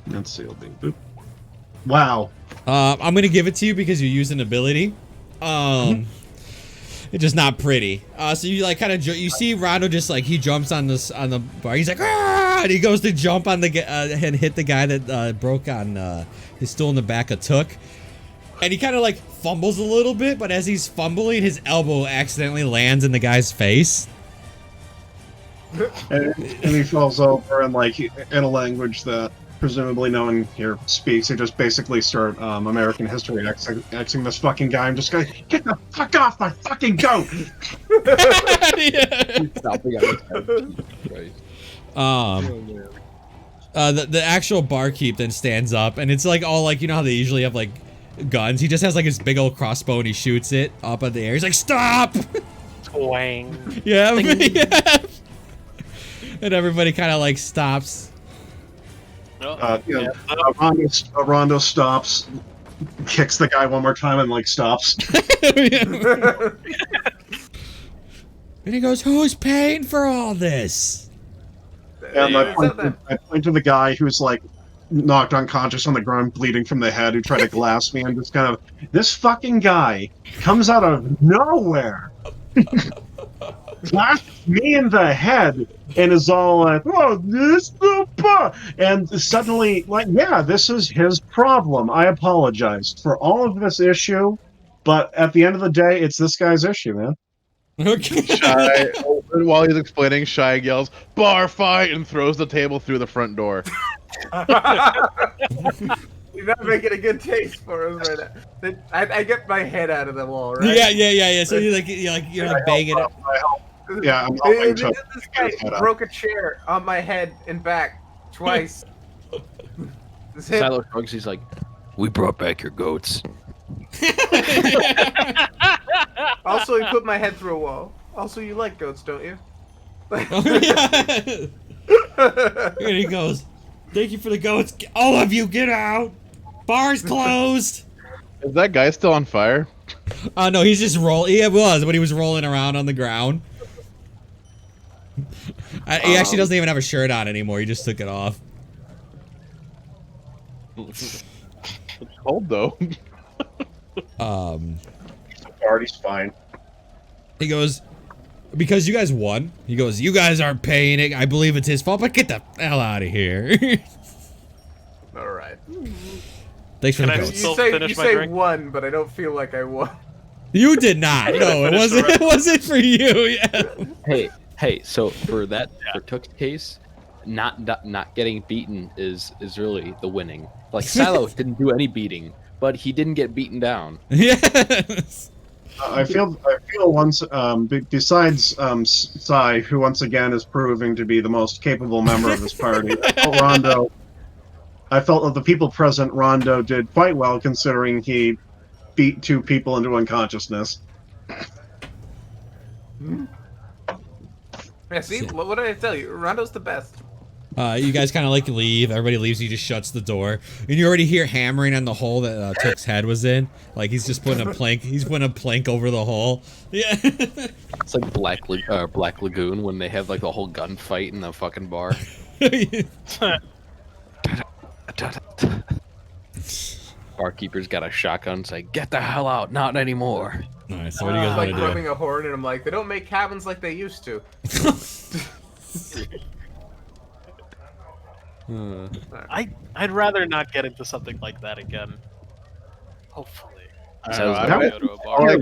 Let's see. Boop. Wow. I'm gonna give it to you because you use an ability. It's just not pretty. So you like kind of you see Rondo just like he jumps on the bar. He's like, and he goes to jump on the and hit the guy that broke on his stool in the back of Took. And he kind of like fumbles a little bit, but as he's fumbling, his elbow accidentally lands in the guy's face. And he falls over and like in a language that presumably no one here speaks. They just basically start American history Xing this fucking guy. I'm just going, get the fuck off my fucking goat! The actual barkeep then stands up, and it's like all like, you know how they usually have like guns. He just has like his big old crossbow and he shoots it up in the air. He's like, stop! Twang. Yeah, yeah. And everybody kind of like stops. Rondo stops, kicks the guy one more time, and like stops. And he goes, "Who's paying for all this?" And I point to the guy who's like knocked unconscious on the ground, bleeding from the head, who tried to glass me, and just kind of, this fucking guy comes out of nowhere, blasts me in the head, and is all like, "Oh, this the and suddenly, like, yeah, this is his problem. I apologize for all of this issue, but at the end of the day, it's this guy's issue, man." Okay. Shy, while he's explaining, Shy yells, "Bar fight!" and throws the table through the front door. You're not making a good taste for us right now. I get my head out of the wall, right? Yeah. So you're like banging it. Yeah, I'm helping This guy broke a chair on my head and back twice. Silo shrugs. He's like, "We brought back your goats." Also, he put my head through a wall. Also, you like goats, don't you? Oh, yeah. And he goes, "Thank you for the goats. All of you, get out. Bar's closed." Is that guy still on fire? No, he's just rolling. He was, but he was rolling around on the ground. He actually doesn't even have a shirt on anymore. He just took it off. It's cold though. Party's fine. He goes, because you guys won. He goes, you guys aren't paying it. I believe it's his fault, but get the hell out of here. All right. Thanks for Can the I coats. still You say finish my say drink? one, but I don't feel like I won. You did not. No, it Finish the wasn't. rest. It wasn't for you. Yeah. Hey. So for Took's case, not getting beaten is really the winning. Like Silo didn't do any beating, but he didn't get beaten down. Yes. I feel once besides Sai, who once again is proving to be the most capable member of this party. I felt that the people present, Rondo did quite well considering he beat 2 people into unconsciousness. Yeah, see, what did I tell you? Rondo's the best. You guys kind of like leave. Everybody leaves. He just shuts the door, and you already hear hammering on the hole that Took's head was in. Like he's just putting a plank. He's putting a plank over the hole. Yeah. It's like Black Lagoon when they have like the whole gunfight in the fucking bar. Barkeeper's got a shotgun. It's like, get the hell out, not anymore. All right. So what do you guys Like want to do? rubbing a horn, and I'm like, they don't make cabins like they used to. I'd rather not get into something like that again. Hopefully. I So don't know, Go to a all, bar.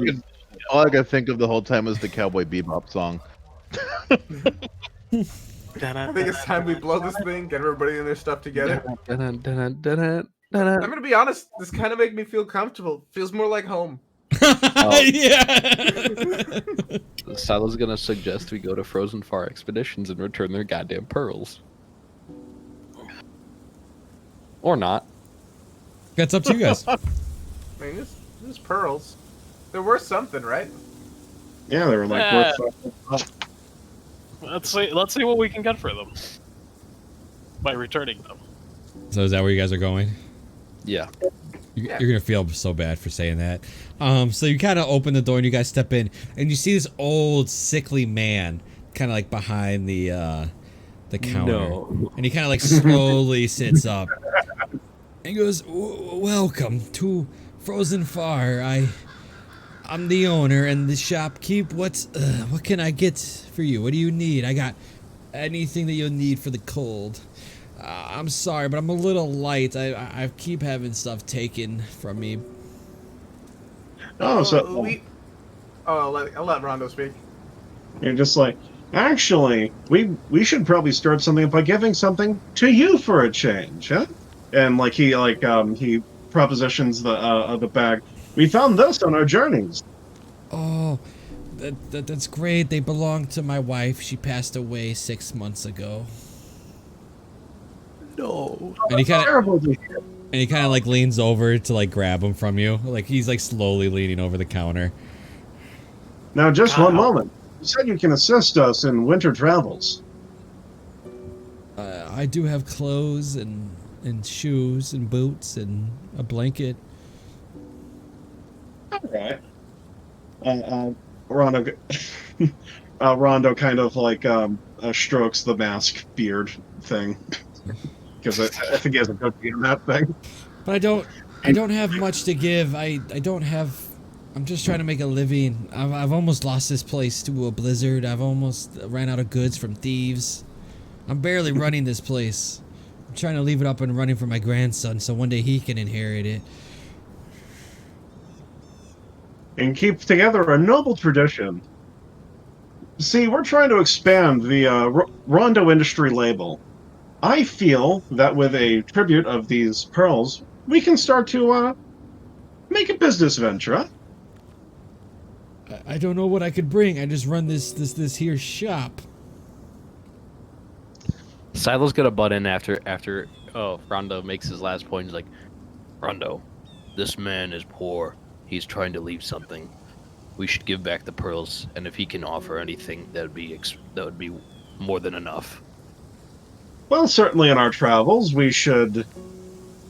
I could think of the whole time was the Cowboy Bebop song. I think it's time we blow this thing, get everybody in their stuff together. I'm gonna be honest, this kind of makes me feel comfortable. Feels more like home. Yeah. Silo's gonna suggest we go to Frozen Far Expeditions and return their goddamn pearls. Or not. That's up to you guys. I mean, this pearls. They're worth something, right? Yeah, they were like worth. Let's see what we can get for them by returning them. So is that where you guys are going? Yeah. You're gonna feel so bad for saying that. So you kind of open the door and you guys step in, and you see this old, sickly man, kind of like behind the counter, and he kind of like slowly sits up. And he goes, "Welcome to Frozen Far. I'm the owner and the shopkeep. What can I get for you? What do you need? I got anything that you'll need for the cold. I'm sorry, but I'm a little light. I keep having stuff taken from me." Oh, so I'll let Rondo speak. you're just like, actually, we should probably start something by giving something to you for a change, huh? And like he propositions the bag. We found this on our journeys. Oh, that's great. They belong to my wife. She passed away 6 months ago. No. And he kind of Terrible to hear. like leans over to like grab them from you. Like he's like slowly leaning over the counter. Now, just one moment. You said you can assist us in winter travels. I do have clothes and shoes and boots and a blanket. All right. Rondo, Rondo kind of like strokes the mask beard thing because I think he has a good beard in that thing. But I don't have much to give. I don't have. I'm just trying to make a living. I've almost lost this place to a blizzard. I've almost ran out of goods from thieves. I'm barely running this place. I'm trying to leave it up and running for my grandson so one day he can inherit it. And keep together a noble tradition. See, we're trying to expand the Rondo Industry label. I feel that with a tribute of these pearls, we can start to make a business venture. Huh? I don't know what I could bring. I just run this here shop. Silo's gonna butt in after Rondo makes his last point. He's like, Rondo, this man is poor. He's trying to leave something. We should give back the pearls, and if he can offer anything, that would be more than enough. Well, certainly in our travels, we should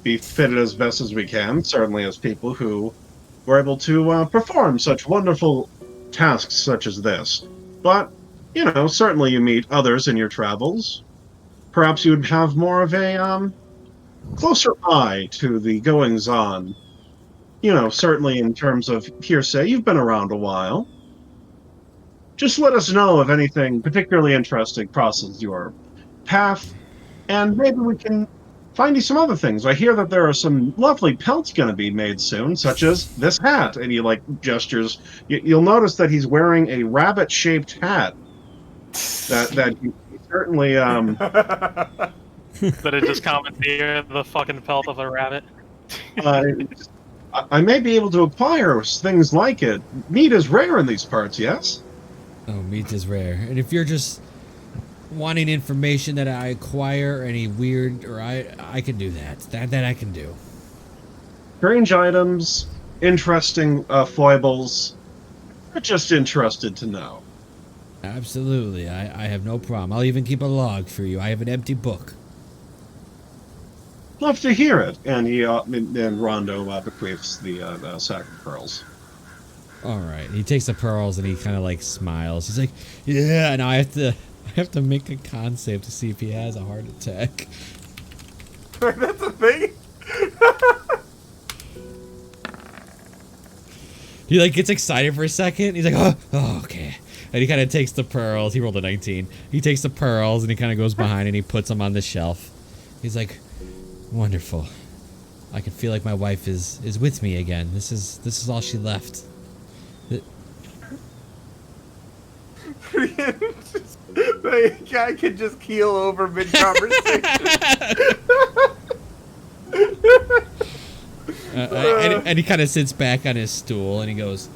be fitted as best as we can, certainly as people who were able to perform such wonderful tasks such as this. But certainly you meet others in your travels. Perhaps you would have more of a closer eye to the goings on. Certainly in terms of hearsay, you've been around a while. Just let us know if anything particularly interesting crosses your path, and maybe we can find you some other things. I hear that there are some lovely pelts going to be made soon, such as this hat. And he like gestures. You'll notice that he's wearing a rabbit-shaped hat. That he certainly But it just commandeer the fucking pelt of a rabbit. uh, I may be able to acquire things like it. Meat is rare in these parts, yes? Oh, meat is rare. And if you're just wanting information that I acquire, any weird, or I can do that. That I can do. Strange items, interesting foibles. We're just interested to know. Absolutely. I have no problem. I'll even keep a log for you. I have an empty book. Love to hear it. And then Rondo bequeaths the sack of pearls. All right. He takes the pearls and he kind of like smiles. He's like, "Yeah." And I have to make a con save to see if he has a heart attack. That's a thing. He like gets excited for a second. He's like, oh, okay. And he kind of takes the pearls. He rolled a 19. He takes the pearls and he kind of goes behind and he puts them on the shelf. He's like, wonderful. I can feel like my wife is with me again. This is all she left. The guy could just keel over mid-conversation. And he kind of sits back on his stool and he goes,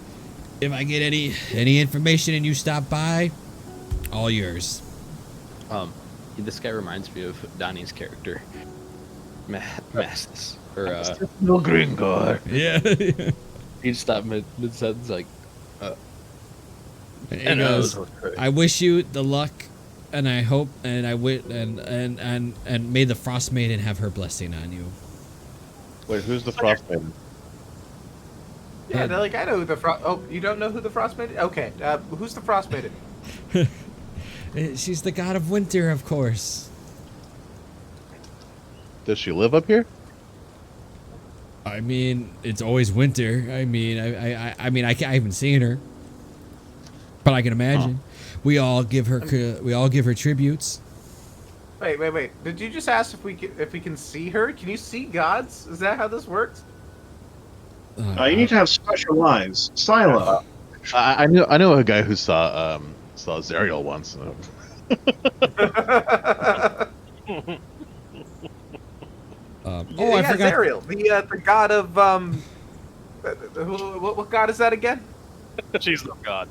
if I get any information and you stop by, all yours. This guy reminds me of Donnie's character, Mastis, or No green guy. Yeah. he'd stop mid sentence like, He goes, I wish you the luck, and I hope, and I and may the frostmaiden have her blessing on you. Wait, who's the frostmaiden? Yeah, they're like, I know who the frost. Oh, you don't know who the frostmaiden? Okay, who's the frostmaiden? She's the god of winter, of course. Does she live up here? I mean, it's always winter. I mean, I haven't seen her, but I can imagine. We all give her tributes. Wait. Did you just ask if we can see her? Can you see gods? Is that how this works? You need to have special eyes. Silo. I know a guy who saw Zerial once. I yeah, forgot. Zerial, the god of what god is that again? She's no god.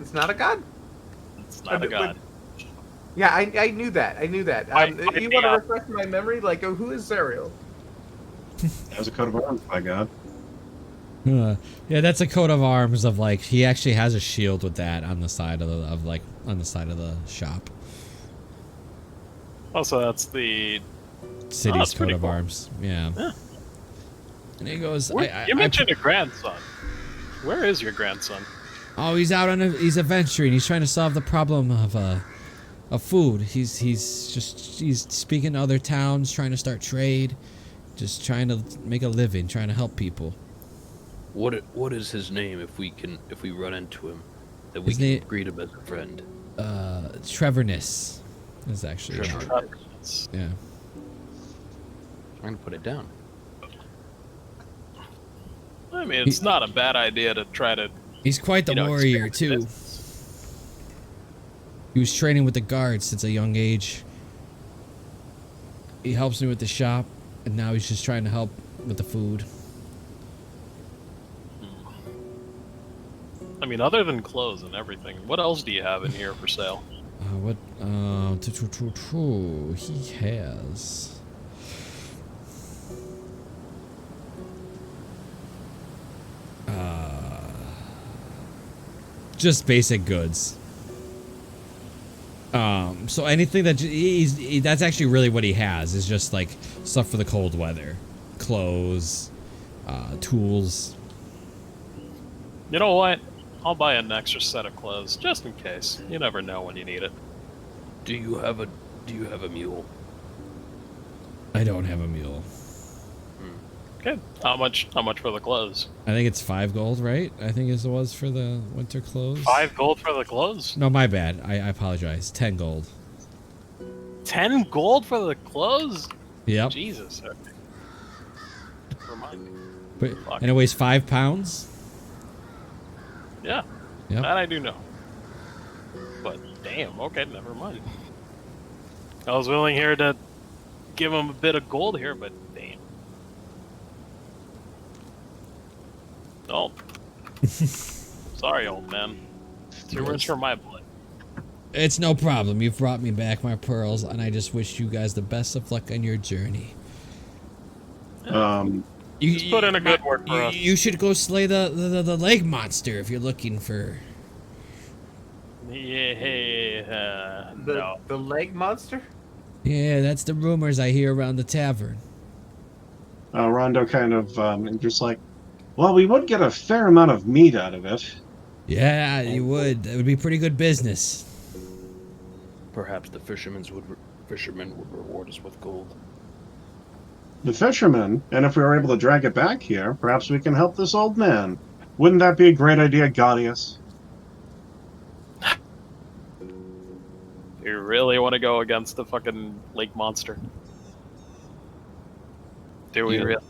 It's not a god. It's not a god. Yeah, I knew that. You want to refresh my memory? Like, who is Zerial? That was a coat of arms, by God. Yeah, that's a coat of arms of like he actually has a shield with that on the side of the shop. Also, that's the City's coat of cool. arms. Yeah. And he goes, you mentioned a grandson. Where is your grandson? Oh, he's out he's adventuring. He's trying to solve the problem of food. He's speaking to other towns, trying to start trade, just trying to make a living, trying to help people. What is his name if we run into him, that we His can name- greet him as a friend? Trevorness is actually yeah. I'm gonna put it down. I mean, it's not a bad idea to try to. He's quite the warrior expand too. business. He was training with the guards since a young age. He helps me with the shop, and now he's just trying to help with the food. I mean, other than clothes and everything, what else do you have in here for sale? He has. Just basic goods. So anything that that's actually really what he has is just like stuff for the cold weather, clothes, tools. You know what? I'll buy an extra set of clothes just in case. You never know when you need it. Do you have a mule? I don't have a mule. Okay. How much for the clothes? I think it's 5 gold, right? I think it was for the winter clothes. 5 gold for the clothes? No, my bad. I apologize. 10 gold. 10 gold for the clothes? Yep. Jesus. Okay. Remind me. But, Fuck. and it weighs 5 pounds? Yeah. Yep. That I do know. But damn, okay, never mind. I was willing here to give him a bit of gold here, but damn. Oh. Sorry, old man. Too much for my blood. It's no problem. You've brought me back my pearls, and I just wish you guys the best of luck on your journey. Just put in a good word for us. You should go slay the leg monster if you're looking for... Yeah, no. The leg monster? Yeah, that's the rumors I hear around the tavern. Rondo kind of just like, well, we would get a fair amount of meat out of it. Yeah, you would. That would be pretty good business. Perhaps the fishermen would reward us with gold. The fishermen, and if we were able to drag it back here, perhaps we can help this old man. Wouldn't that be a great idea, Gaudius? You really want to go against the fucking lake monster? Do we really?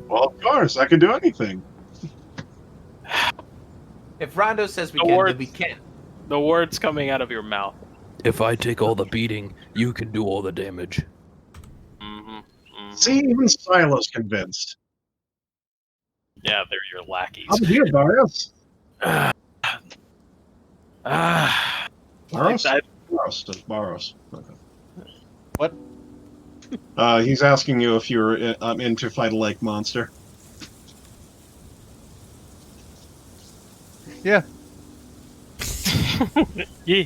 Well, of course, I could do anything. If Rondo says we can, then we can. The words coming out of your mouth. If I take all the beating, you can do all the damage. See, even Silo's convinced. Yeah, they're your lackeys. How about you, Gaudius? Baros. Okay. What? He's asking you if you're in to fight a lake monster. Yeah. Yeah.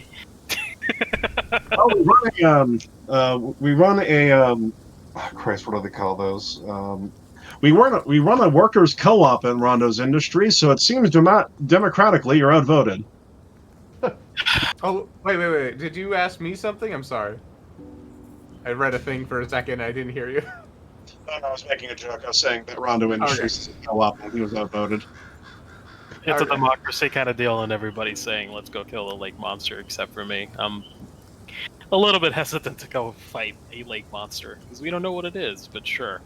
Oh, we run a Christ, what do they call those? We run a workers' co-op in Rondo's industry, so it seems democratically you're outvoted. Oh, wait. Did you ask me something? I'm sorry. I read a thing for a second. I didn't hear you. I was making a joke. I was saying that Rondo Industries is a co-op and he was outvoted. It's a democracy kind of deal, and everybody's saying, let's go kill the lake monster, except for me. I'm a little bit hesitant to go fight a lake monster, because we don't know what it is, but sure.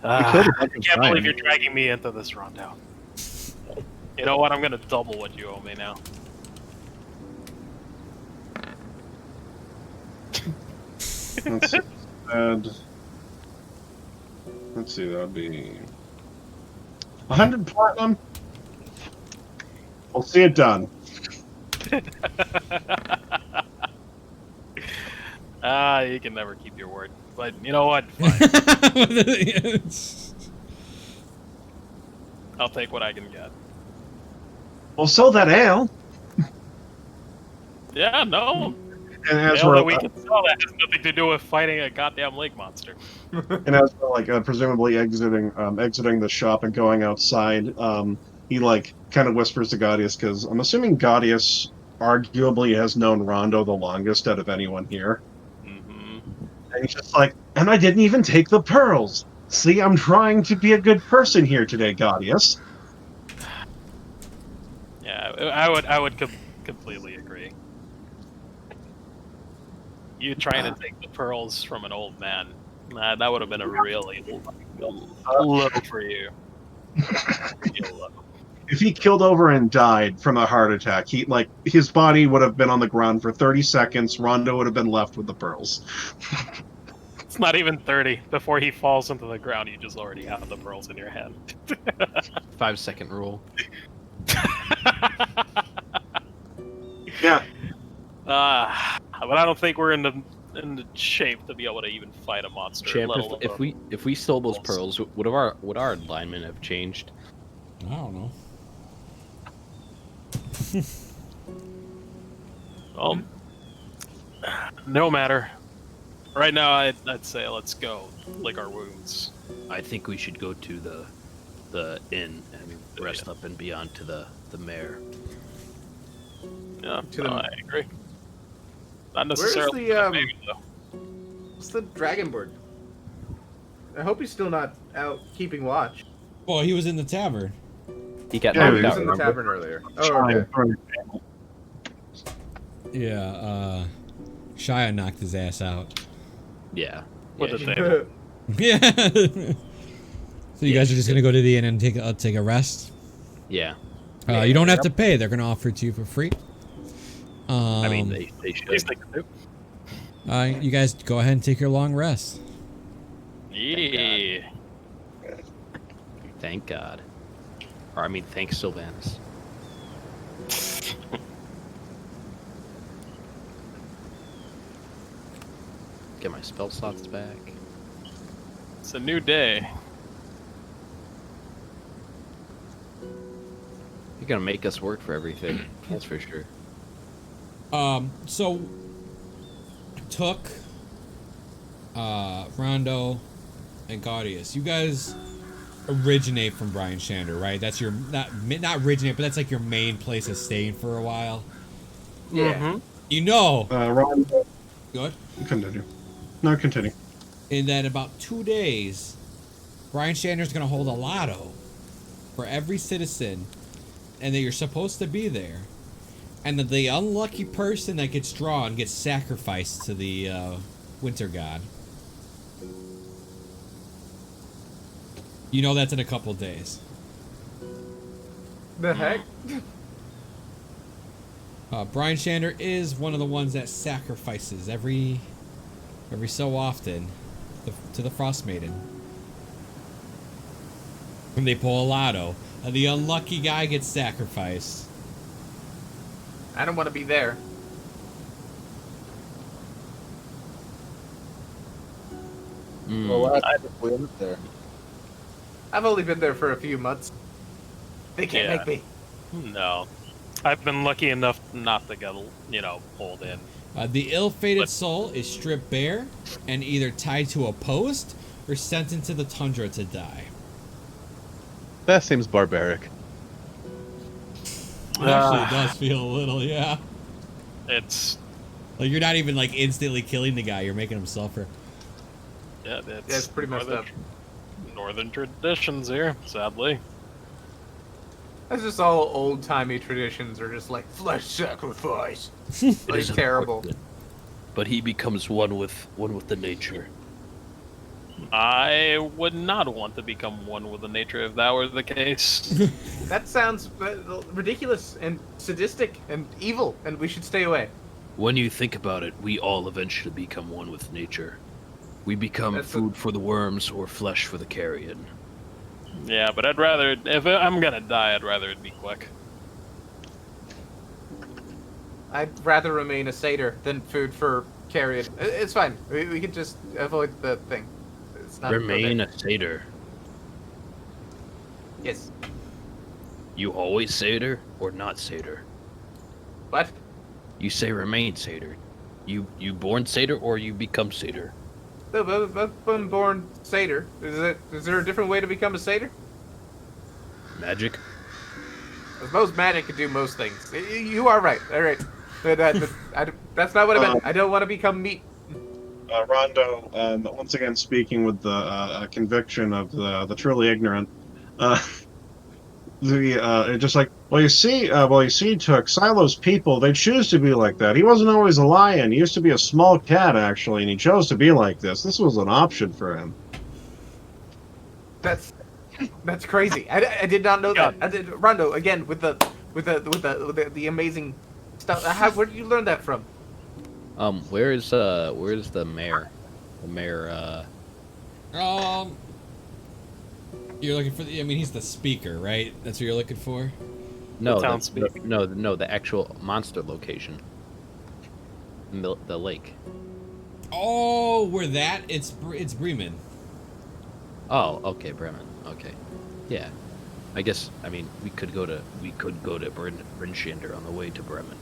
I can't believe you're dragging me into this rundown. You know what? I'm going to double what you owe me now. Let's see, that'd be 100 platinum. We'll see it done. You can never keep your word. But you know what? Fine. I'll take what I can get. We'll sell that ale. Yeah, no. And as Ale that we can sell that has nothing to do with fighting a goddamn lake monster. And as we're presumably exiting the shop and going outside, he kind of whispers to Gaudius, because I'm assuming Gaudius arguably has known Rondo the longest out of anyone here. Mm-hmm. And he's just like, and I didn't even take the pearls. See, I'm trying to be a good person here today, Gaudius. Yeah, I would completely agree. You trying to take the pearls from an old man, that would have been a really low for you. If he killed over and died from a heart attack, his body would have been on the ground for 30 seconds. Rondo would have been left with the pearls. It's not even 30. Before he falls into the ground, you just already have the pearls in your hand. 5-second rule. Yeah. But I don't think we're in the shape to be able to even fight a monster. Champ, if we stole those pearls, would our alignment have changed? I don't know. Well, no matter. Right now, I'd say let's go lick our wounds. I think we should go to the inn and rest up and be on to the the mayor. Yeah, To the- I agree. Not Where's necessarily. the maybe, though. what's the dragonborn? I hope he's still not out keeping watch. Well, he was in the tavern. He got Yeah, Oh, he knocked was out. in the Remember? tavern earlier. Oh, okay. Yeah, Shia knocked his ass out. Yeah. With yeah, the table. Yeah. So you guys are just gonna go to the inn and take a rest. yeah. You don't have to pay. They're gonna offer it to you for free. I mean, they At should. least they can do. You guys go ahead and take your long rest. Yeah. Thank God. Or I mean, thanks, Sylvanus. Get my spell slots back. It's a new day. You're gonna make us work for everything. That's for sure. So Took, Rondo, and Gaudius, you guys originate from Brian Shander, right? That's your not originate, but that's like your main place of staying for a while. Yeah. You know, Ron, good. continue. No, continue. In that about 2 days, Brian Shander's gonna hold a lotto for every citizen, and that you're supposed to be there. And that the unlucky person that gets drawn gets sacrificed to the winter god. You know that's in a couple days. The heck? Brian Shander is one of the ones that sacrifices every so often to the frostmaiden. When they pull a lotto, and the unlucky guy gets sacrificed. I don't want to be there. Well, what happens if we end there? I've only been there for a few months. They can't Yeah. make me. No. I've been lucky enough not to get, pulled in. The ill-fated soul is stripped bare and either tied to a post or sent into the tundra to die. That seems barbaric. It actually does feel a little, yeah. It's Like you're not even like instantly killing the guy; you're making him suffer. yeah, it's pretty messed up. Northern traditions here, sadly. That's just all old-timey traditions, or just like flesh sacrifice. It Like is terrible. unfortunate, but he becomes one with the nature. I would not want to become one with the nature if that were the case. That sounds ridiculous and sadistic and evil, and we should stay away. When you think about it, we all eventually become one with nature. We become That's food for the worms or flesh for the carrion. Yeah, but I'd rather, if I'm gonna die, I'd rather it be quick. I'd rather remain a satyr than food for carrion. It's fine. We can just avoid the thing. It's not Remain a satyr. Yes. You always satyr or not satyr? What? You say remain satyr. You born satyr or you become satyr? I've been born satyr. Is there a different way to become a satyr? Magic? I suppose magic can do most things. You are right. All right. That's not what I meant. I don't want to become meat. Rondo, once again speaking with the conviction of the truly ignorant. Just like, well, you see, Took Silo's people. They choose to be like that. He wasn't always a lion. He used to be a small cat, actually, and he chose to be like this. This was an option for him. That's crazy. I did not know that. I did, Rondo again with the amazing stuff. Where did you learn that from? Where's the mayor? The mayor. You're looking for the. I mean, he's the speaker, right? That's what you're looking for. No, town the, speak. no, the actual monster location. The lake. Oh, where that? It's Bremen. Oh, okay, Bremen. Okay, yeah. I guess. I mean, we could go to Brinshander on the way to Bremen.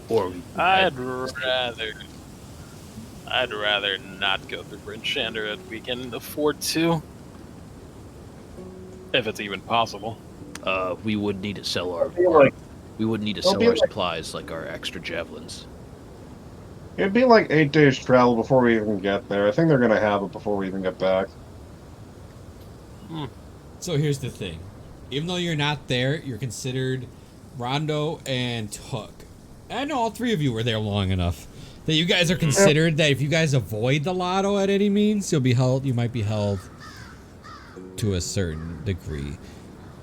Or I'd rather not go through Brinshander if we can afford to. If it's even possible. We would need to sell our, like- we would need to it'll sell be our like- supplies, like our extra javelins. It'd be like 8 days travel before we even get there. I think they're gonna have it before we even get back. So here's the thing. Even though you're not there, you're considered Rondo and Took. I know all three of you were there long enough that you guys are considered that if you guys avoid the lotto at any means, you'll be held. You might be held to a certain degree.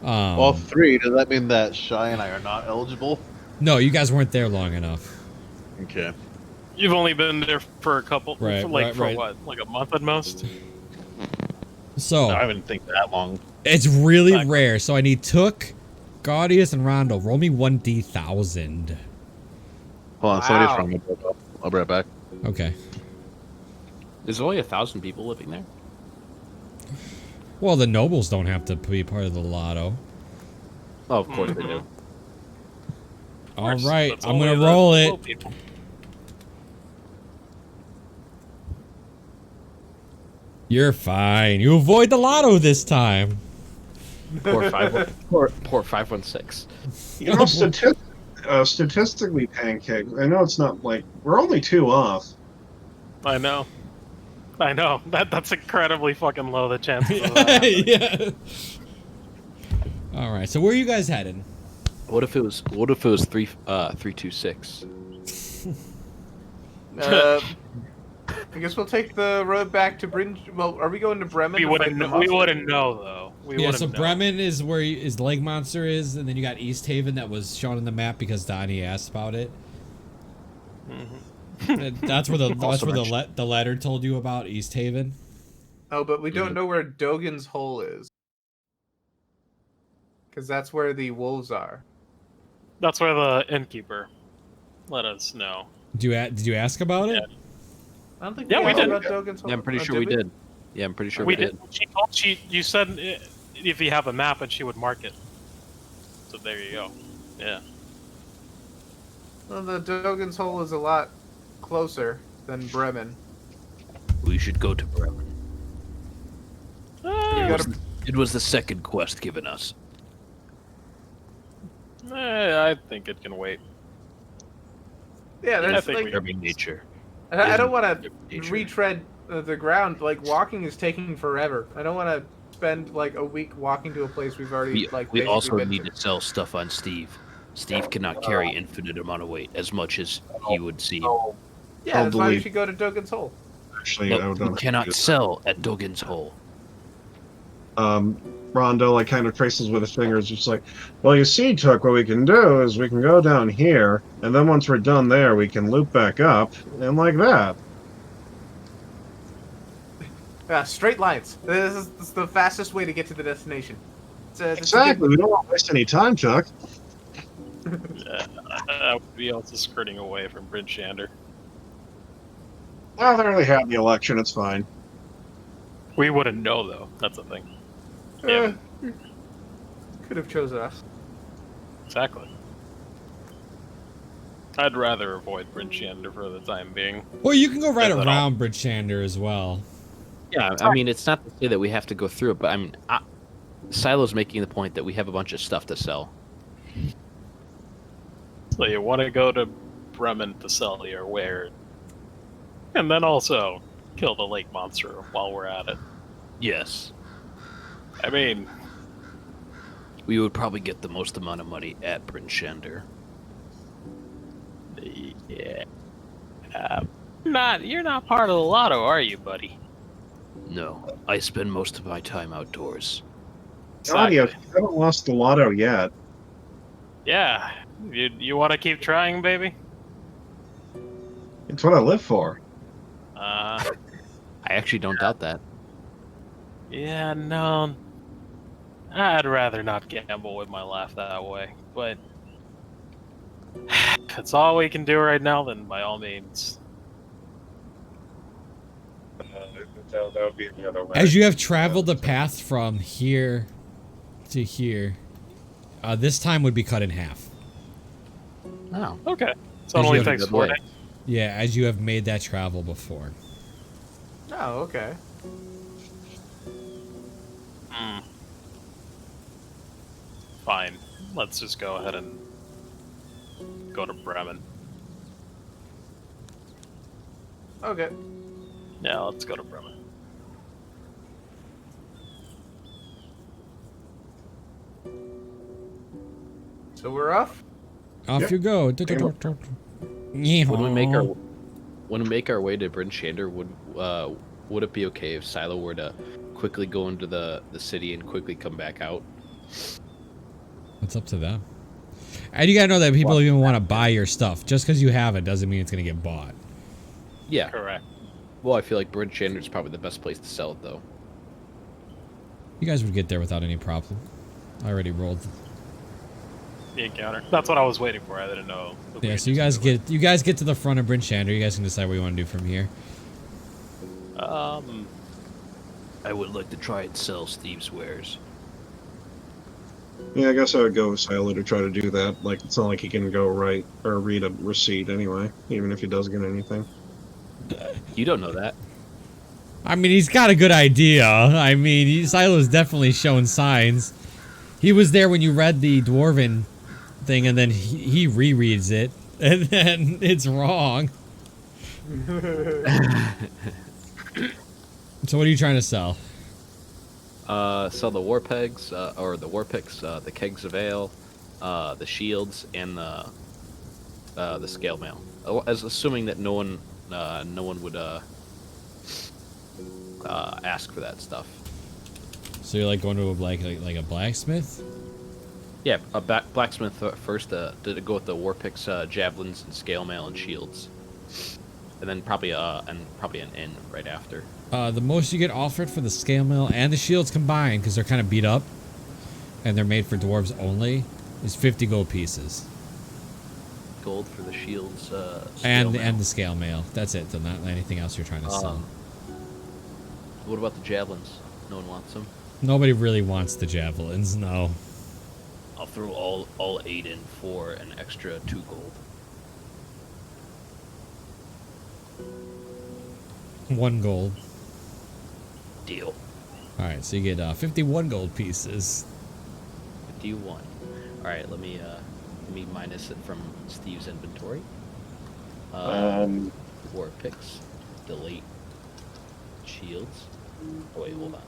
All three. Does that mean that Shy and I are not eligible? No, you guys weren't there long enough. Okay. You've only been there for a couple, Right, for like right, for right. what, like a month at most. So I wouldn't think that long. it's really Exactly. rare. So I need Took, Gaudius, and Rondo. Roll me 1d1000. Hold on, somebody's wrong. I'll be right back. Okay. There's only 1,000 people living there. Well, the nobles don't have to be part of the lotto. Oh, of course they do. All course, right, that's I'm only gonna the roll low it. people. You're fine. You avoid the lotto this time. Poor 516. You know, statistically, Pancake, I know it's not like... We're only 2 off. I know. That's incredibly fucking low, the chances of that happening. Yeah. All right. So where are you guys headed? What if it was 326? I guess we'll take the road back to Bryn. Well, are we going to Bremen? We to wouldn't. fight the We monster? wouldn't know though. We Yeah. wouldn't So know. Bremen is where his leg monster is, and then you got East Haven that was shown on the map because Donnie asked about it. And that's where the letter told you about East Haven. Oh, but we don't know where Dogan's Hole is. Because that's where the wolves are. That's where the innkeeper let us know. Did you ask about it? I don't think Yeah, we asked did. about Dogan's Hole. Yeah, I'm pretty Oh, sure we did. Yeah, I'm pretty sure we did. You said if you have a map and she would mark it. So there you go. Yeah. Well, the Dogan's Hole is a lot closer than Bremen. We should go to Bremen. You Eh, gotta, It was the second quest given us. I think it can wait. yeah, I there's think like. we Derby nature. I don't want to Nature. retread the ground. Like walking is taking forever. I don't want to spend like a week walking to a place we've already We basically also been need to. to sell stuff on Steve. Steve cannot carry infinite amount of weight as much as he would seem. Yeah, I'll that's why you delete. should go to Dogan's Hole. Actually, I But don't we cannot sell at Dogan's Hole. Rondo like kind of traces with his fingers, just like, well, you see, Tuck, what we can do is we can go down here, and then once we're done there, we can loop back up, and like that. Straight lines. This is the fastest way to get to the destination. Exactly. We don't want to waste any time, Tuck. That would be also skirting away from Bryn Shander. Well, they already had the election. It's fine. We wouldn't know though. That's the thing. Could have chosen us. Exactly. I'd rather avoid Bryn Shander for the time being. Well, you can go right If at all. around Bridgehander as well. Yeah, I mean, it's not to say that we have to go through it, but I mean, Silo's making the point that we have a bunch of stuff to sell. So you want to go to Bremen to sell your wares, and then also kill the lake monster while we're at it. Yes. I mean, We would probably get the most amount of money at Bryn Shander. yeah. You're not part of the lotto, are you, buddy? No, I spend most of my time outdoors. Claudia, you haven't lost the lotto yet. Yeah. You want to keep trying, baby? It's what I live for. I actually don't doubt that. Yeah, no. I'd rather not gamble with my life that way, but if it's all we can do right now, then by all means. That would be the other way. As you have traveled the path from here to here, this time would be cut in half. Oh. Okay. So it As only you have takes to 4 go days. Yeah, as you have made that travel before. Oh, okay. Hmm. Fine. Let's just go ahead and go to Bremen. Okay. Yeah, let's go to Bremen. So we're off? Off Yep. you go. When we make our way to Bryn Shander, would it be okay if Silo were to quickly go into the city and quickly come back out? It's up to them. And you gotta know that people even want to buy your stuff. Just because you have it doesn't mean it's gonna get bought. Yeah. Correct. Well, I feel like Bryn Shander is probably the best place to sell it, though. You guys would get there without any problem. I already rolled. The encounter. That's what I was waiting for. I didn't know. Yeah, so you guys get to the front of Bryn Shander. You guys can decide what you want to do from here. I would like to try and sell Steve's wares. Yeah, I guess I would go with Silo to try to do that. Like, it's not like he can go write or read a receipt anyway, even if he does get anything. You don't know that. I mean, he's got a good idea. I mean, Silo's definitely shown signs. He was there when you read the Dwarven thing, and then he rereads it, and then it's wrong. So what are you trying to sell? Sell the war pegs, or the war picks, the kegs of ale, the shields, and the scale mail. As assuming that no one would ask for that stuff. So you're like going to like a blacksmith? Yeah, a blacksmith first to go with the war picks, javelins, and scale mail and shields, and then probably an inn right after. The most you get offered for the scale mail and the shields combined, because they're kind of beat up, and they're made for dwarves only, is 50 gold pieces. Gold for the shields, And the scale mail. That's it. So not anything else you're trying to sell. What about the javelins? No one wants them. Nobody really wants the javelins. No. I'll throw all 8 in for an extra 2 gold. 1 gold. Deal. All right, so you get 51 gold pieces. 51. All right, let me minus it from Steve's inventory. War picks, delete shields. Oh wait, hold on.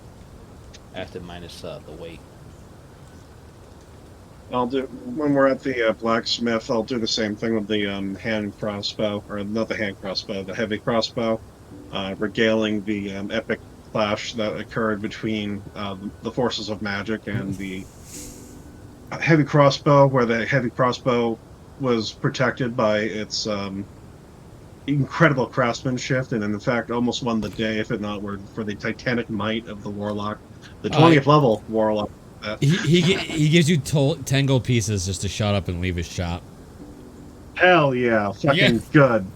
I have to minus the weight. I'll do when we're at the blacksmith. I'll do the same thing with the hand crossbow, or not the hand crossbow, the heavy crossbow, regaling the epic clash that occurred between the forces of magic and the heavy crossbow, where the heavy crossbow was protected by its incredible craftsmanship, and in fact almost won the day if it not were for the titanic might of the warlock, the 20th level warlock. He gives you 10 gold pieces just to shut up and leave his shop. Hell yeah, fucking good.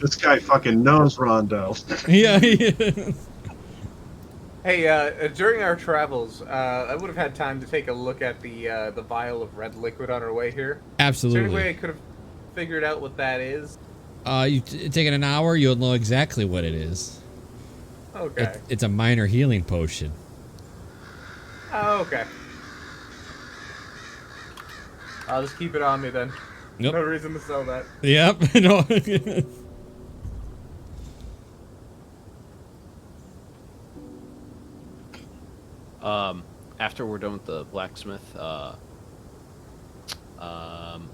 This guy fucking knows Rondo. Yeah. Hey, during our travels, I would have had time to take a look at the vial of red liquid on our way here. Absolutely. Is there any way I could have figured out what that is? You take it an hour, you'll know exactly what it is. Okay. It's a minor healing potion. Oh, okay. I'll just keep it on me then. Nope. No reason to sell that. Yep. No. After we're done with the blacksmith,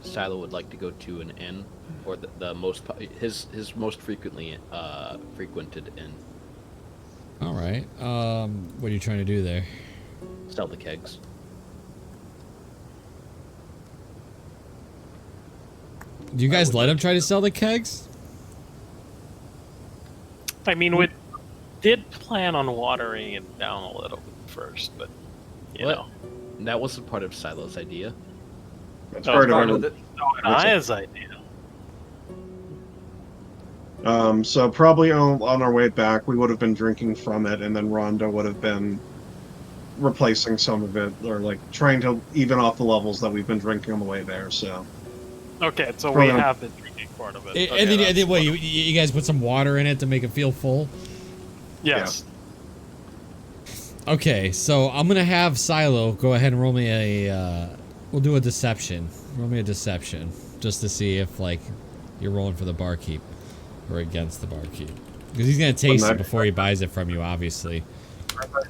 Silo would like to go to an inn, or the most his most frequently frequented inn. All right. What are you trying to do there? Sell the kegs. Do you guys let him try to sell the kegs? I mean, we did plan on watering it down a little bit first, but you know. That wasn't part of Silo's idea. That's Part part of of it. Aya's idea. So probably on our way back, we would have been drinking from it, and then Rondo would have been replacing some of it, or like trying to even off the levels that we've been drinking on the way there. So Okay, so Probably we not. have been drinking part of it. And Okay, then that's what? what- You guys put some water in it to make it feel full? Yes. Okay, so I'm gonna have Silo go ahead and roll me a. We'll do a deception. Roll me a deception, just to see if like you're rolling for the barkeep or against the barkeep, because he's gonna taste it before he buys it from you, obviously.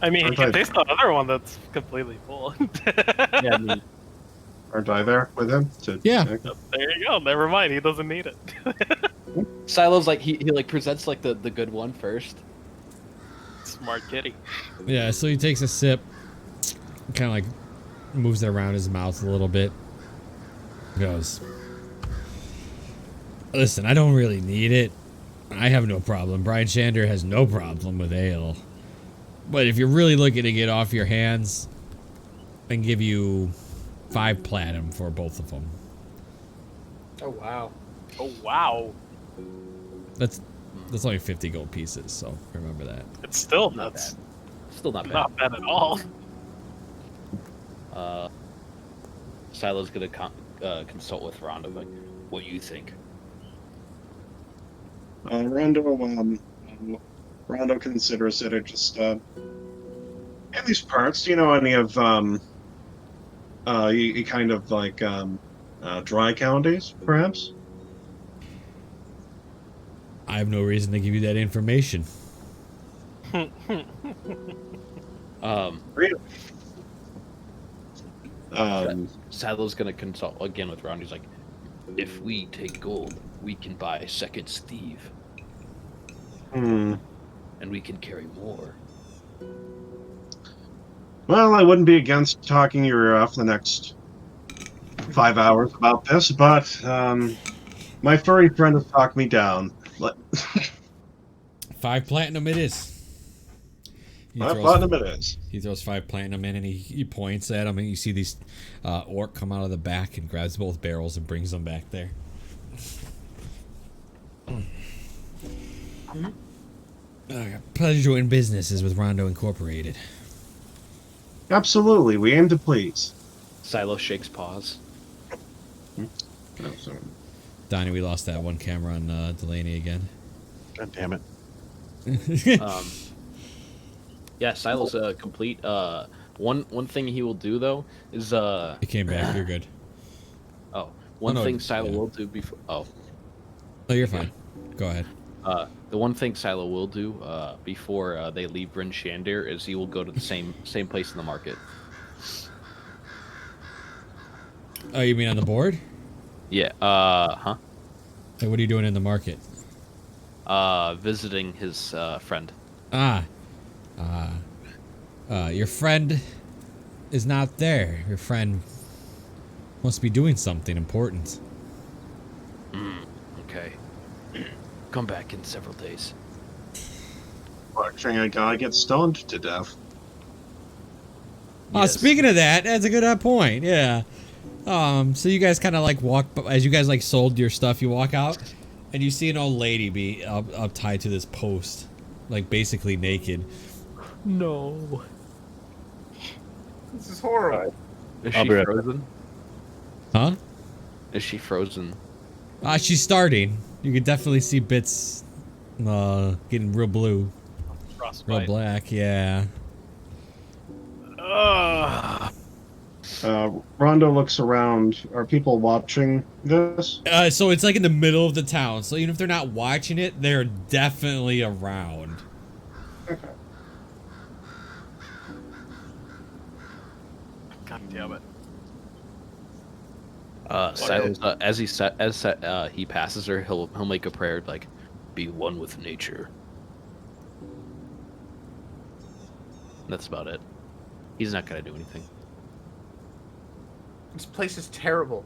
I mean, he can taste the other one that's completely full. Yeah, I mean, Aren't I there with him? Yeah. There you go. Never mind. He doesn't need it. Silo's like he like presents like the good one first. Smart kitty. Yeah, so he takes a sip, kind of like moves it around his mouth a little bit. Goes, listen, I don't really need it. I have no problem. Brian Shander has no problem with ale. But if you're really looking to get off your hands, I can give you 5 platinum for both of them. Oh wow. Oh wow. That's only 50 gold pieces, so remember that. It's still Not that's bad. Still not bad. not bad at all. Silo's gonna consult with Rondo, like, what you think. Rondo considers it just in these parts. Do you know any of you kind of like dry counties, perhaps? I have no reason to give you that information. Silo's gonna consult again with Rondo. He's like, if we take gold, we can buy second Steve, Hmm. and we can carry more. Well, I wouldn't be against talking your ear off the next 5 hours about this, but my furry friend has talked me down. 5 platinum it is. He My throws- platinum it is. He throws 5 platinum in and he points at him, and you see these orc come out of the back and grabs both barrels and brings them back there. Pleasure doing businesses with Rondo Incorporated. Absolutely, we aim to please. Silo shakes paws. Donnie, we lost that one camera on Delaney again. God damn it. Yeah, Silo's complete. One thing he will do though is He came back. You're good. one no, thing Silo yeah. will do before. Oh, you're fine. Go ahead. The one thing Silo will do before they leave Bryn Shander is he will go to the same place in the market. Oh, you mean on the board? Yeah. Hey, what are you doing in the market? Visiting his friend. Your friend is not there. Your friend must be doing something important. Okay. Come back in several days. Actually, I gotta get stoned to death. Oh, Yes. speaking of that, that's a good point. Yeah. So you guys kind of like walk, as you guys like sold your stuff, you walk out, and you see an old lady be up tied to this post, like basically naked. No. This is horrible. Is I'll she be right frozen? Huh? Is she frozen? She's starting. You can definitely see bits getting real blue, real Frostbite. black. Yeah. Rondo looks around. Are people watching this? So it's like in the middle of the town. So even if they're not watching it, they're definitely around. God damn it. Silas, as he passes her, he'll make a prayer like, "Be one with nature." That's about it. He's not gonna do anything. This place is terrible.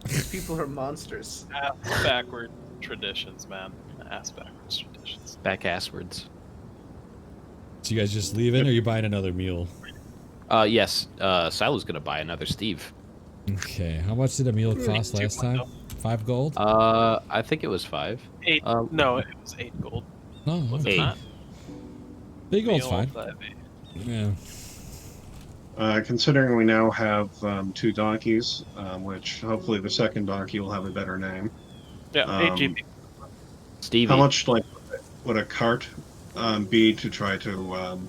These people are monsters. Ass backward traditions, man. Ass backwards traditions. Back asswards. So you guys just leaving, or you buying another mule? Yes. Silo's gonna buy another Steve. Okay. How much did a mule cost last time? 5 gold? I think it was 5. 8. No, it was 8 gold. No, Was okay. it not? Big gold's Meal, fine. 5-8. Yeah. Considering we now have 2 donkeys, which hopefully the second donkey will have a better name. Yeah, 8 GP. Stevie. How much would a cart be to try to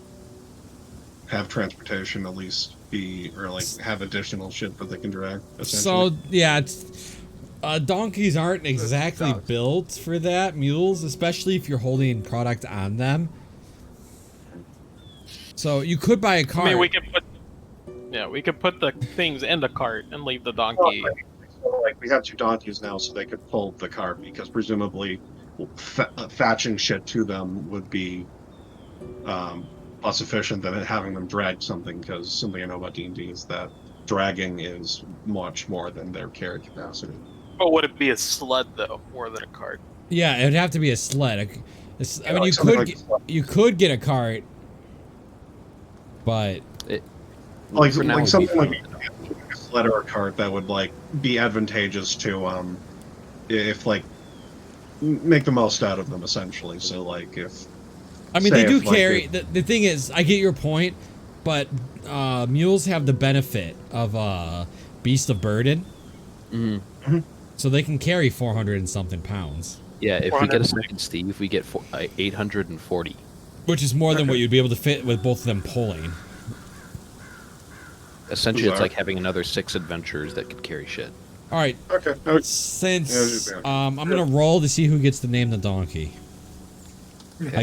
have transportation at least be, or like have additional shit that they can drag. So yeah, donkeys aren't exactly built for that. Mules, especially if you're holding product on them. So you could buy a cart. I mean, we could put the things in the cart and leave the donkey. So, like we have 2 donkeys now, so they could pull the cart because presumably thatching shit to them would be less efficient than having them drag something. Because something I know about D&D is that dragging is much more than their carry capacity. But would it be a sled though, more than a cart? Yeah, it'd have to be a sled. I mean, like you could get a cart, but something like a sled or a cart that would like be advantageous to if like make the most out of them essentially. So like if I mean they do carry. The thing is, I get your point, but mules have the benefit of beast of burden. Mm-hmm. So they can carry 400 and something pounds. Yeah, if we get a second Steve, we get 840. Which is more than what you'd be able to fit with both of them pulling. Essentially, it's like having another 6 adventurers that could carry shit. All right. Okay. Since I'm gonna roll to see who gets to name the donkey. I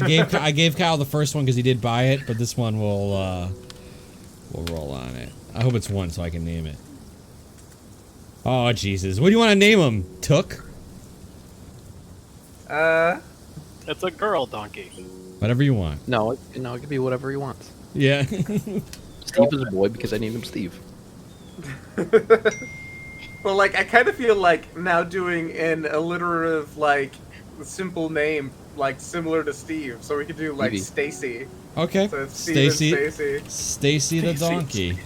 gave Kyle the first one because he did buy it, but this one we'll roll on it. I hope it's 1 so I can name it. Oh Jesus! What do you want to name him? Took? It's a girl donkey. Whatever you want. No, it could be whatever he wants. Yeah. Steve is a boy because I named him Steve. Well, like, I kind of feel like now doing an alliterative, like, simple name, like, similar to Steve. So we could do, like, Stacy. Okay. So it's Stacy. Stacy the donkey.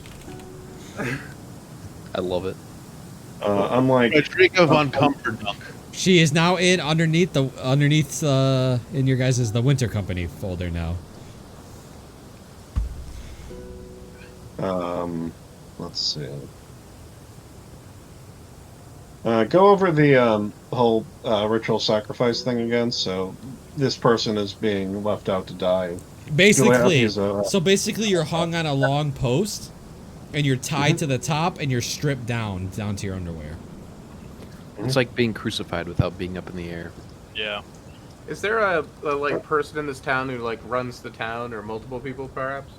I love it. I'm like Rodrigo von Comfort Dunk. She is now underneath in your guys' the Winter Company folder now. Let's see. Go over the whole ritual sacrifice thing again. So this person is being left out to die. Basically, so basically you're hung on a long post, and you're tied to the top, and you're stripped down to your underwear. It's like being crucified without being up in the air. Yeah. Is there a like person in this town who like runs the town, or multiple people perhaps?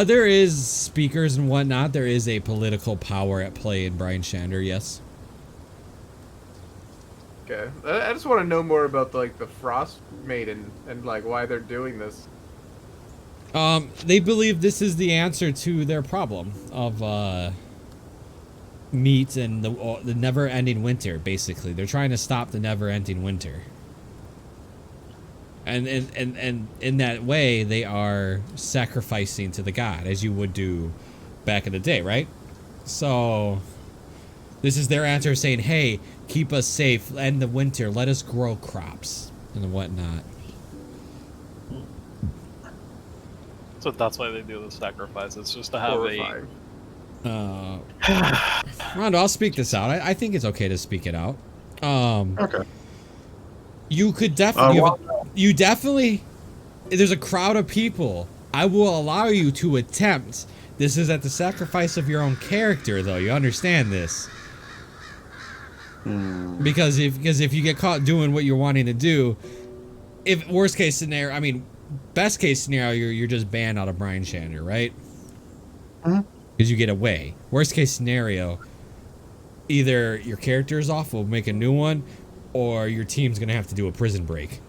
There is speakers and whatnot. There is a political power at play in Brian Shander, yes. Okay, I just want to know more about like the frostmaiden and like why they're doing this. They believe this is the answer to their problem of meat and the never-ending winter. Basically, they're trying to stop the never-ending winter. And in that way, they are sacrificing to the god, as you would do back in the day, right? So this is their answer, saying, "Hey, keep us safe, end the winter, let us grow crops and whatnot." So that's why they do the sacrifice. It's just to have Rondo, I'll speak this out. I think it's okay to speak it out. Okay. You could definitely, there's a crowd of people. I will allow you to attempt. This is at the sacrifice of your own character, though. You understand this? Because if you get caught doing what you're wanting to do, if worst case scenario, I mean, best case scenario, you're just banned out of Brian Shander, right? Because you get away. Worst case scenario, either your character is off, we'll make a new one, or your team's gonna have to do a prison break.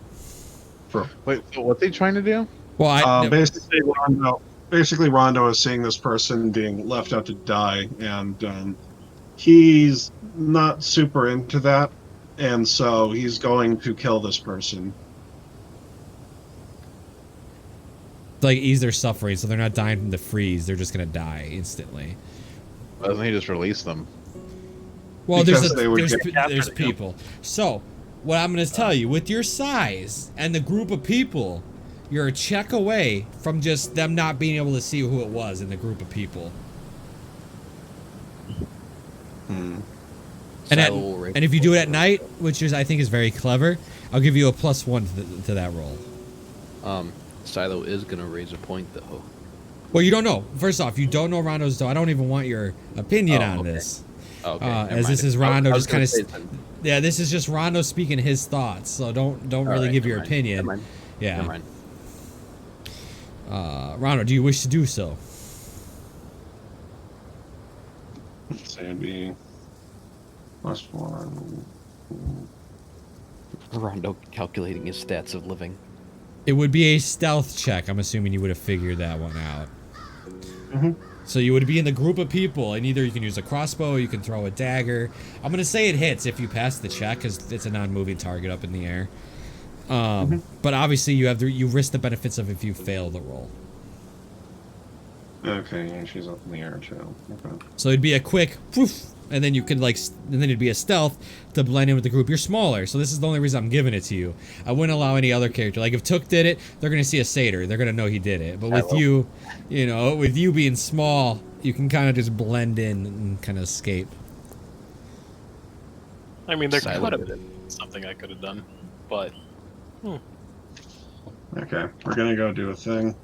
Wait, so what they trying to do? Well, basically Rondo is seeing this person being left out to die, and he's not super into that, and so he's going to kill this person. like ease their suffering, so they're not dying from the freeze. They're just gonna die instantly. Why doesn't he just release them? Well, Because there's people. So, what I'm going to tell you, with your size and the group of people, you're a check away from just them not being able to see who it was in the group of people. And if you do it at night, which is I think is very clever, I'll give you a +1 to that roll. Silo is gonna raise a point though. Well, you don't know. First off, you don't know Rondo's door. I don't even want your opinion on okay. this. Okay. As this is Rondo just kind of, of. yeah, this is just Rondo speaking his thoughts. So don't really give your opinion. Never mind. Yeah. Never mind. Rondo, do you wish to do so? So it'd be +1. Rondo calculating his stats of living. It would be a stealth check. I'm assuming you would have figured that one out. Mhm. So you would be in the group of people, and either you can use a crossbow or you can throw a dagger. I'm going to say it hits if you pass the check, because it's a non-moving target up in the air. But obviously you risk the benefits of if you fail the roll. Okay, yeah, she's up in the air too. Okay. So it'd be a quick poof, and then you could and then it'd be a stealth to blend in with the group. You're smaller, so this is the only reason I'm giving it to you. I wouldn't allow any other character. Like if Took did it, they're gonna see a satyr. They're gonna know he did it. But with you, with you being small, you can kind of just blend in and kind of escape. I mean, there Silent. could have been something I could have done, but Okay, we're gonna go do a thing.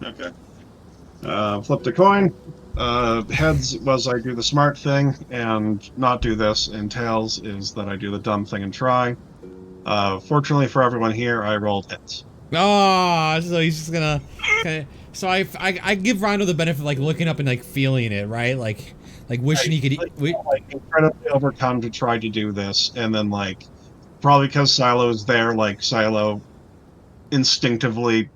Okay. Flipped a coin. Heads was I do the smart thing and not do this, and tails is that I do the dumb thing and try. Fortunately for everyone here, I rolled hits. Oh, so he's just gonna. Okay. So I give Rondo the benefit of looking up and feeling it, right? Like wishing he could. Incredibly overcome to try to do this, and then probably because Silo's there, Silo instinctively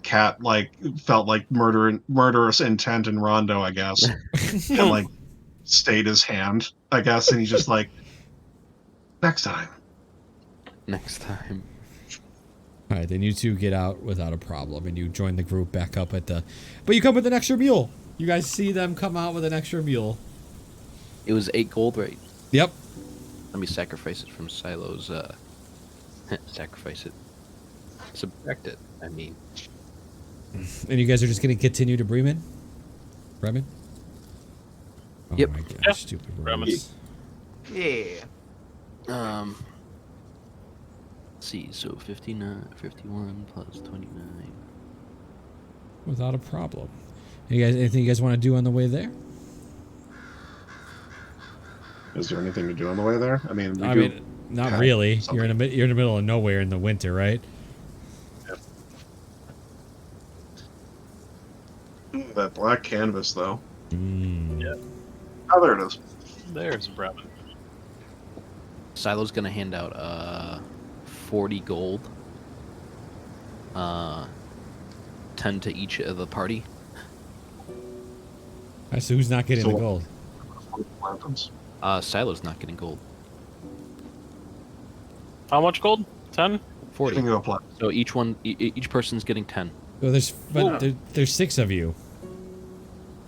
felt murderous intent in Rondo, I guess, and stayed his hand, I guess, and he's just next time. Next time. All right, then you two get out without a problem, and you join the group back up at the. But you come with an extra mule. You guys see them come out with an extra mule. It was 8 gold, right? Yep. Let me sacrifice it from Silo's. Sacrifice it. Subtract it. I mean. And you guys are just gonna continue to Bremen? Bremen? Oh Yep. my gosh, Yep. stupid Bremen. Romans. Yeah. Let's see, so 51 plus 29. Without a problem. You guys, anything you guys want to do on the way there? Is there anything to do on the way there? I mean, not have really. something. You're in the middle of nowhere in the winter, right? That black canvas, though. Yeah. Oh, there it is. there's Bremen. Silo's gonna hand out 40 gold. 10 to each of the party. Alright, so who's not getting So- the gold? Lanterns. Silo's not getting gold. How much gold? 10? 40. Giving you a plat. So each person's getting 10. Well, there's 6 of you.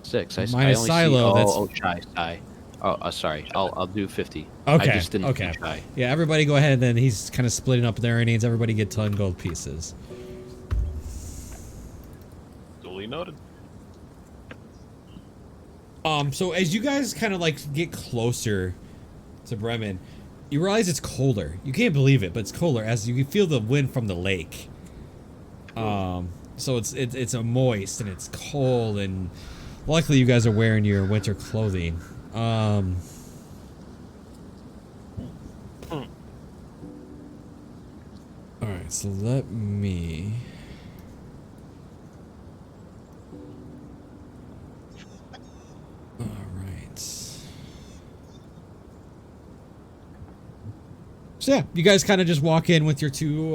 6. I Minus only Silo, See, Shy. Oh, sorry. I'll do 50. Okay. I just didn't Okay. see Shy. Yeah, everybody go ahead. And then he's kind of splitting up their earnings. Everybody get 10 gold pieces. Duly noted. So as you guys kind of get closer to Bremen, you realize it's colder. You can't believe it, but it's colder as you can feel the wind from the lake. So it's a moist and it's cold, and luckily you guys are wearing your winter clothing. All right, so let me. All right. So yeah, you guys kind of just walk in with your two,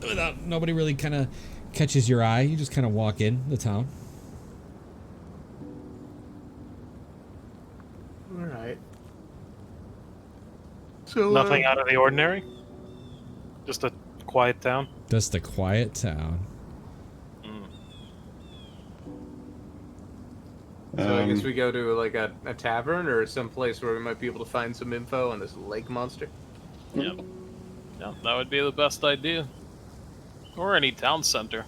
without nobody really kind of catches your eye. You just kind of walk in the town. All right. So Nothing out of the ordinary? Just a quiet town? Just a quiet town. So I guess we go to a tavern or some place where we might be able to find some info on this lake monster. Yep. Yeah, that would be the best idea. Or any town center.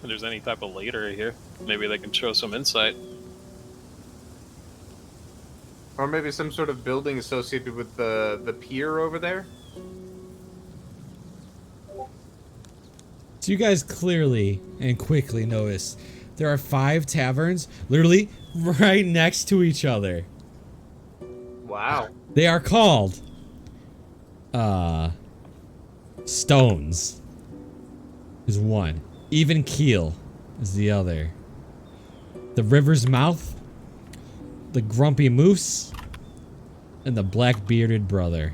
If there's any type of leader here, maybe they can show some insight. Or maybe some sort of building associated with the pier over there? So you guys clearly and quickly notice there are 5 taverns literally right next to each other. Wow. They are called Stones is one. Even Keel is the other. The River's Mouth, the Grumpy Moose, and the Black Bearded Brother.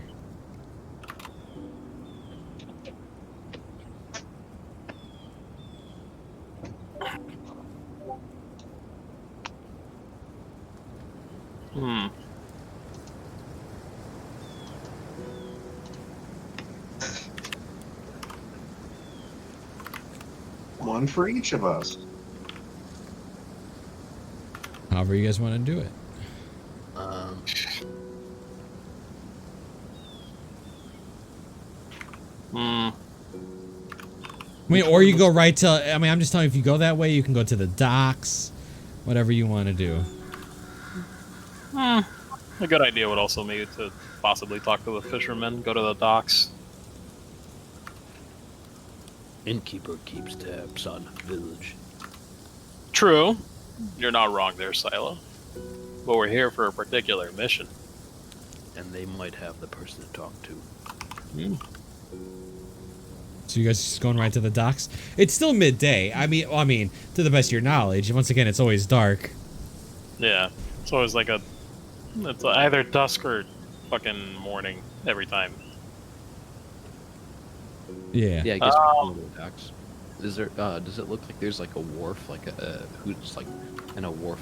Hmm. One for each of us. However you guys want to do it. Hmm. I mean, or you go right to, I mean, I'm just telling you, if you go that way, you can go to the docks, whatever you want to do. A good idea would also be to possibly talk to the fishermen, go to the docks. Innkeeper keeps tabs on village. True. You're not wrong there, Silo. But we're here for a particular mission. And they might have the person to talk to. So you guys just going right to the docks? It's still midday. I mean, to the best of your knowledge. Once again, it's always dark. Yeah. It's always like it's either dusk or fucking morning every time. Yeah. Yeah, I guess we can go to the docks. Is there? Does it look like there's like a wharf, like who's like in a wharf?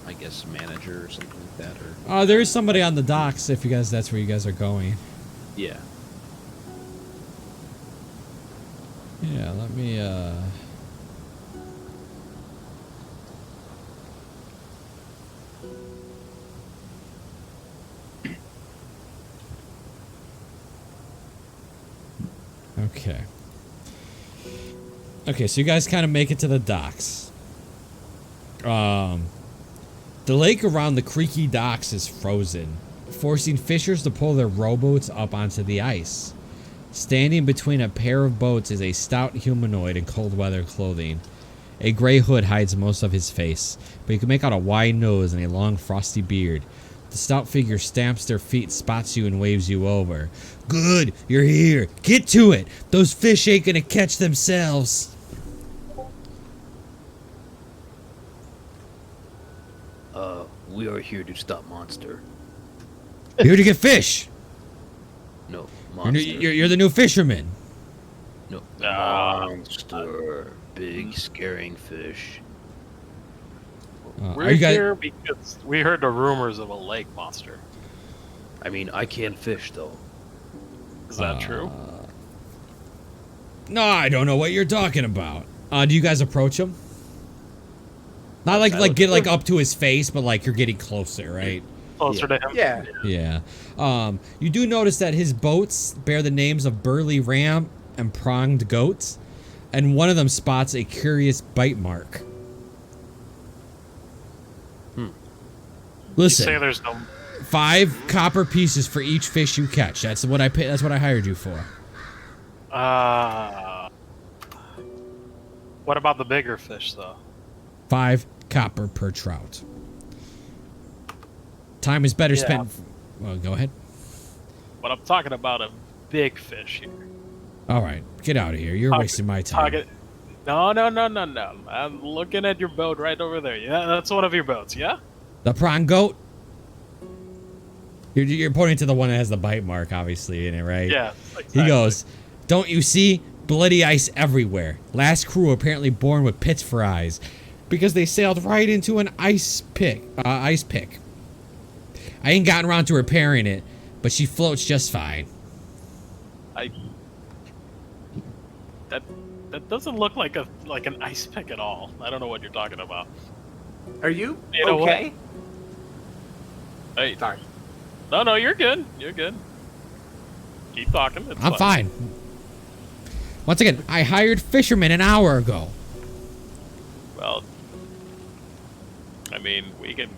I guess manager or something like that, or. There is somebody on the docks if you guys. That's where you guys are going. Yeah. Yeah. Let me. Okay. Okay, so you guys kind of make it to the docks. The lake around the creaky docks is frozen, forcing fishers to pull their rowboats up onto the ice. Standing between a pair of boats is a stout humanoid in cold weather clothing. A gray hood hides most of his face, but you can make out a wide nose and a long frosty beard. The stout figure stamps their feet, spots you, and waves you over. Good, you're here. Get to it. Those fish ain't gonna catch themselves. We are here to stop monster. You're here to get fish. No, You're, monster. you're the new fisherman. No, monster. Big scaring fish. We're are you guys? here because we heard the rumors of a lake monster. I mean, I can't fish though. Is that true? No, I don't know what you're talking about. Do you guys approach him? Not like get like up to his face, but like you're getting closer, right? Closer to him? Yeah. Yeah. You do notice that his boats bear the names of Burly Ram and Pronged Goats, and one of them spots a curious bite mark. Listen, You say there's no... 5 copper pieces for each fish you catch. That's what I pay. That's what I hired you for. What about the bigger fish, though? 5 copper per trout. Time is better spent. Well, go ahead. But I'm talking about a big fish here. All right, get out of here. You're wasting my time. No. I'm looking at your boat right over there. Yeah, that's one of your boats, yeah? The prawn goat? You're pointing to the one that has the bite mark, obviously, in it, right? Yeah, exactly. He goes, "Don't you see? Bloody ice everywhere. Last crew apparently born with pits for eyes, because they sailed right into an ice pick. I ain't gotten around to repairing it, but she floats just fine." That doesn't look like an ice pick at all. I don't know what you're talking about. Are you know okay? Hey, Sorry. no, you're good. You're good. Keep talking. It's I'm fine. Once again, I hired fishermen an hour ago. Well, I mean, we can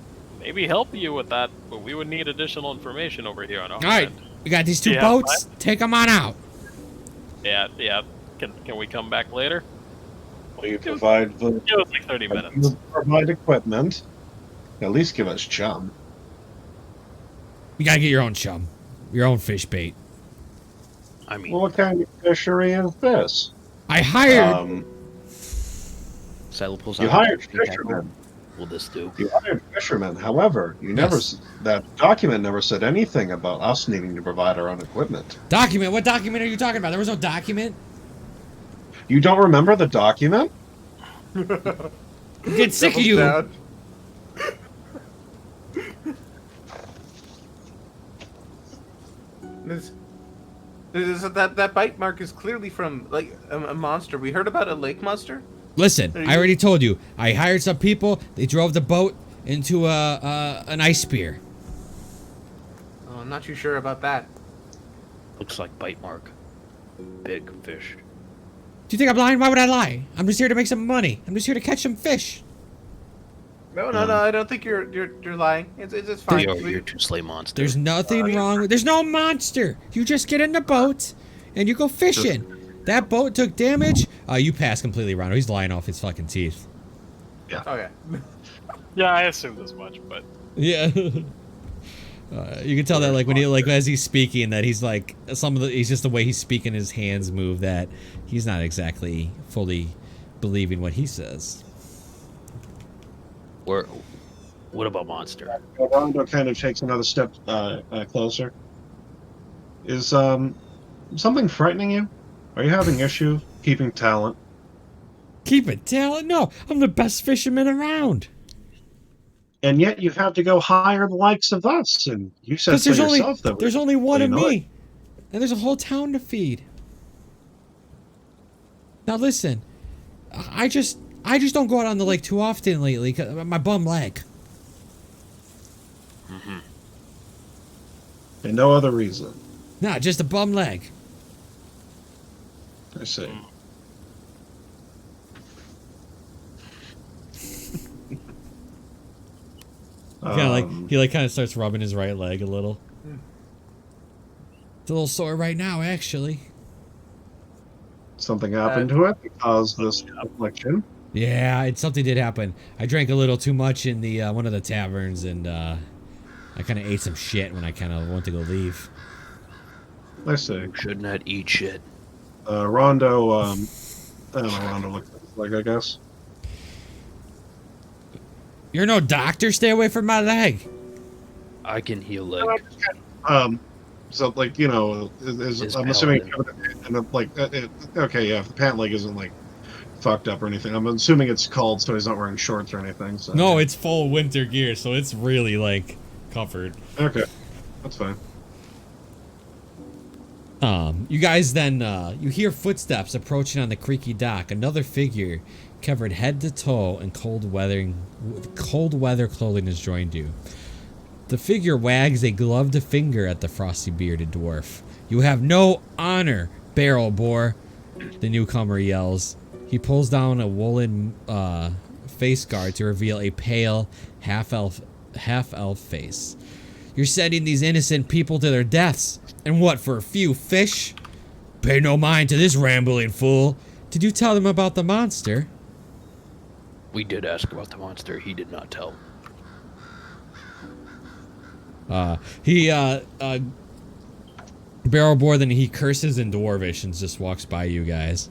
maybe help you with that, but we would need additional information over here on our All right, end. we got these 2 Yeah, boats. Take them on out. Yeah. Can we come back later? You provide the Give us like 30 minutes. you provide equipment. At least give us chum. You gotta get your own chum, your own fish bait. I mean, Well, what kind of fishery is this? I hired. Silo pulls You out hired a fishing tackle. fishermen. Will this do? You hired fishermen. However, you never. Yes. That document never said anything about us needing to provide our own equipment. Document? What document are you talking about? There was no document. You don't remember the document? I'm getting sick of you. Down. That bite mark is clearly from like a monster. We heard about a lake monster. Listen, I already told you. I hired some people. They drove the boat into an ice spear. Oh, I'm not too sure about that. Looks like bite mark. Big fish. Do you think I'm lying? Why would I lie? I'm just here to make some money. I'm just here to catch some fish. No, I don't think you're lying. It's fine. You're here to slay monsters. There's nothing wrong with. There's no monster. You just get in the boat and you go fishing. That boat took damage. You passed completely, Rondo. He's lying off his fucking teeth. Okay. Yeah, I assumed as much, but Yeah. You can tell that like when he like as he's speaking that he's like he's just the way he's speaking, his hands move, that he's not exactly fully believing what he says. What about monster? Rondo kind of takes another step closer. Is something frightening you? Are you having issue keeping talent? Keep it talent? No, I'm the best fisherman around. And yet you have to go hire the likes of us, and you said Because so yourself that there's only one of annoying. me, and there's a whole town to feed. Now listen, I just don't go out on the lake too often lately. 'Cause my bum leg. And no other reason. Nah, just a bum leg. I see. He kind of starts rubbing his right leg a little. It's a little sore right now, actually. Something happened to it that caused this affliction. Yeah, something did happen. I drank a little too much in the one of the taverns, and I kind of ate some shit when I kind of went to go leave. I see. You should not eat shit. Rondo, I don't know what Rondo looks like, I guess. You're no doctor. Stay away from my leg. I can heal leg. So, like, you know, I'm assuming, and like, okay, yeah, if the pant leg isn't, like, fucked up or anything, I'm assuming it's cold, so he's not wearing shorts or anything, so. No, it's full winter gear, so it's really, like, covered. Okay, that's fine. You guys then, you hear footsteps approaching on the creaky dock. Another figure covered head to toe in cold weather clothing has joined you. The figure wags a gloved finger at the frosty bearded dwarf. You have no honor, barrel bore, the newcomer yells. He pulls down a woolen face guard to reveal a pale half-elf face. You're sending these innocent people to their deaths. And what, for a few fish? Pay no mind to this rambling fool. Did you tell them about the monster? We did ask about the monster. He did not tell. He barrel bore, then he curses in Dwarvish and just walks by you guys.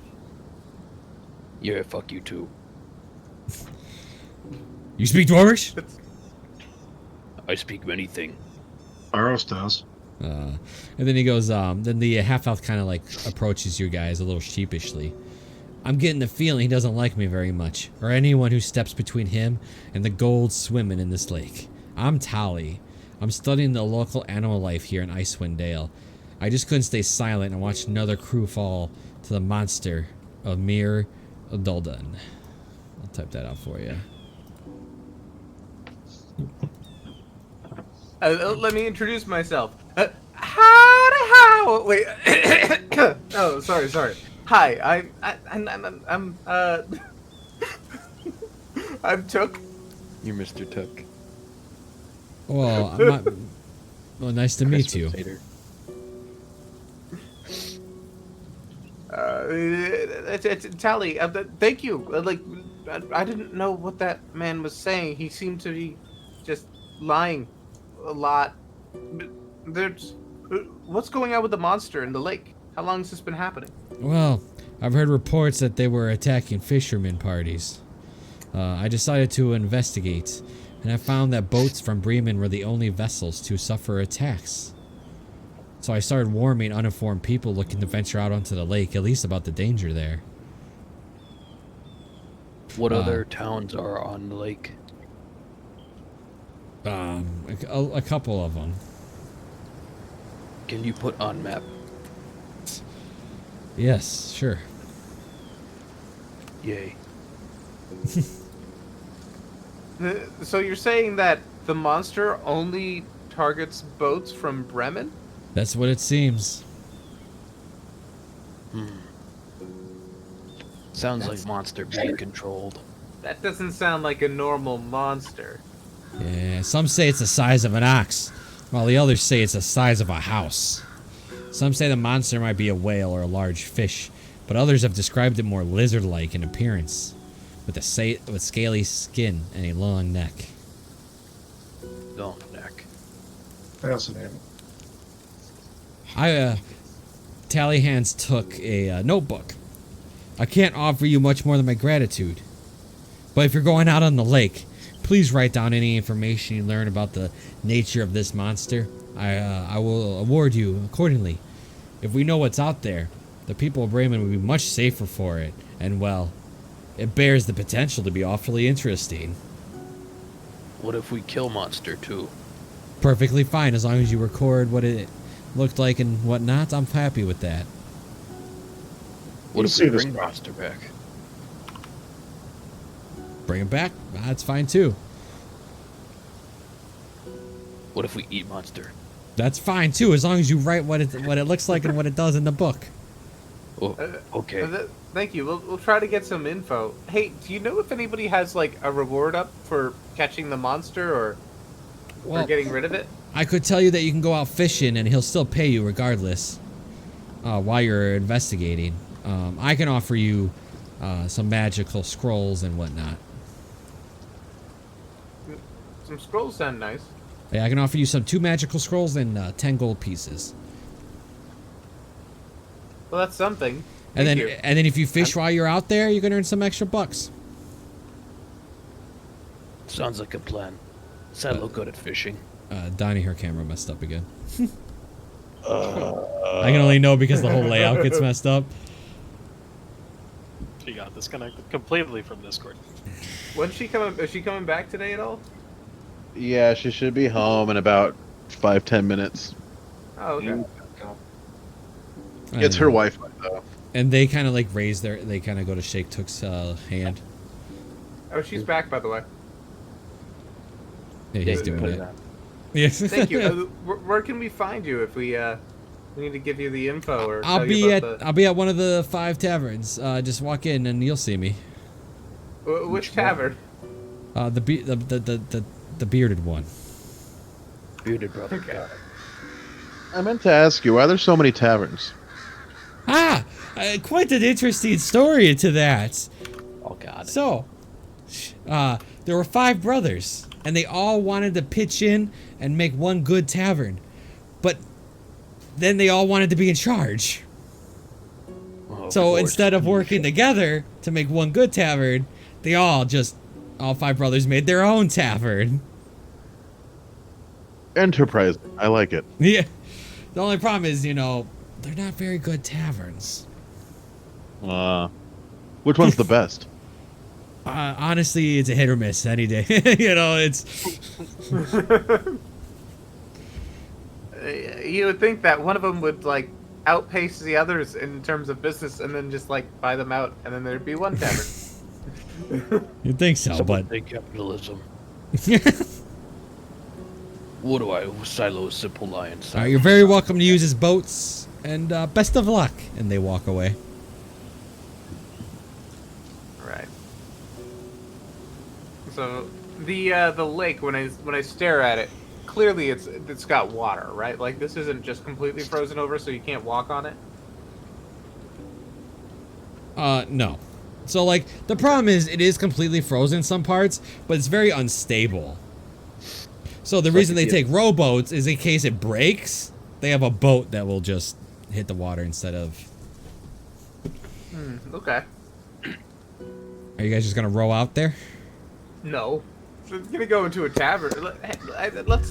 Yeah, fuck you too. You speak Dwarvish? I speak many things. Aros does. And then he goes, then the half-elf kind of like approaches you guys a little sheepishly. I'm getting the feeling he doesn't like me very much, or anyone who steps between him and the gold swimming in this lake. I'm Tali. I'm studying the local animal life here in Icewind Dale. I just couldn't stay silent and watch another crew fall to the monster of Mir Duldan. I'll type that out for you. Let me introduce myself. How? Wait. Oh, sorry. Hi, I'm Took. You're Mr. Took. Well, well, nice to meet you. Christmas hater. Tally, thank you. I didn't know what that man was saying. He seemed to be just lying a lot. There's, what's going on with the monster in the lake? How long has this been happening? Well, I've heard reports that they were attacking fishermen parties. I decided to investigate, and I found that boats from Bremen were the only vessels to suffer attacks. So I started warning uninformed people looking to venture out onto the lake, at least about the danger there. What other towns are on the lake? A couple of them. Can you put on map? Yes, sure. Yay. So you're saying that the monster only targets boats from Bremen? That's what it seems. Sounds like monster being controlled. That doesn't sound like a normal monster. Yeah, some say it's the size of an ox, while the others say it's the size of a house. Some say the monster might be a whale or a large fish, but others have described it more lizard-like in appearance, with scaly skin and a long neck. Long neck. Fascinating. Tallyhands took a notebook. I can't offer you much more than my gratitude, but if you're going out on the lake, please write down any information you learn about the nature of this monster. I will award you accordingly. If we know what's out there, the people of Bremen would be much safer for it, and well, it bears the potential to be awfully interesting. What if we kill monster too? Perfectly fine, as long as you record what it looked like and whatnot. I'm happy with that. What You if see we this bring guy. monster back? Bring him back. That's fine too. What if we eat monster? That's fine too, as long as you write what it looks like and what it does in the book. Oh, okay. Thank you. We'll try to get some info. Hey, do you know if anybody has like a reward up for catching the monster or getting rid of it? I could tell you that you can go out fishing and he'll still pay you regardless while you're investigating. I can offer you some magical scrolls and whatnot. Some scrolls sound nice. Yeah, I can offer you 2 magical scrolls and 10 gold pieces. Well, that's something. And Thank then you. if you fish while you're out there, you can earn some extra bucks. Sounds like a plan. Said look good at fishing. Donnie, her camera messed up again. I can only know because the whole layout gets messed up. She got disconnected completely from Discord. When's she coming? Is she coming back today at all? Yeah, she should be home in about 5-10 minutes. Oh, okay. It's her Wi-Fi though. And they kind of like they kind of go to shake Took's hand. Oh, she's back, by the way. Yeah, he's Yeah, doing put it. on. Yes. Thank you. Where can we find you if we need to give you the info or I'll tell be you at about one of the 5 taverns. Just walk in and you'll see me. which tavern? The bearded one. Bearded brother. Okay. I meant to ask you, why are there so many taverns? Quite an interesting story to that. Oh God. So, there were 5 brothers, and they all wanted to pitch in and make one good tavern, but then they all wanted to be in charge. Oh, of So course. instead of working together to make one good tavern, they all 5 brothers made their own tavern. Enterprise. I like it. Yeah. The only problem is, they're not very good taverns. Which one's the best? Honestly, it's a hit or miss any day. It's. You would think that one of them would like outpace the others in terms of business, and then just like buy them out, and then there'd be one tavern. You'd think so, Someone but. say capitalism. What do I silo a simple lion? You're very welcome to use his boats, and best of luck. And they walk away. Right. So the lake, when I stare at it, clearly it's got water, right? Like this isn't just completely frozen over, so you can't walk on it. No. So like the problem is it is completely frozen in some parts, but it's very unstable. So the reason they take rowboats is in case it breaks, they have a boat that will just hit the water instead of. Okay. Are you guys just gonna row out there? No. We're gonna go into a tavern. Let's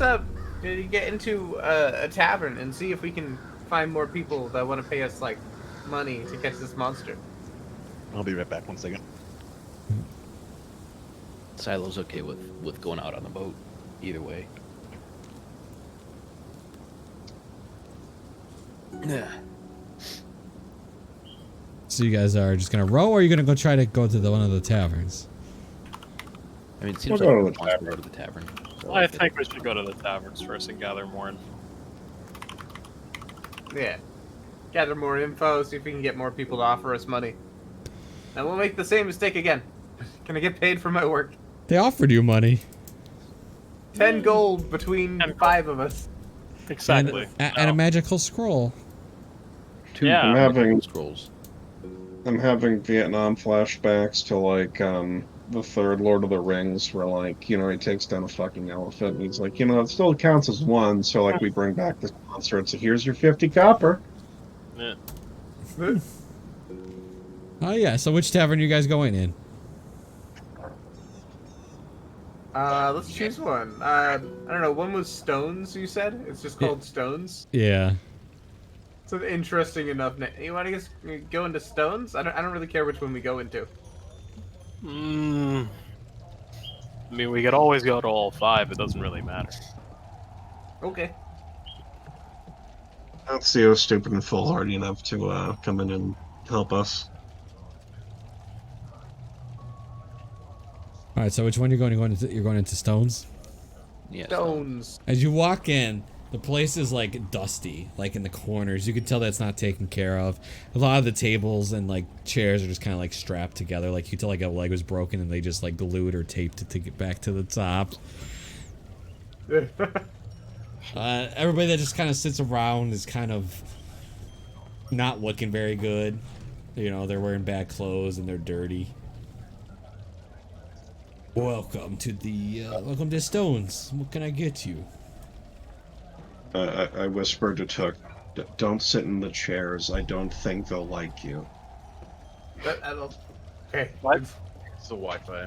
get into a tavern and see if we can find more people that want to pay us like money to catch this monster. I'll be right back. 1 second. Silo's okay with going out on the boat, either way. Yeah. So you guys are just gonna row, or are you gonna go try to go to one of the taverns? I mean, it seems We'll like go we to the want to go to the tavern. So I think we should go to the taverns first and gather more info. Yeah. Gather more info, see if we can get more people to offer us money. And we'll make the same mistake again. Can I get paid for my work? They offered you money. 10 gold between 10 gold. 5 of us. Exactly. And a magical scroll. Yeah. I'm having scrolls. Vietnam flashbacks to like the third Lord of the Rings, where like he takes down a fucking elephant, and he's like, it still counts as one, so like we bring back this monster and say, here's your 50 copper. Yeah. Oh yeah. So which tavern are you guys going in? Let's choose one. I don't know, one was Stones, you said? It's just called Stones? Yeah. It's an interesting enough name. You want to just go into Stones? I don't really care which one we go into. I mean, we could always go to all 5. It doesn't really matter. Okay. Let's see who's stupid and foolhardy enough to come in and help us. All right. So which one you're going into? You're going into Stones. Yeah. Stones. As you walk in, the place is like dusty, like in the corners. You can tell that's not taken care of. A lot of the tables and like chairs are just kind of like strapped together. Like you tell like a leg was broken and they just like glued or taped it to get back to the top. Everybody that just kind of sits around is kind of not looking very good. They're wearing bad clothes and they're dirty. Welcome to Stones. What can I get you? I whispered to Took, don't sit in the chairs. I don't think they'll like you. I don't... Okay. What? It's the Wi-Fi.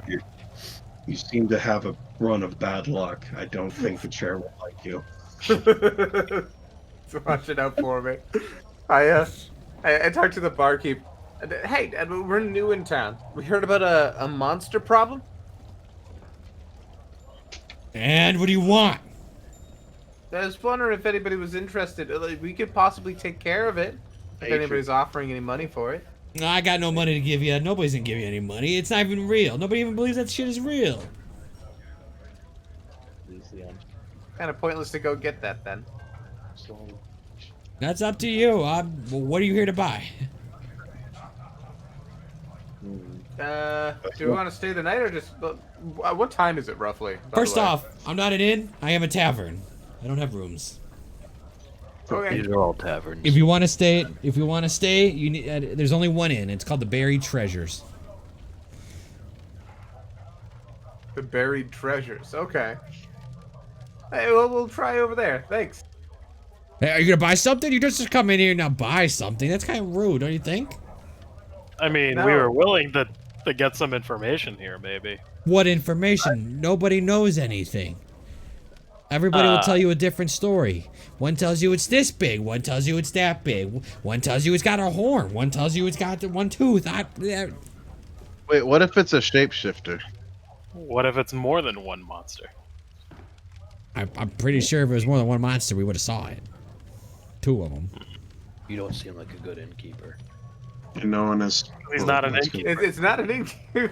You seem to have a run of bad luck. I don't think the chair will like you. So watch it out for me. I talked to the barkeep. Hey, we're new in town. We heard about a monster problem. And what do you want? I was wondering if anybody was interested. Like, we could possibly take care of it. If anybody's offering any money for it. No, I got no money to give you. Nobody's gonna give you any money. It's not even real. Nobody even believes that shit is real. Kind of pointless to go get that then. That's up to you. What are you here to buy? Do we want to stay the night or just... what time is it roughly? First off, I'm not an inn. I am a tavern. I don't have rooms. Okay. These are all taverns. If you want to stay, you need. There's only one inn. It's called the Buried Treasures. The Buried Treasures. Okay. Hey, well, we'll try over there. Thanks. Hey, are you gonna buy something? You just come in here and now buy something. That's kind of rude, don't you think? I mean, No. we were willing to get some information here, maybe. What information? Nobody knows anything. Everybody will tell you a different story. One tells you it's this big. One tells you it's that big. One tells you it's got a horn. One tells you it's got one tooth. Wait, what if it's a shapeshifter? What if it's more than one monster? I'm pretty sure if it was more than one monster, we would have saw it. 2 of them. You don't seem like a good innkeeper. And no one is. He's not an innkeeper. It's not an innkeeper.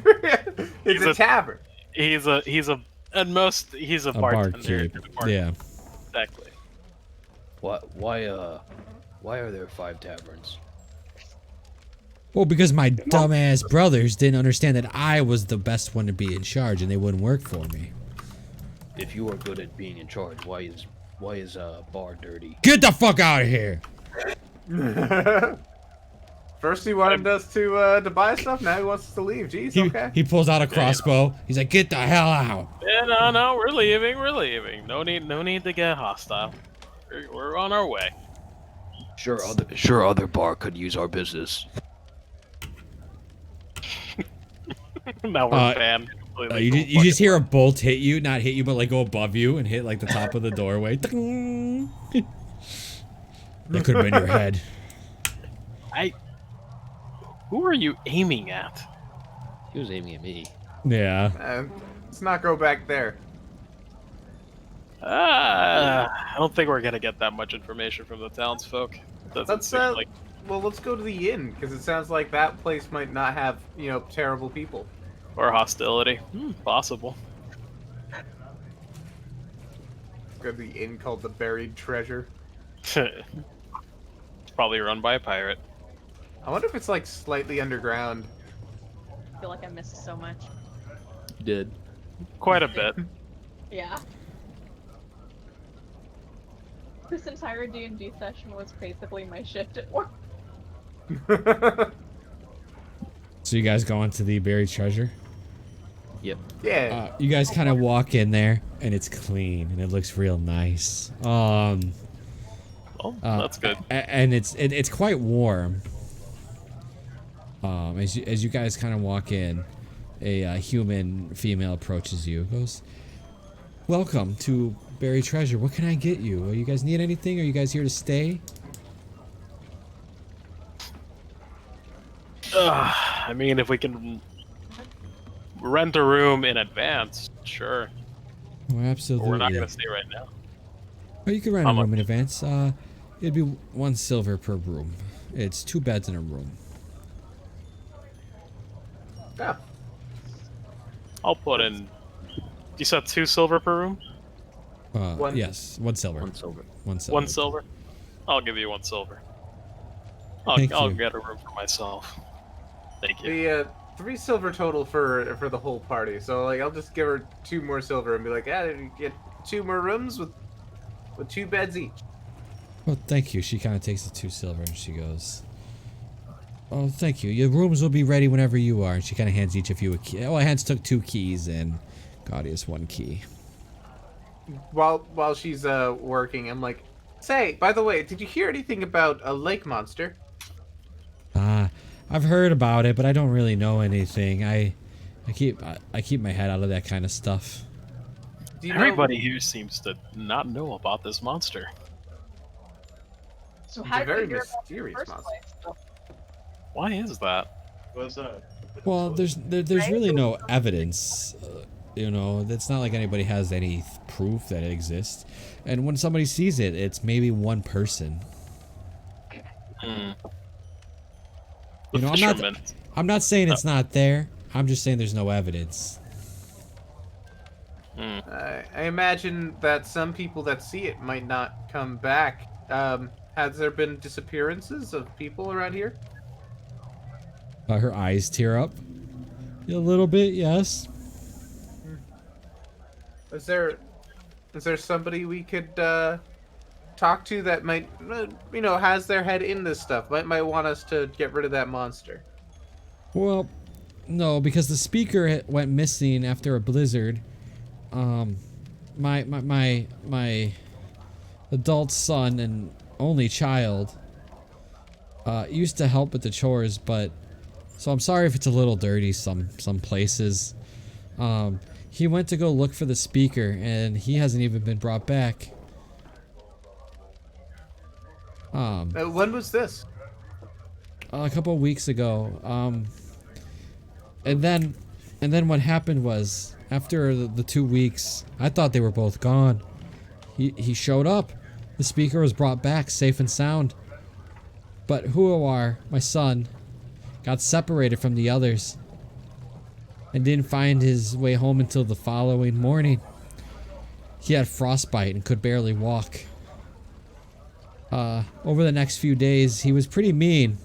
It's a tavern. He's a at most he's a bartender. Barkeep. Yeah. Exactly. Why are there 5 taverns? Well, because my dumbass brothers didn't understand that I was the best one to be in charge, and they wouldn't work for me. If you are good at being in charge, why is bar dirty? Get the fuck out of here! First he wanted us to buy stuff, now he wants us to leave. Jeez, okay. He pulls out a crossbow. He's like, get the hell out. Yeah, no, we're leaving. No need to get hostile. We're on our way. Sure, other bar could use our business. Now we're banned. You just hear a bolt hit you, not hit you, but like go above you and hit like the top of the doorway. That could have been your head. Who are you aiming at? He was aiming at me. Yeah. Let's not go back there. I don't think we're gonna get that much information from the townsfolk. Let's well, let's go to the inn because it sounds like that place might not have terrible people or hostility. Possible. Go to the inn called the Buried Treasure. It's probably run by a pirate. I wonder if it's like slightly underground. I feel like I missed so much. You did. Quite a bit. Yeah. This entire D&D session was basically my shift at work. So you guys go into the buried treasure? Yep. Yeah. You guys kind of walk in there, and it's clean, and it looks real nice. Oh, that's good. And it's quite warm. As you guys kind of walk in, a human female approaches you. Goes, "Welcome to Buried Treasure. What can I get you? You guys need anything? Are you guys here to stay?" I mean, if we can rent a room in advance, sure. Oh, absolutely. But we're not gonna stay right now. Oh, you can rent a room in advance. It'd be 1 silver per room. It's 2 beds in a room. Yeah. I'll put in. You said 2 silver per room? Yes, 1 silver. 1 silver. 1 silver. 1 silver? I'll give you 1 silver. I'll get a room for myself. Thank you. The 3 silver total for the whole party. So like I'll just give her 2 more silver and be like, you get 2 more rooms with 2 beds each. Well, thank you. She kind of takes the 2 silver and she goes, "Oh, thank you. Your rooms will be ready whenever you are." And she kind of hands each of you a key. Well, Hans took 2 keys and Gaudius 1 key. While she's working, I'm like, "Say, by the way, did you hear anything about a lake monster?" I've heard about it, but I don't really know anything. I keep my head out of that kind of stuff. Everybody here seems to not know about this monster. So It's how a very did we hear about it in the mysterious first monster. place? Why is that? Well, there's really no evidence. It's not like anybody has any proof that it exists. And when somebody sees it, it's maybe 1 person. I'm not saying it's not there. I'm just saying there's no evidence. I imagine that some people that see it might not come back. Has there been disappearances of people around here? Her eyes tear up. A little bit, yes. Is there somebody we could talk to that might, has their head in this stuff? Might want us to get rid of that monster. Well, no, because the speaker went missing after a blizzard. My adult son and only child used to help with the chores, so I'm sorry if it's a little dirty some places. He went to go look for the speaker and he hasn't even been brought back. When was this? A couple of weeks ago. And then what happened was, after the 2 weeks, I thought they were both gone. He showed up. The speaker was brought back safe and sound. But Huawar, my son, got separated from the others and didn't find his way home until the following morning. He had frostbite and could barely walk. Over the next few days, he was pretty mean,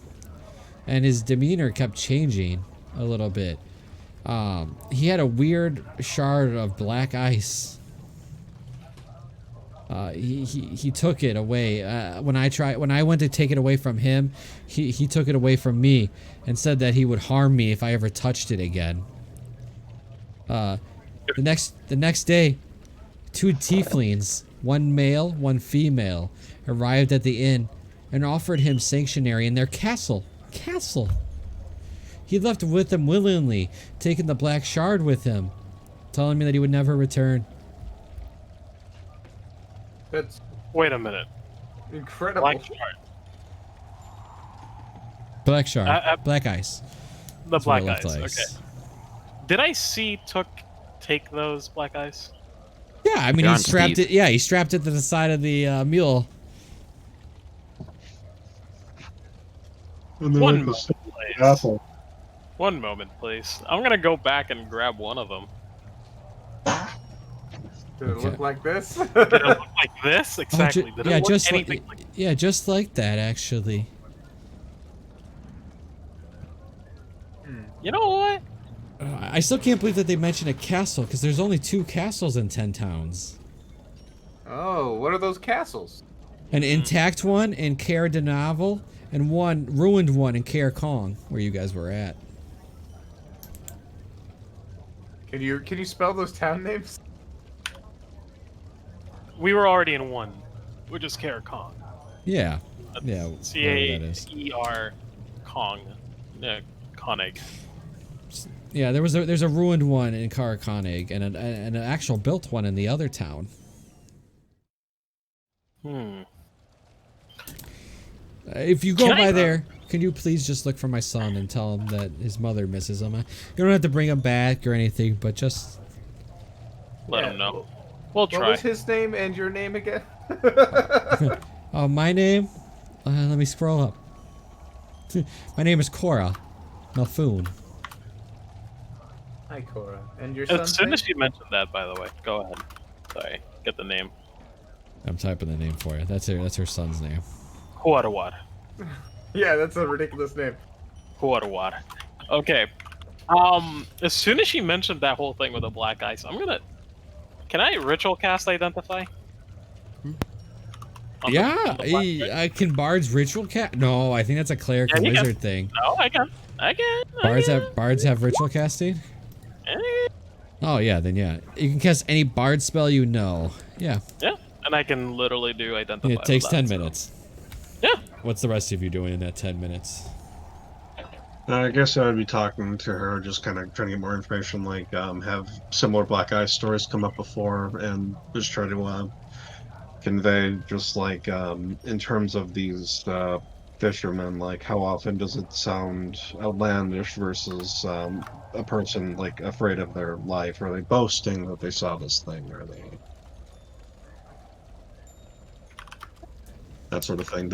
and his demeanor kept changing a little bit. He had a weird shard of black ice He took it away. When I went to take it away from him, he took it away from me and said that he would harm me if I ever touched it again. The next day, 2 tieflings, one male, one female, arrived at the inn and offered him sanctuary in their castle. He left with them willingly, taking the black shard with him, telling me that he would never return. That's Wait a minute. incredible. Black shard. Black shard. Black ice. The That's what black it looked ice. like. Okay. Did I see Took take those black ice? Yeah, I mean, John he strapped Steve. it. Yeah, he strapped it to the side of the mule. And then, One like, the moment, please. apple. One moment, please. I'm gonna go back and grab one of them. Did it Okay. look like this? Did it look like this? Exactly. Did yeah, it look just anything like, like yeah, just like that, actually. You know what? I still can't believe that they mentioned a castle because there's only 2 castles in 10 towns. Oh, what are those castles? An intact one in Caer Dinavel and one ruined one in Caer Kong, where you guys were at. Can you spell those town names? We were already in one, which is Caer Kong. Yeah, yeah. whatever that is. C-A-E-R Kong. Yeah, Konig. Yeah, there's a ruined one in Caer Konig and an actual built one in the other town. If you go by there, can you please just look for my son and tell him that his mother misses him? You don't have to bring him back or anything, but just Let him know. We'll What try. was his name and your name again? my name. Let me scroll up. My name is Cora Malfoon. Hi, Cora. And your As son's soon name? as you mentioned that, by the way, go ahead. Sorry, get the name. I'm typing the name for you. That's her son's name. Huarawad. Yeah, that's a ridiculous name. Huarawad. Okay. As soon as she mentioned that whole thing with the black ice, I'm gonna. Can I ritual cast Identify? On Yeah, the black ice? can bards ritual cat? No, I think that's a cleric Yeah, and you can. wizard thing. No, I can. Bards have ritual casting? Eh, Oh yeah, then yeah. You can cast any bard spell you know. Yeah. Yeah, and I can literally do Identify. It takes with 10 that, so- minutes. Yeah. What's the rest of you doing in that 10 minutes? I guess I would be talking to her, just kind of trying to get more information, like have similar Black Eye stories come up before, and just try to convey, just like in terms of these fishermen, like how often does it sound outlandish versus a person like afraid of their life? Are they boasting that they saw this thing? Are they that sort of thing?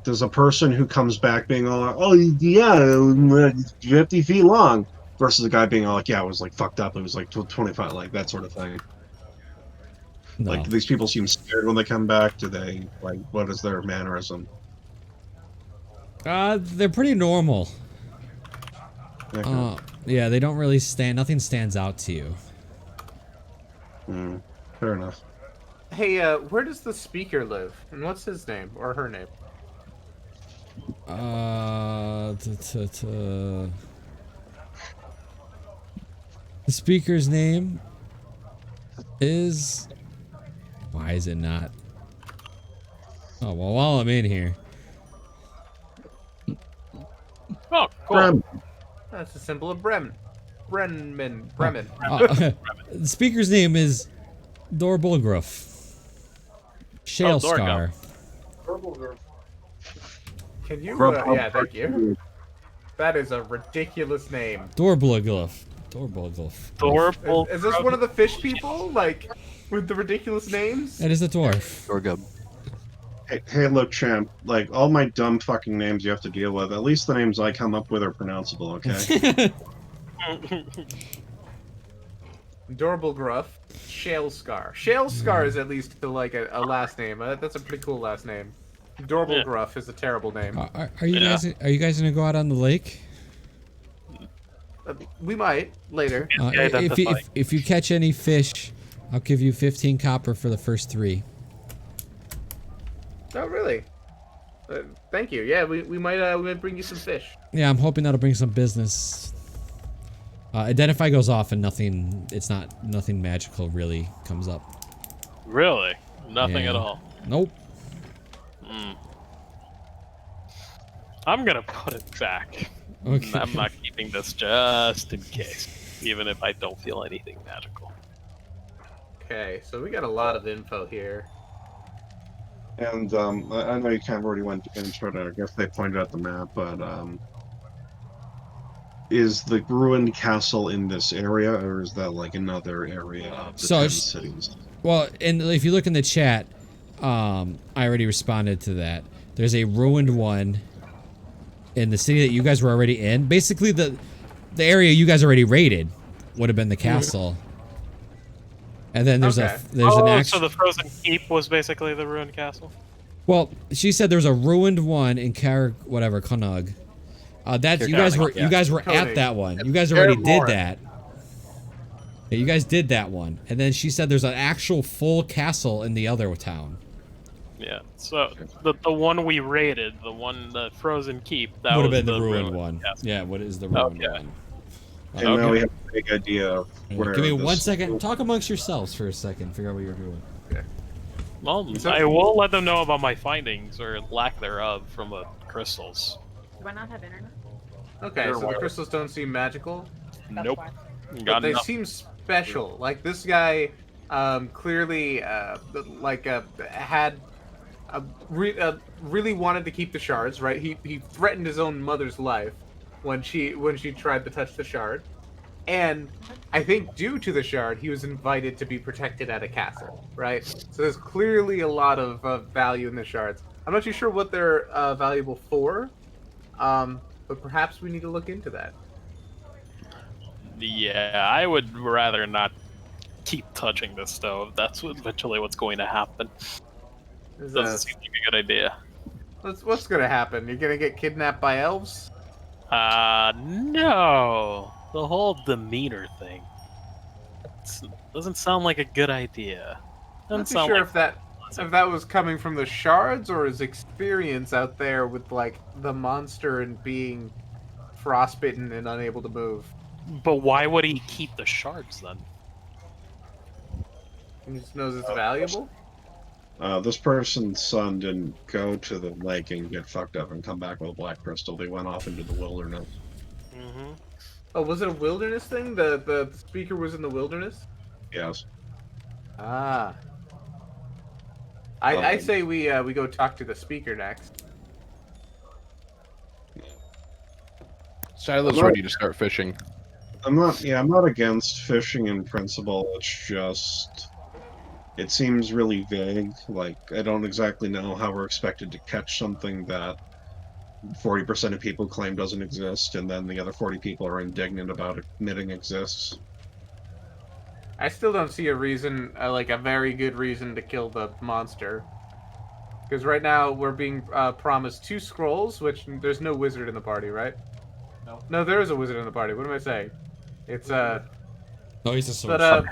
There's a person who comes back being all, oh yeah, 50 feet long, versus a guy being all like, yeah, it was like fucked up. It was like 25, like that sort of thing. No. Like, do these people seem scared when they come back? Do they, like, what is their mannerism? They're pretty normal. Okay. Yeah, they don't really nothing stands out to you. Fair enough. Hey, where does the speaker live? And what's his name? Or her name? The speaker's name is... Why is it not? Oh, well, while I'm in here. Oh, cool. Brem. That's a symbol of Bremen. Bremen. The speaker's name is Dorbulgruff. Shalescar. Can you, yeah, thank you. That is a ridiculous name. Dorbulgruff. Adorable. Is this one of the fish people? Like, with the ridiculous names? That is a dwarf. Dorgub. Hey, look, champ. Like, all my dumb fucking names you have to deal with, at least the names I come up with are pronounceable, okay? Adorable Gruff. Shalescar. Shalescar is at least like a last name. That's a pretty cool last name. Adorable Yeah. Gruff is a terrible name. Are you guys gonna go out on the lake? We might later. If you catch any fish, I'll give you 15 copper for the first 3. Thank you. Yeah, we might bring you some fish. Yeah, I'm hoping that'll bring some business. Identify goes off and nothing. It's not nothing magical really comes up. Really? Nothing at Yeah. all. Nope. Hmm. I'm gonna put it back. Okay. I'm not keeping this just in case, even if I don't feel anything magical. Okay, so we got a lot of info here. And I know you kind of already went into it. I guess they pointed out the map, but is the ruined castle in this area, or is that like another area of the So 10 it's- cities? Well, and if you look in the chat, I already responded to that. There's a ruined one in the city that you guys were already in. Basically, the area you guys already raided would have been the castle. And then there's Okay. there's an So actual. the frozen keep was basically the ruined castle. Well, she said there's a ruined one in Konug. That's you guys were yeah. you guys were at Konug. that one. You guys already did Paramore. that. Yeah, you guys did that one, and then she said there's an actual full castle in the other town. Yeah. So the one we raided, the frozen keep, that Would have was been the ruined one. castle. Yeah, what is the ruined Okay. one? And now we have a big idea of where. Give me this- 1 second. Talk amongst yourselves for a second. Figure out what you're doing. Well, So- I will let them know about my findings or lack thereof from the crystals. Do I not have internet? Okay, They're so the wired. crystals don't seem magical, That's Nope. why. but Got they enough. seem special. Like this guy, clearly, had really wanted to keep the shards. Right? He threatened his own mother's life when she tried to touch the shard, and I think due to the shard, he was invited to be protected at a castle. Right? So there's clearly a lot of value in the shards. I'm not too sure what they're valuable for, but perhaps we need to look into that. Yeah, I would rather not keep touching this stove. That's eventually what's going to happen. Is, Doesn't seem like a good idea. what's gonna happen? You're gonna get kidnapped by elves? No. The whole demeanor thing. Doesn't sound like a good idea. I'm Doesn't not too sound sure like if that was coming from the shards or his experience out there with like the monster and being frostbitten and unable to move. But why would he keep the shards then? He just knows it's valuable. This person's son didn't go to the lake and get fucked up and come back with a black crystal. They went off into the wilderness. Mm-hmm. Oh, was it a wilderness thing? The speaker was in the wilderness? Yes. Ah. I say we go talk to the speaker next. Silas ready to start fishing. I'm not against fishing in principle. It's just it seems really vague. Like I don't exactly know how we're expected to catch something that 40% of people claim doesn't exist, and then the other 40 people are indignant about admitting exists. I still don't see a reason, like a very good reason to kill the monster. Because right now we're being promised 2 scrolls, which there's no wizard in the party, right? No, there is a wizard in the party. What am I saying? It's No, he's a but sorcerer.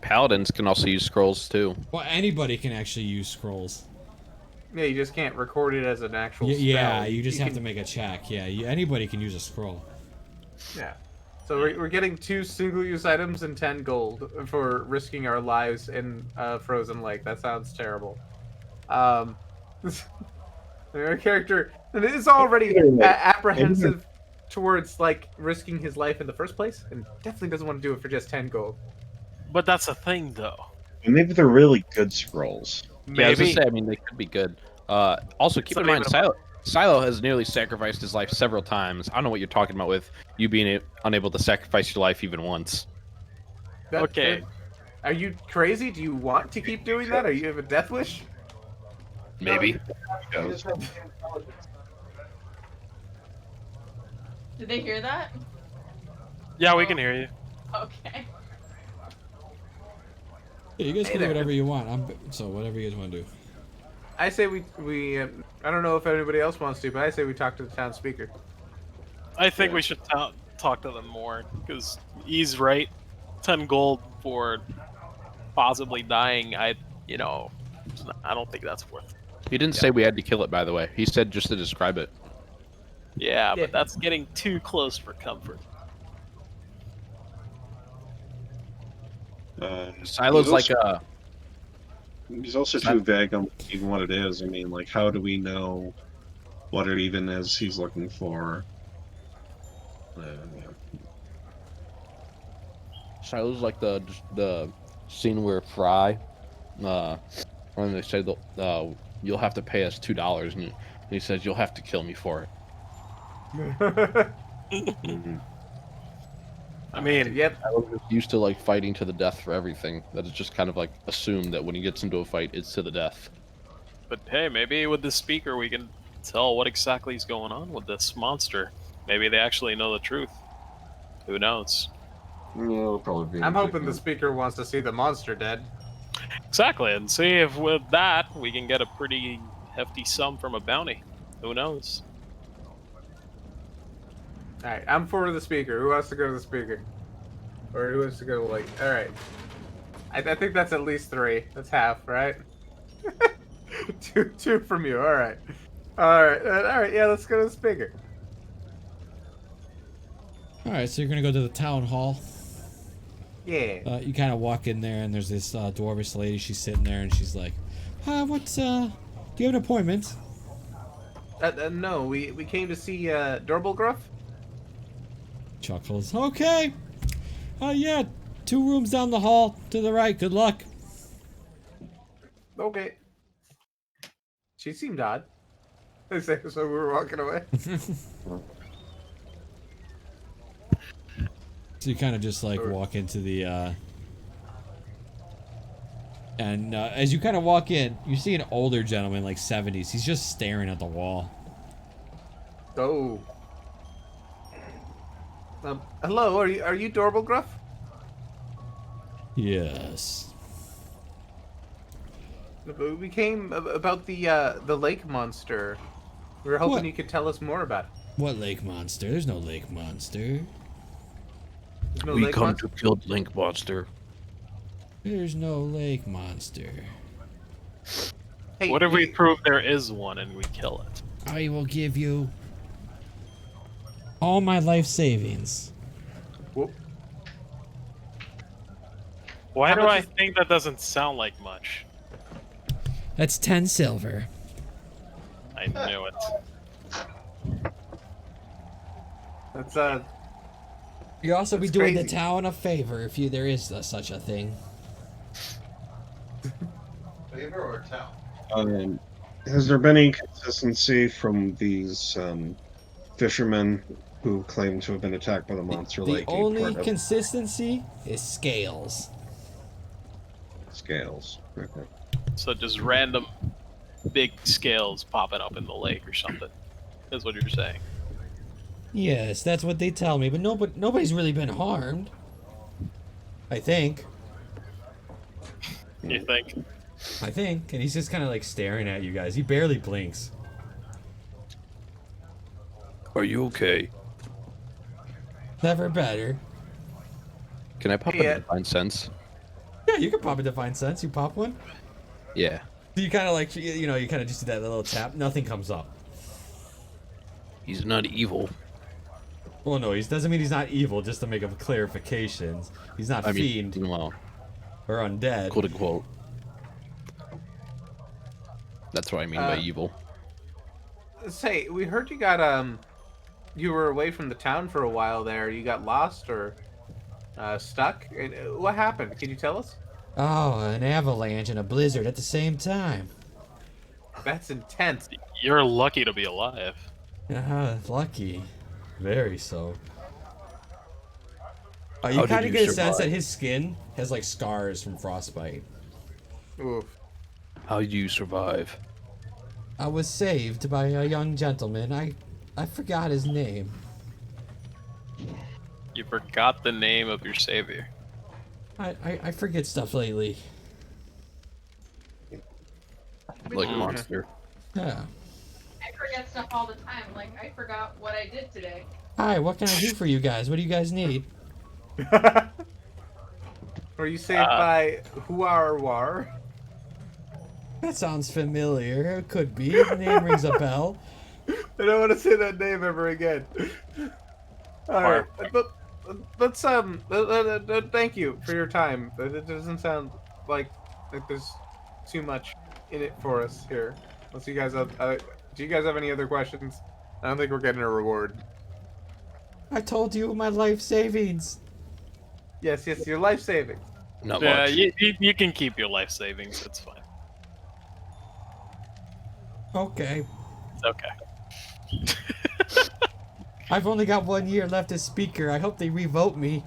Paladins can also use scrolls too. Well, anybody can actually use scrolls. yeah, you just can't record it as an actual spell. Yeah, you just have can- to make a check. Yeah, anybody can use a scroll. Yeah. So we're getting 2 single-use items and 10 gold for risking our lives in Frozen Lake. That sounds terrible. Our character is already apprehensive towards like risking his life in the first place, and definitely doesn't want to do it for just 10 gold. But that's the thing, though. And maybe they're really good scrolls. Yeah, I was Maybe. gonna say, I mean, they could be good. Also, keep in Somebody mind, would- Silo has nearly sacrificed his life several times. I don't know what you're talking about with you being unable to sacrifice your life even once. Okay. Are you crazy? Do you want to keep doing that? Or you have a death wish? Maybe. Did they hear that? Yeah, we can hear you. Okay. Yeah, you guys Hey can do there. whatever you want. So whatever you guys want to do. I say we I don't know if anybody else wants to, but I say we talk to the town speaker. I think we should talk to them more, because he's right. 10 gold for possibly dying, I don't think that's worth it. He didn't say we had to kill it, by the way. He said just to describe it. Yeah, Yeah. but that's getting too close for comfort. Silo's like a. He's also too vague on even what it is. I mean, like, how do we know what it even is he's looking for? Yeah. Silo's like the scene where Fry, when they said you'll have to pay us $2, and he says you'll have to kill me for it. Mhm. I mean, Yep. Silo's just used to like fighting to the death for everything. That it's just kind of like assumed that when he gets into a fight, it's to the death. but hey, maybe with the speaker we can tell what exactly is going on with this monster. Maybe they actually know the truth. Who knows? Yeah, it'll probably be. I'm hoping the speaker wants to see the monster dead. Exactly, and see if with that we can get a pretty hefty sum from a bounty. Who knows? All right, I'm for the speaker. Who wants to go to the speaker? Or who wants to go to Lake? All right. I think that's at least 3. That's half, right? two from you. All right. All right. Yeah, let's go to the speaker. All right, so you're gonna go to the town hall. Yeah. You kind of walk in there, and there's this dwarvish lady. She's sitting there, and she's like, do you have an appointment?" No, we came to see Dorblegruff. Chuckles. "Okay. Yeah, 2 rooms down the hall to the right. Good luck." Okay. She seemed odd. So we were walking away. So you kind of just like walk into the and as you kind of walk in, you see an older gentleman, like 70s. He's just staring at the wall. Oh. Hello, are you Dorblegruff? Yes. We came about the lake monster. We were hoping What? you could tell us more about it. What lake monster? There's no lake monster. There's no We lake come monster? to kill the Link Monster. There's no lake monster. Hey, What if we prove there is one and we kill it? I will give you all my life savings. Whoop. Why How do much I is- think that doesn't sound like much? That's 10 silver. I knew it. That's You'll also be That's doing crazy. the town a favor if there is such a thing. Favor or town? Has there been any consistency from these fishermen who claim to have been attacked by the monster? The like a only part of consistency is scales. scales. Okay. So just random big scales popping up in the lake or something. Is what you're saying. Yes, that's what they tell me, but nobody's really been harmed. I think. You think? And he's just kind of like staring at you guys. He barely blinks. Are you okay? Never better. Can I pop Yeah. a divine sense? Yeah, you can pop a divine sense. You pop one. Yeah. So you kind of like, you kind of just do that little tap. Nothing comes up. He's not evil. Well, no, he doesn't mean he's not evil. Just to make a clarification, he's not I mean, fiend well, or undead. quote unquote. That's what I mean by evil. Say, we heard you got you were away from the town for a while there. You got lost or stuck. What happened? Can you tell us? Oh, an avalanche and a blizzard at the same time. That's intense. You're lucky to be alive. Lucky. Very so. You How did kind of you get a sense survive? that his skin has like scars from frostbite. Oof. How do you survive? I was saved by a young gentleman. I forgot his name. You forgot the name of your savior. I forget stuff lately. Like a monster. Yeah. I forget stuff all the time. Like, I forgot what I did today. Hi, what can I do for you guys? What do you guys need? Were you saved by Huar War? That sounds familiar. It could be. The name rings a bell. I don't want to say that name ever again. All right, but let's thank you for your time. It doesn't sound like there's too much in it for us here. Unless you guys have, do you guys have any other questions? I don't think we're getting a reward. I told you my life savings. Yes, your life savings. Not Yeah, much. you can keep your life savings. It's fine. Okay. It's okay. I've only got 1 year left as speaker. I hope they revote me.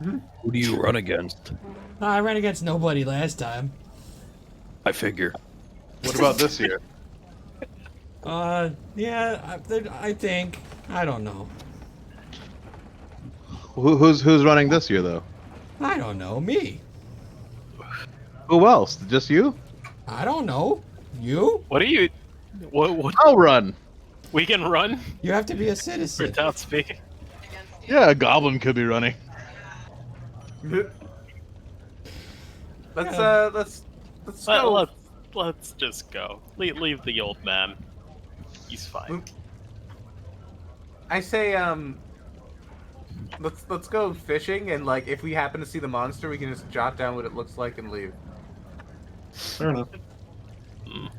Who do you run against? I ran against nobody last time. I figure. What about this year? Yeah, I think. I don't know. Who's running this year though? I don't know. Me. Who else? Just you? I don't know. You? What are you? What? I'll run. We can run You have to be a citizen. without speaking. Yeah, a goblin could be running. Let's Let, go. let's just go. Leave the old man. He's fine. I say let's go fishing, and like if we happen to see the monster, we can just jot down what it looks like and leave. Fair enough.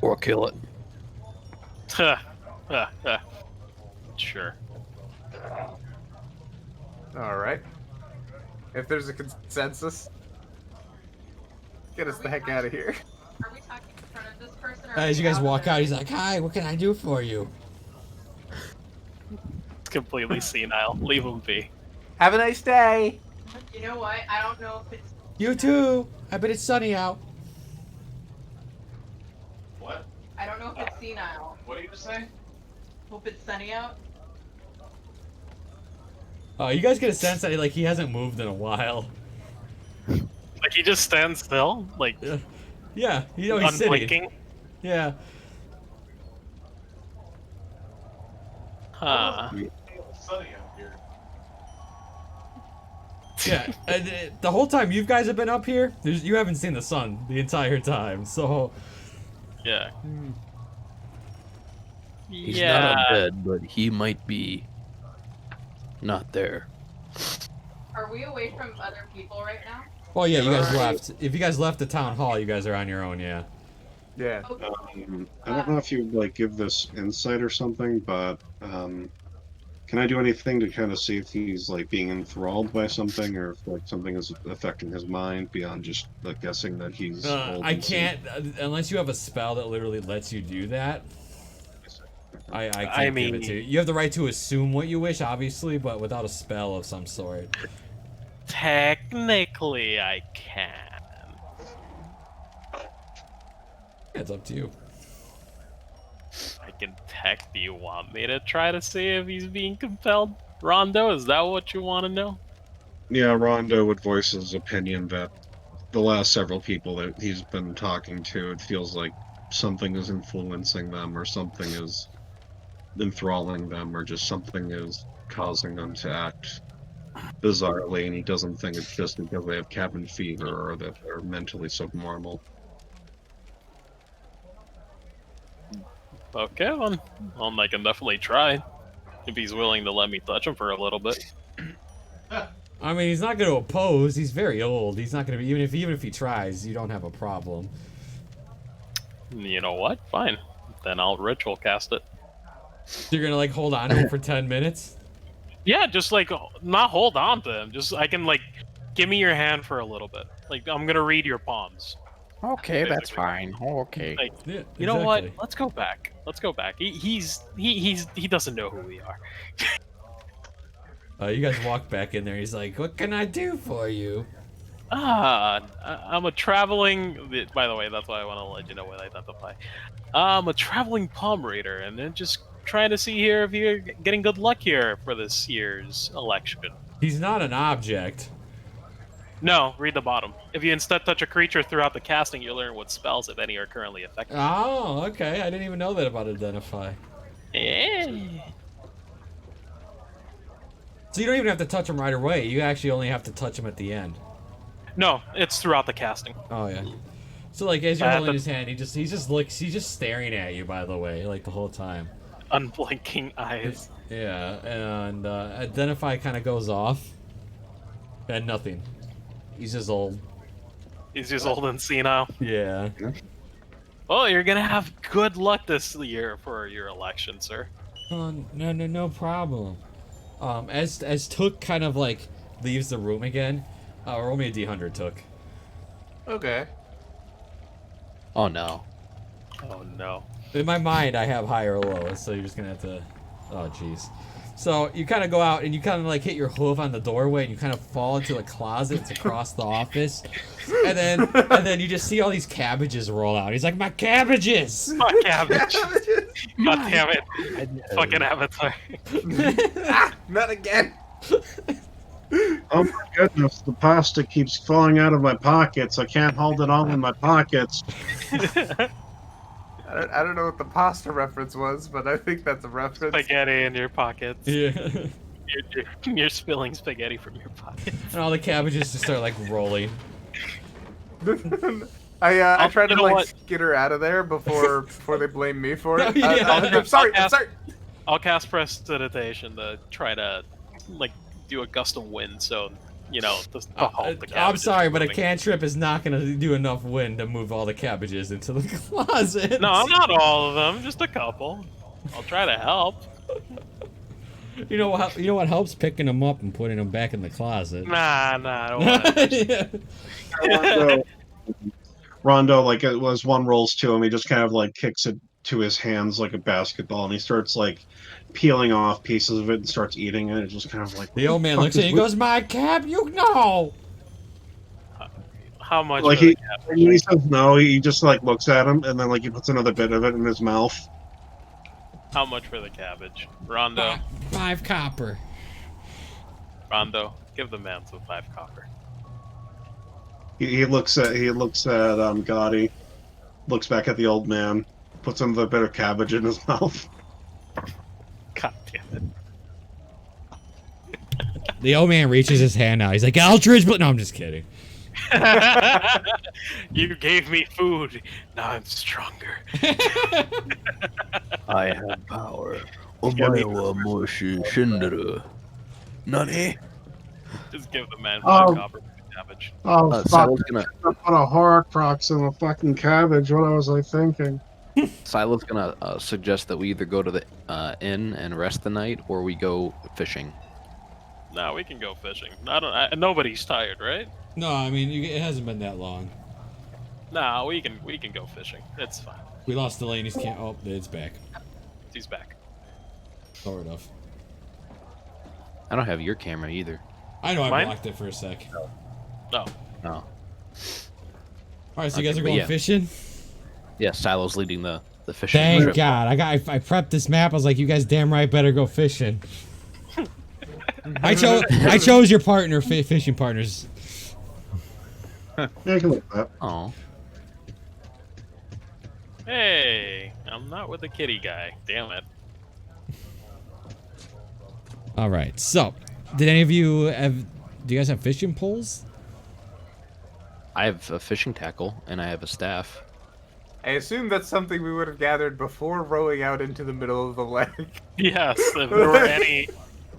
Or kill it. Sure. All right. If there's a consensus, get us the heck out of here. Are we talking in front of this person? Or As you guys walk out, he's like, "Hi, what can I do for you?" It's completely senile. Leave him be. Have a nice day. You know what? I don't know if it's. You too. I bet it's sunny out. What? I don't know if it's senile. What do you say? Hope it's sunny out. Oh, you guys get a sense that he hasn't moved in a while. Like he just stands still, like Yeah, you know he's sitting. unblinking. Yeah. Huh. It's sunny out here. Yeah, and the whole time you guys have been up here, you haven't seen the sun the entire time, so... Yeah. He's yeah. not undead, but he might be not there. Are we away from other people right now? Well, yeah, you guys Alright. left. If you guys left the town hall, you guys are on your own, yeah. Yeah. Okay. I don't know if you like give this insight or something, but can I do anything to kind of see if he's like being enthralled by something, or if like something is affecting his mind beyond just like guessing that he's old I and can't, unless you have a spell that literally lets you do that. I can't I give mean- it to you. You have the right to assume what you wish, obviously, but without a spell of some sort. Technically, I can. Yeah, it's up to you. I can tech. Do you want me to try to see if he's being compelled? Rondo, is that what you want to know? Yeah, Rondo would voice his opinion that the last several people that he's been talking to, it feels like something is influencing them, or something is enthralling them, or just something is causing them to act bizarrely, and he doesn't think it's just because they have cabin fever or that they're mentally subnormal. Okay, then. Well, I can definitely try. If he's willing to let me touch him for a little bit. I mean, he's not going to oppose. He's very old. He's not going to be, even if he tries, you don't have a problem. You know what? Fine. Then I'll ritual cast it. You're going to, like, hold on to him for 10 minutes? Yeah, just like, not hold on to him. Just, I can, like, give me your hand for a little bit. Like, I'm gonna read your palms. Okay, that's Basically. fine. Okay. Like, Yeah, you know what? exactly. Let's go back. Let's go back. He doesn't know who we are. You guys walk back in there. He's like, "What can I do for you?" I'm a traveling. By the way, that's why I want to let you know what I identify. I'm a traveling palm reader, and then just trying to see here if you're getting good luck here for this year's election. He's not an object. No, read the bottom. If you instead touch a creature throughout the casting, you'll learn what spells, if any, are currently effective. Oh, okay. I didn't even know that about identify. Eh. So you don't even have to touch him right away. You actually only have to touch him at the end. No, it's throughout the casting. Oh yeah. So like as you're holding his hand, he's just staring at you. By the way, like the whole time. Unblinking eyes. Yeah, and identify kind of goes off, and nothing. He's just old. He's just old and senile. Yeah. Well, you're gonna have good luck this year for your election, sir. Oh, no problem. As Took kind of like leaves the room again, roll me a D100, Took. Okay. Oh no. Oh no. In my mind, I have high or low, so you're just gonna have to. Oh jeez. So you kind of go out and you kind of like hit your hoof on the doorway and you kind of fall into the closets across the office, and then you just see all these cabbages roll out. He's like, my cabbages! My cabbage! God damn it! Fucking Avatar. Not again! Oh my goodness, the pasta keeps falling out of my pockets. I can't hold it all in my pockets. I don't know what the pasta reference was, but I think that's a reference. Spaghetti in your pockets. Yeah. You're spilling spaghetti from your pockets. And all the cabbages just start like rolling. I tried to you know like what? skitter out of there before they blame me for it. Oh, yeah. I'm sorry. I'll cast prestidigitation to try to like do a gust of wind, so you know the I'm cabbages sorry, from but a moving. cantrip is not gonna do enough wind to move all the cabbages into the closet. No, not all of them, just a couple. I'll try to help. You know what helps? Picking them up and putting them back in the closet. Nah, I don't want to. Yeah. Rondo, like it was one rolls to him, he just kind of like kicks it to his hands like a basketball, and he starts like peeling off pieces of it and starts eating it. It's just kind of like The old man looks at you and goes, "My cab, you know." How much? like for the when he says no, he just like looks at him and then like he puts another bit of it in his mouth. How much for the cabbage? Rondo, 5 copper. Rondo, give the man some 5 copper. He looks at Gotti, looks back at the old man, puts another bit of cabbage in his mouth. God damn The old man reaches his hand out. He's like, "Aldridge," but no, I'm just kidding. it. You gave me food. Now I'm stronger. I have power. Omae wa moshi shinderu. Nani? Just give the man 5 Oh. copper for the cabbage. Oh fuck! Silo's gonna I put a Horcrux in the fucking cabbage. What was I thinking? Silo's gonna suggest that we either go to the inn and rest the night, or we go fishing. No, we can go fishing. Nobody's tired, right? No, I mean it hasn't been that long. No, we can go fishing. It's fine. We lost Delaney's camp. Oh, it's back. He's back. Sort of. I don't have your camera either. I know I Mine? blocked it for a sec. No. No. All right, so you Okay, guys are but going yeah. fishing. Yeah, Silo's leading the fishing Thank trip. God. I prepped this map. I was like, you guys damn right better go fishing. I chose your partner, fishing partners. Yeah, I can look at that. Oh, Hey, I'm not with the kitty guy. Damn it. All right. So, did any of you have? Do you guys have fishing poles? I have a fishing tackle and I have a staff. I assume that's something we would have gathered before rowing out into the middle of the lake. Yes, if there were any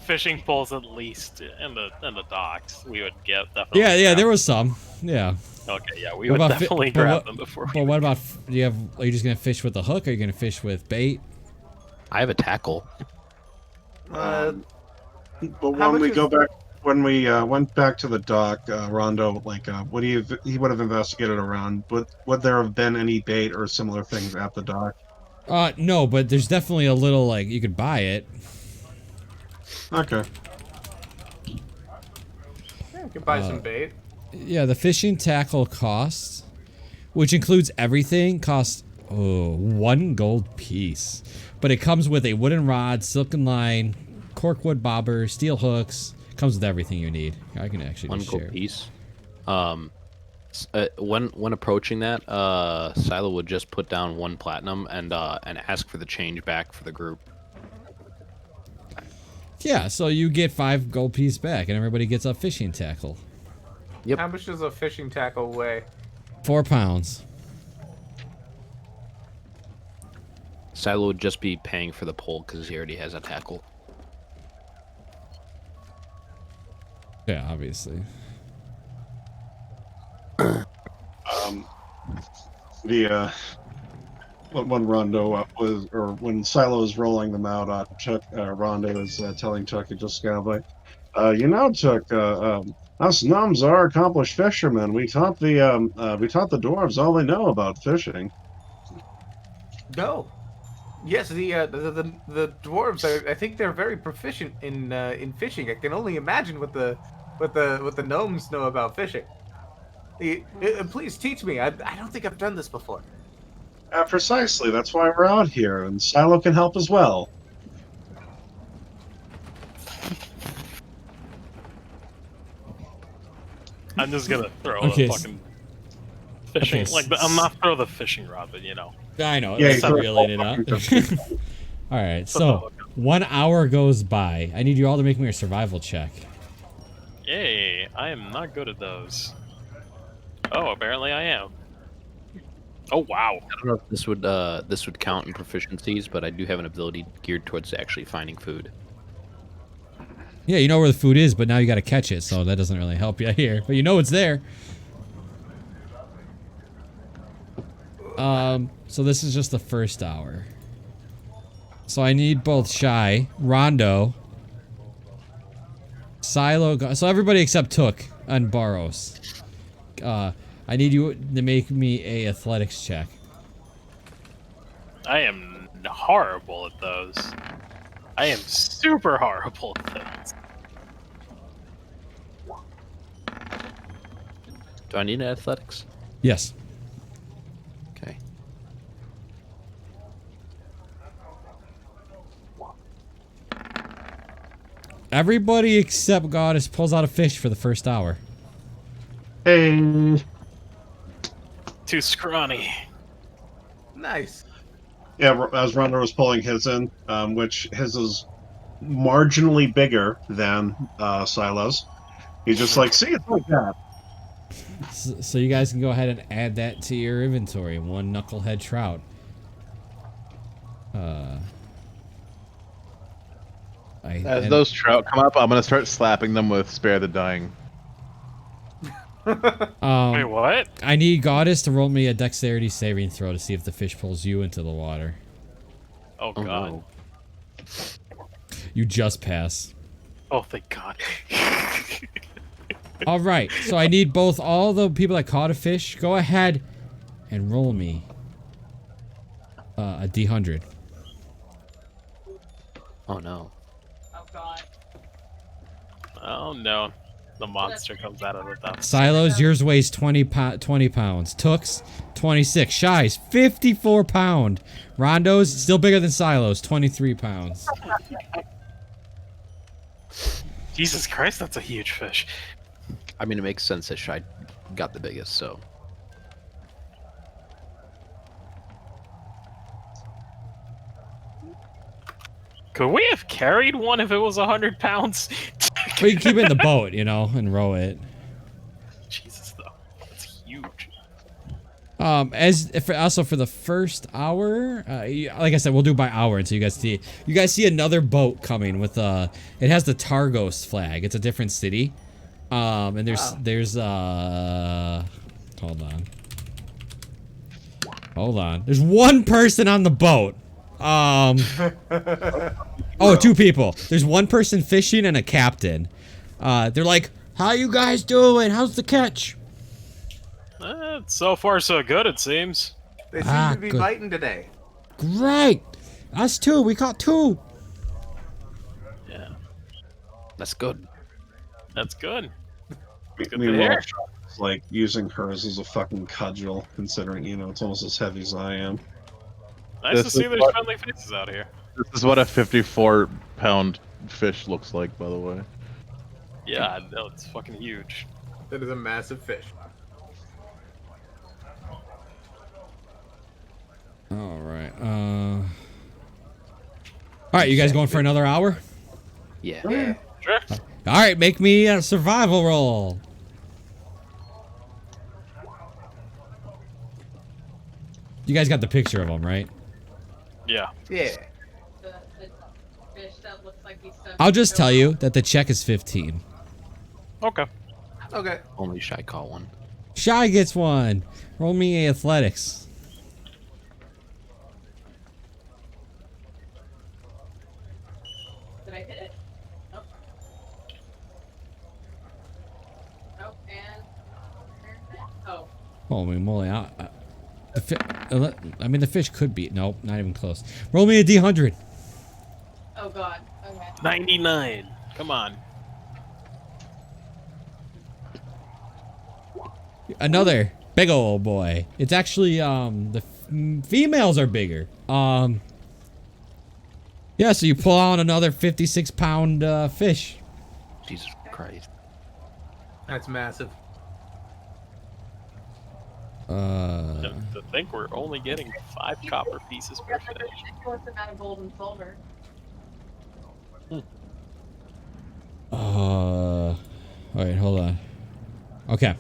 fishing poles at least in the docks, we would definitely. Yeah, grab there was some. Yeah. Okay, yeah, we What would about definitely but grab what- them before. But what about? Do you have? Are you just gonna fish with a hook? Or are you gonna fish with bait? I have a tackle. But How when much we is- go back, when we went back to the dock, Rondo, like, what do he would have investigated around? Would there have been any bait or similar things at the dock? No, but there's definitely a little like you could buy it. Okay. Yeah, we could buy some bait. Yeah, the fishing tackle costs, which includes everything, costs 1 gold piece. But it comes with a wooden rod, silken line, corkwood bobber, steel hooks. Comes with everything you need. I can actually One just gold share. piece. When approaching that, Silo would just put down 1 platinum and ask for the change back for the group. Yeah, so you get 5 gold piece back, and everybody gets a fishing tackle. Yep. How much does a fishing tackle weigh? 4 pounds. Silo would just be paying for the pole because he already has a tackle. Yeah, obviously. When Rondo was, or when Silo was rolling them out, Rondo was telling Tuck, just kind of like, Tuck, us Noms are accomplished fishermen. We taught the dwarves all they know about fishing. No. Yes, the dwarves. I think they're very proficient in fishing. I can only imagine what the gnomes know about fishing. Please teach me. I don't think I've done this before. Precisely. That's why we're out here, and Silo can help as well. I'm just gonna throw Okay, the fucking fishing. okay, I'm not throw the fishing rod, but you know. I know. Yeah, It's you reeling it up. All right, so 1 hour goes by. I need you all to make me a survival check. Yay! I am not good at those. Oh, apparently I am. Oh wow! I don't know if this would count in proficiencies, but I do have an ability geared towards actually finding food. Yeah, you know where the food is, but now you got to catch it, so that doesn't really help you here. But you know it's there. So this is just the first hour. So I need both Shy, Rondo, Silo, so everybody except Took and Barros. I need you to make me a athletics check. I am horrible at those. I am super horrible at those. Do I need athletics? Yes. Okay. Everybody except Goddess pulls out a fish for the first hour. Hey. Too scrawny. Nice. Yeah, as Rondo was pulling his in, which his is marginally bigger than Silo's. He's just like, see, it's like that. So you guys can go ahead and add that to your inventory. 1 knucklehead trout. As those trout come up, I'm gonna start slapping them with "Spare the Dying." Wait, what? I need Goddess to roll me a dexterity saving throw to see if the fish pulls you into the water. Oh god. No. You just pass. Oh thank god. All right, so I need all the people that caught a fish. Go ahead and roll me a D100. Oh no. Oh god. Oh no. The monster comes out of the top. Silos, yours weighs 20 pounds. Took's 26. Shy's 54 pound. Rondo's still bigger than Silos, 23 pounds. Jesus Christ, that's a huge fish. I mean, it makes sense that Shy got the biggest, so. Could we have carried one if it was 100 pounds? But you can keep it in the boat, you know, and row it. Jesus, though, that's huge. Also for the first hour, like I said, we'll do by hour until you guys see. You guys see another boat coming with it has the Targos flag. It's a different city. And there's hold on. There's one person on the boat. Oh, 2 people. There's 1 person fishing and a captain. They're like, "How you guys doing? How's the catch?" So far so good, it seems. They seem to be good. biting today. Great. Us too. We caught 2. Yeah, That's good. that's good. Good to Meanwhile, hear. Sean's, like using hers as a fucking cudgel, considering it's almost as heavy as I am. Nice This to see is there's what- friendly faces out here. This is what a 54-pound fish looks like, by the way. Yeah, no, it's fucking huge. That is a massive fish. All right. All right, you guys going for another hour? Yeah. Sure. All right, make me a survival roll. You guys got the picture of them, right? Yeah. Yeah. The fish that looks like he's stuck. I'll just tell you that the check is 15. Okay. Okay. Only Shy caught one. Shy gets one. Roll me a athletics. Did I hit it? Nope. Nope. And oh. Holy moly! I mean, the fish could be. Nope, not even close. Roll me a D100. Oh God. Okay. 99. Come on. Another big old boy. It's actually the females are bigger. Yeah. So you pull out another 56-pound fish. Jesus Christ. That's massive. And to think we're only getting 5 copper pieces per fish. Equal amount of gold and silver. All right, hold on. Okay.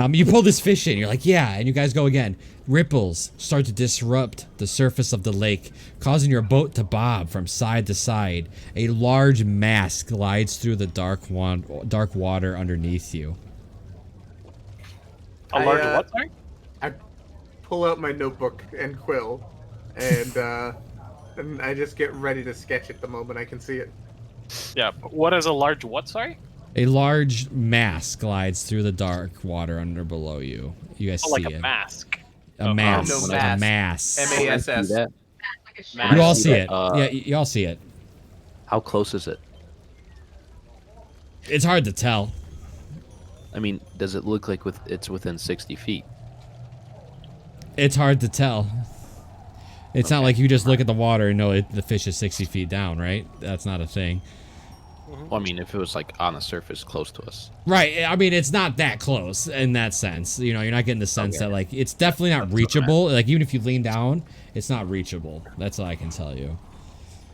You pull this fish in. You're like, yeah, and you guys go again. Ripples start to disrupt the surface of the lake, causing your boat to bob from side to side. A large mass glides through the dark water underneath you. A large what, sorry? I pull out my notebook and quill, and I just get ready to sketch it the moment I can see it. Yeah, but what is a large what, sorry? A large mass glides through the dark water under below you. You guys Oh, see like it. a mask. A mass. No, Like a mass. M-A-S-S. That. Like a You shadow. You all see see it. that, Yeah, you all see it. How close is it? It's hard to tell. I mean, does it look like it's within 60 feet? It's hard to tell. It's not like you just look at the water and know the fish is 60 feet down, right? That's not a thing. Well, I mean, if it was like on the surface close to us. Right. I mean, it's not that close in that sense. You know, you're not getting the sense Okay. that, like, it's definitely not reachable. Like, even if you lean down, it's not reachable. That's all I can tell you.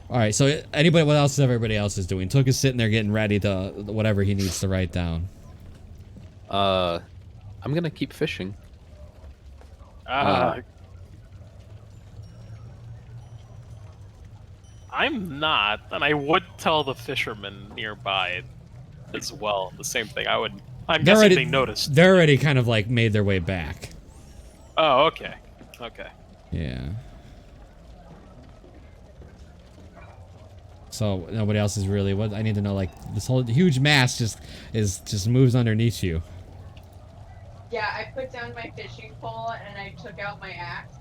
All right. So, what else is everybody else is doing? Took is sitting there getting ready to whatever he needs to write down. I'm gonna keep fishing. I'm not, and I would tell the fishermen nearby as well. The same thing. I'm guessing they noticed. They're already kind of like made their way back. Oh, okay. Okay. Yeah. So nobody else is really. What I need to know, like, this whole huge mass just moves underneath you. Yeah, I put down my fishing pole and I took out my axe.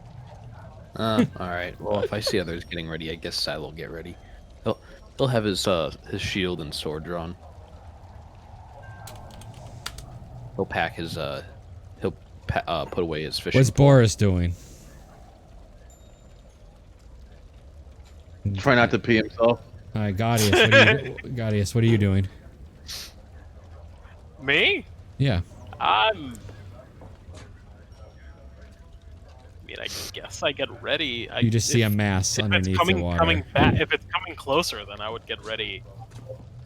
All right. Well, if I see others getting ready, I guess Sal will get ready. He'll have his shield and sword drawn. He'll pack his put away his fishing. What's pole. Boris doing? Try not to pee himself. All right, Gaudius, what are you doing? Me? Yeah. I mean, I guess I get ready. You just see a mass underneath the water. If it's coming closer, then I would get ready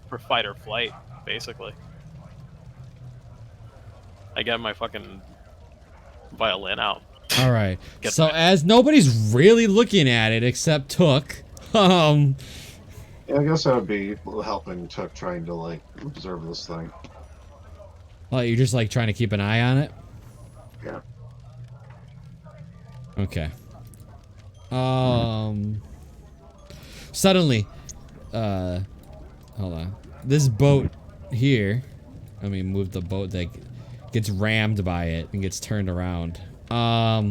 for fight or flight, basically. I get my fucking violin out. All right. So as nobody's really looking at it except Took, Yeah, I guess that would be helping Tuck trying to like observe this thing. well, you're just like trying to keep an eye on it. Yeah. Okay. Suddenly, hold on. This boat here, let me move the boat that gets rammed by it and gets turned around. I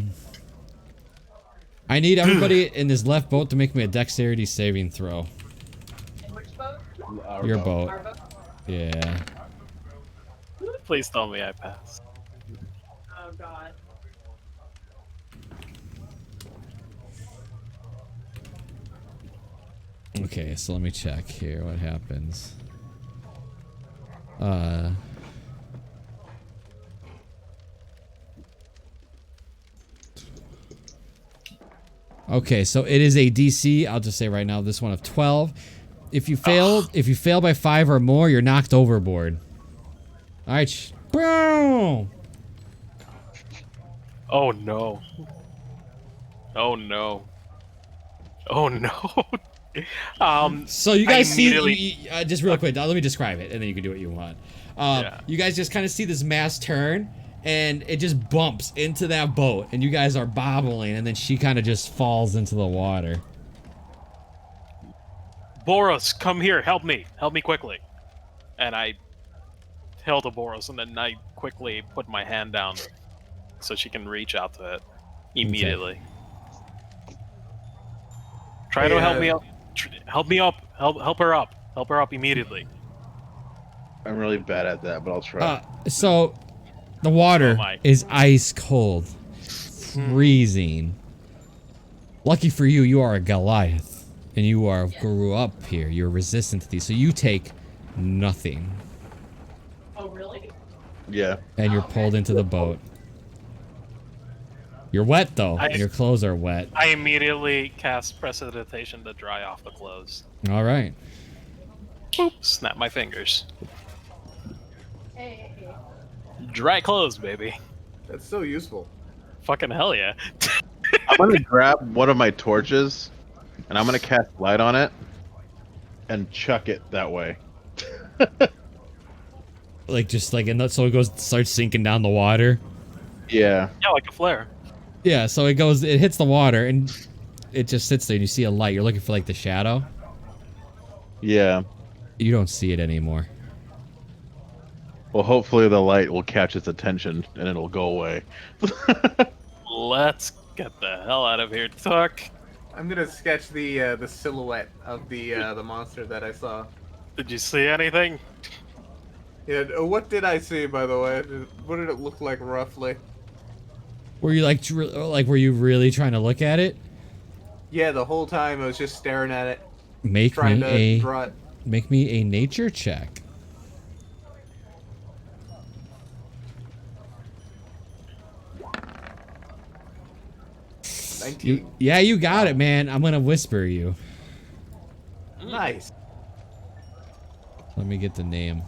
need everybody in this left boat to make me a dexterity saving throw. In which boat? Your boat. Our boat? Yeah. Please tell me I pass. Oh God. Okay, so let me check here what happens. Okay, so it is a DC, I'll just say right now, this one of 12. If you fail by 5 or more, you're knocked overboard. Alright. Boom! Oh no. Oh no. Oh no. So you I guys see, immediately- just real quick, let me describe it, and then you can do what you want. Yeah. You guys just kind of see this mass turn, and it just bumps into that boat, and you guys are bobbling, and then she kind of just falls into the water. Boros, come here, help me quickly. And I held to Boros, and then I quickly put my hand down so she can reach out to it immediately. Try to help me up. Help me up. Help her up. Help her up immediately. I'm really bad at that, but I'll try. So the water Oh my. is ice cold, freezing. Lucky for you, you are a Goliath, and you grew up here. You're resistant to these, so you take nothing, Oh, really? Yeah. and you're pulled into the boat. You're wet though, I- and your clothes are wet. I immediately cast Precipitation to dry off the clothes. All right. Boop. Snap my fingers. Hey. Dry clothes, baby. That's so useful. Fucking hell yeah. I'm gonna grab one of my torches, and I'm gonna cast light on it, and chuck it that way. Like just like, and that, so it starts sinking down the water. Yeah. Yeah, like a flare. Yeah, so it hits the water, and it just sits there, and you see a light. You're looking for like the shadow. Yeah. You don't see it anymore. Well, hopefully the light will catch its attention, and it'll go away. Let's get the hell out of here, Tuck. I'm gonna sketch the silhouette of the monster that I saw. Did you see anything? Yeah. What did I see, by the way? What did it look like roughly? Were you were you really trying to look at it? Yeah, the whole time I was just staring at it, Make trying me to draw it. make me a nature check. Yeah, you got it, man. I'm gonna whisper you. Nice. Let me get the name.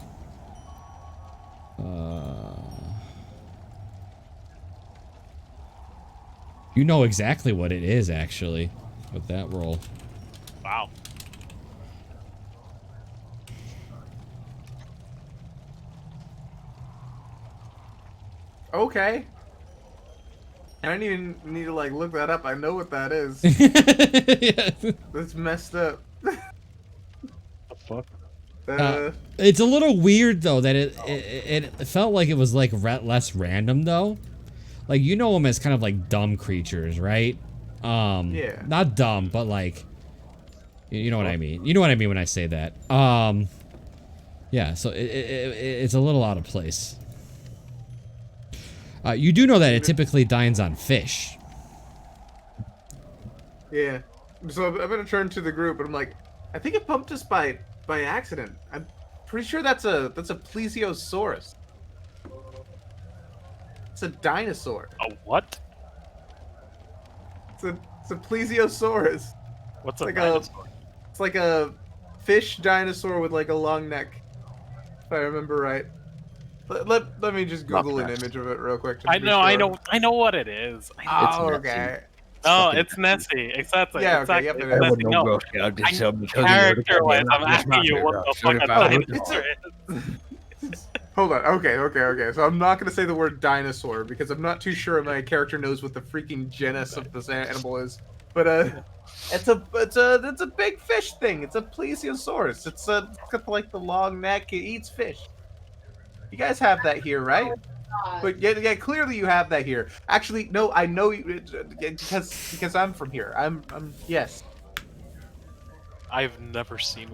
You know exactly what it is, actually, with that roll. Wow. Okay. I don't even need to like look that up. I know what that is. Yeah. That's messed up. The fuck? It's a little weird though that it felt like it was like less random though. Like you know them as kind of like dumb creatures, right? Yeah. Not dumb, but like you know what I mean. You know what I mean when I say that. Yeah. So it's a little out of place. You do know that it typically dines on fish. Yeah. So I'm gonna turn to the group, and I'm like, I think it pumped us by accident. I'm pretty sure that's a plesiosaurus. It's a dinosaur. A what? It's a plesiosaurus. What's a Like dinosaur? It's like a fish dinosaur with like a long neck, if I remember right. Let me just Google an image of it real quick. just I to be know, sure. I know what it is. Oh, okay. No, it's Nessie. Exactly. Yeah, okay, exactly. yep, it is. Nessie. No, character-wise, I'm asking you what the fuck a dinosaur is. Hold on. Okay. So I'm not gonna say the word dinosaur because I'm not too sure my character knows what the freaking genus of this animal is. But it's a big fish thing. It's a plesiosaurus. It's got like the long neck. It eats fish. You guys have that here, right? But yeah, clearly you have that here. Actually, no, I know you because I'm from here. I'm yes. I've never seen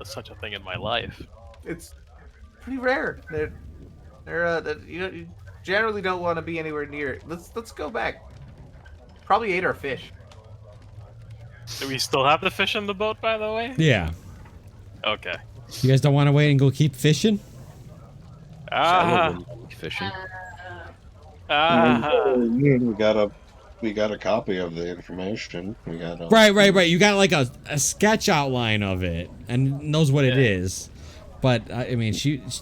such a thing in my life. It's pretty rare. You generally don't want to be anywhere near it. Let's go back. Probably ate our fish. Do we still have the fish in the boat, by the way? Yeah. Okay. You guys don't want to wait and go keep fishing? Fishing. We got a copy of the information. We got Right. You got like a sketch outline of it and knows what it is. But I mean,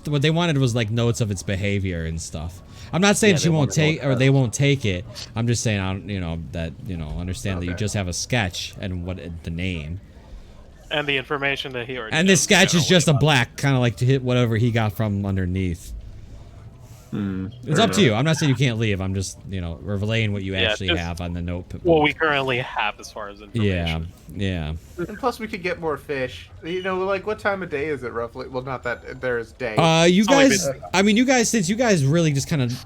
what they wanted was like notes of its behavior and stuff. I'm not saying Yeah, she they won't wanna know take what or it they does. won't take it. I'm just saying, understand that you Okay. just have a sketch and what the name. And the information that he already And knows this sketch is generally just a about- black, kind of like to hit whatever he got from underneath. It's fair up to you. enough. I'm not saying you can't leave. I'm just, relaying what you Yeah, actually just have on the note. what we currently have as far as Yeah, information. yeah. And plus, we could get more fish. Like what time of day is it roughly? Well, not that there's day. You It's only guys. I mean, since you guys really just kind of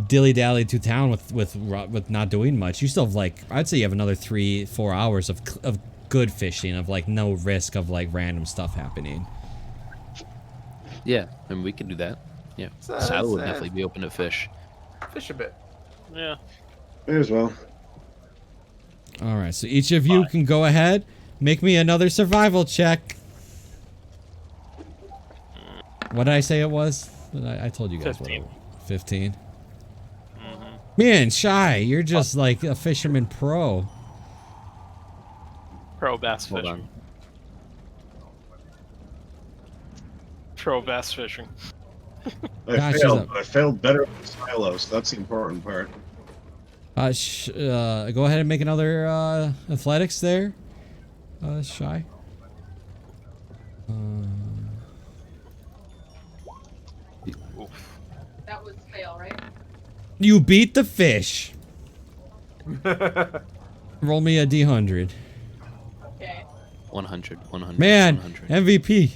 dilly-dally to town with not doing much, you still have like, I'd say you have another 3-4 hours of good fishing, of like no risk of like random stuff happening. Yeah, and we can do that. Yeah, So, Saddle would it's, definitely be open to fish. fish a bit. Yeah. May as well. All right, so each of you can go ahead, make me another survival check. What did I say it was? I told you guys 15. what it was. 15. Man, Shy, you're just like a fisherman pro. Pro bass Hold fishing. on. Pro bass fishing. I Gosh, failed, but I failed better than Silos. That's the important part. Go ahead and make another athletics there, Shy. Oof. That was fail, right? You beat the fish. Roll me a D100. Okay. 100, 100, Man, 100. MVP.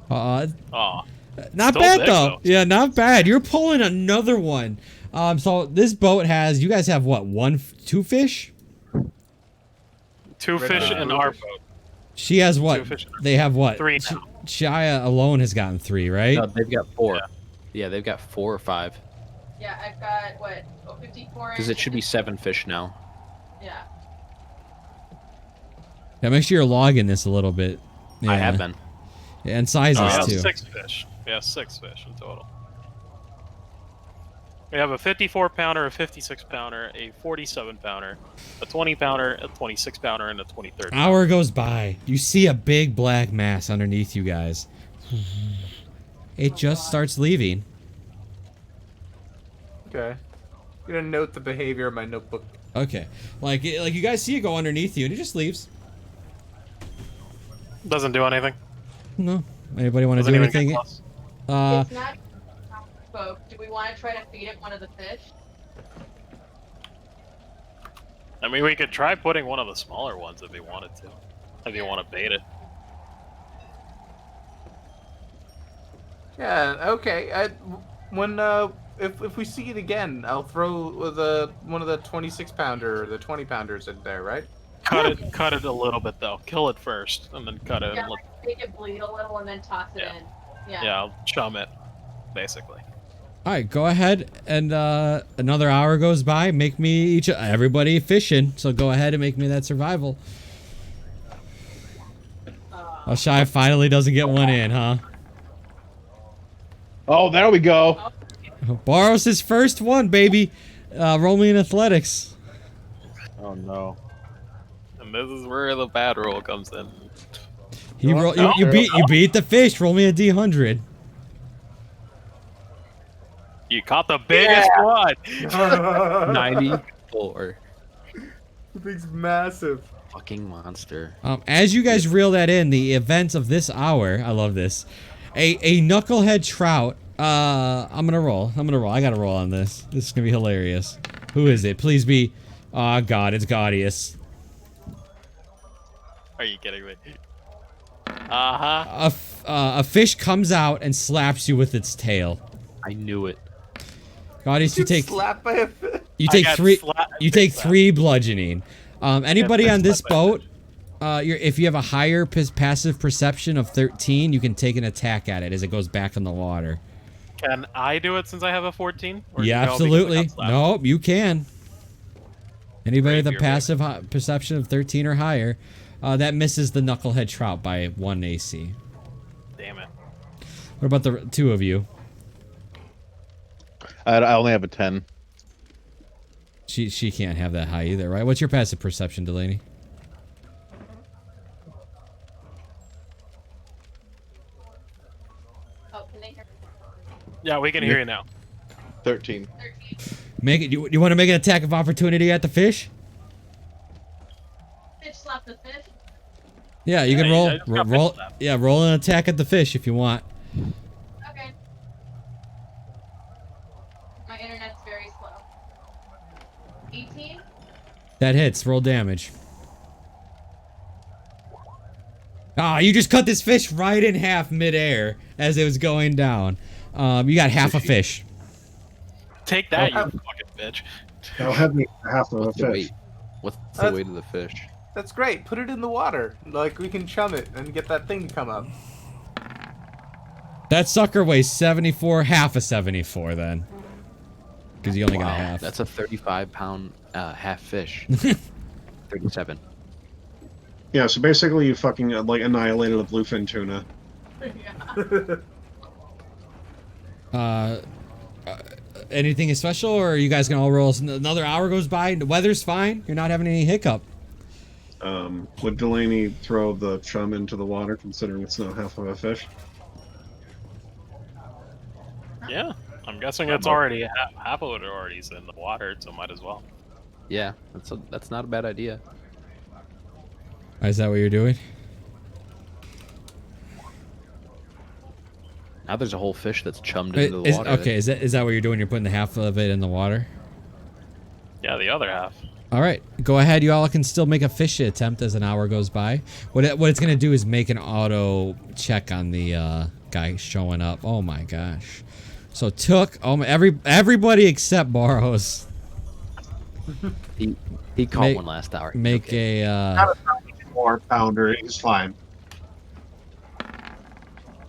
Aw. Not Still bad big, though. though. Yeah, not bad. You're pulling another one. So this boat has. You guys have what? 2 fish? 2 fish in our boat. She has what? 2 fish. They have what? 3 now. Shia alone has gotten 3, right? No, they've got 4. Yeah, they've got 4 or 5. Yeah, I've got what? 54. Because it should be 7 fish now. Yeah. Yeah, make sure you're logging this a little bit. Yeah. I have been. Yeah, and sizes We have too. 6 fish. We have 6 fish in total. We have a 54-pounder, a 56-pounder, a 47-pounder, a 20-pounder, a 26-pounder, and a 23rd. Hour goes by. You see a big black mass underneath you guys. It just starts leaving. Okay. I'm gonna note the behavior in my notebook. Okay. Like you guys see it go underneath you and it just leaves. Doesn't do anything. No. Anybody want to Doesn't do even get anything? close. Uh, It's not spoke. Do we want to try to feed it one of the fish? I mean, we could try putting one of the smaller ones if you wanted to. If you want to bait it. Yeah. Okay. If we see it again, I'll throw one of the 26-pounder or the 20-pounders in there, right? Cut it a little bit though. Kill it first, and then cut it. Yeah, And like make it bleed a little and then toss it Yeah. in. Yeah. yeah, I'll chum it, basically. all right, go ahead and another hour goes by. Make me everybody fishing. So go ahead and make me that survival. Oh, Shy finally doesn't get one in, huh? Oh, there we go. Borrows his first one, baby. Roll me in athletics. Oh no. And this is where the bad roll comes in. You beat the fish. Roll me a D100. You caught the biggest one. 94. The thing's massive. Fucking monster. As you guys reel that in, the events of this hour, I love this. A knucklehead trout. I'm gonna roll. I gotta roll on this. This is gonna be hilarious. Who is it? Please be. Oh God, it's Gaudius. Are you kidding me? Uh-huh. A fish comes out and slaps you with its tail. I knew it. Gaudius, you take slapped by a fish. you I take got 3. slapped. You take 3 bludgeoning. Anybody Yeah, on this slapped by a boat? If you have a higher passive perception of 13, you can take an attack at it as it goes back in the water. Can I do it since I have a 14? Or Yeah, no, because I absolutely. got slapped? Nope, you can. Anybody with a Rapier, passive perception of 13 or higher, that misses the knucklehead trout by 1 AC. Damn it. What about the 2 of you? I only have a 10. She can't have that high either, right? What's your passive perception, Delaney? Oh, can they hear? Yeah, we can hear you now. 13. 13. Make it. You want to make an attack of opportunity at the fish? Fish slap the fish. Yeah, you can Yeah, roll. I just got Roll. fish slapped. Yeah, roll an attack at the fish if you want. Okay. My internet's very slow. 18. That hits. Roll damage. Ah, you just cut this fish right in half midair as it was going down. You got half a fish. Take that, you fucking bitch. How heavy half of a What's the weight? fish? What's the weight of the fish? That's great. Put it in the water. Like, we can chum it and get that thing to come up. That sucker weighs 74, half a 74 then. Because you only got half. That's a 35-pound half fish. 37. Yeah, so basically you fucking like annihilated a bluefin tuna. Yeah. Anything special, or are you guys gonna all roll? Another hour goes by. The weather's fine. You're not having any hiccup. Would Delaney throw the chum into the water, considering it's not half of a fish? Yeah, I'm guessing it's already half of it already is in the water, so might as well. Yeah, that's not a bad idea. Is that what you're doing? Now there's a whole fish that's chummed into the water. Okay, is that what you're doing? You're putting the half of it in the water? Yeah, the other half. All right, go ahead. You all can still make a fish attempt as an hour goes by. What it's gonna do is make an auto check on the guy showing up. Oh my gosh! So took everybody except Barrows. He caught one last hour. Make okay. a. More pounder, he's fine.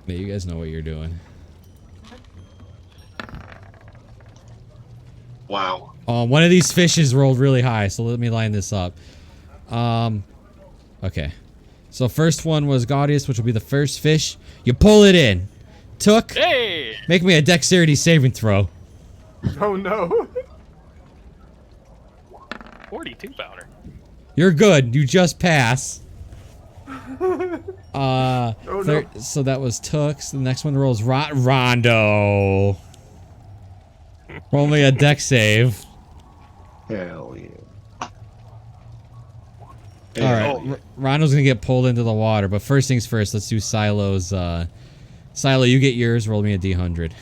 Yeah, you guys know what you're doing. Wow. One of these fishes rolled really high, so let me line this up. Okay. So first one was Gaudius, which will be the first fish. You pull it in. Took. Hey! Make me a dexterity saving throw. Oh no. 42 pounder. You're good. You just pass. Oh, no. So that was Tooks. The next one rolls Rondo. Roll me a dex save. Hell yeah. All right, Rondo's gonna get pulled into the water, but first things first, let's do Silo's. Silo, you get yours. Roll me a d100.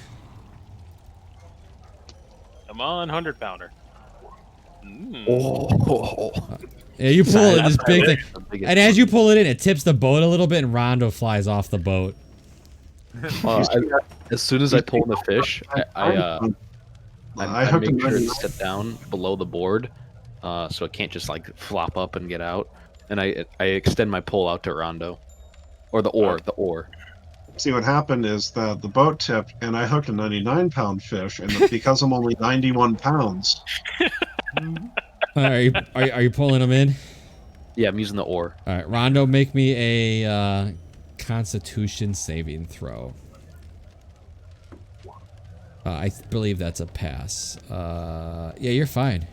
Come on, 100 pounder. Yeah, you pull it, this big thing, and as you pull it in, it tips the boat a little bit, and Rondo flies off the boat. As soon as I pull the fish, I make sure to sit down below the board, so it can't just like flop up and get out. And I extend my pole out to Rondo, or the oar. See, what happened is that the boat tipped, and I hooked a 99-pound fish, and because I'm only 91 pounds. Are you pulling them in? Yeah, I'm using the oar. All right, Rondo, make me a Constitution saving throw. I believe that's a pass. Yeah, you're fine.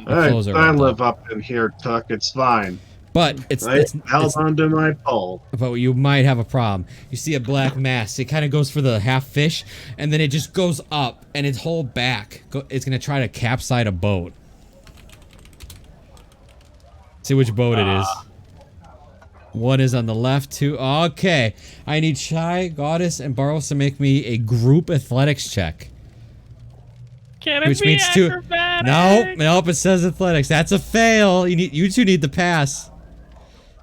I live up in here, Tuck. It's fine. But it's held onto my pole. But you might have a problem. You see a black mass. It kind of goes for the half fish, and then it just goes up, and its whole back. It's gonna try to capsize a boat. See which boat it is. One is on the left, two. Okay, I need Shy, Goddess, and Barros to make me a group athletics check. Can it be acrobatic? Nope. It says athletics. That's a fail. You two need the pass.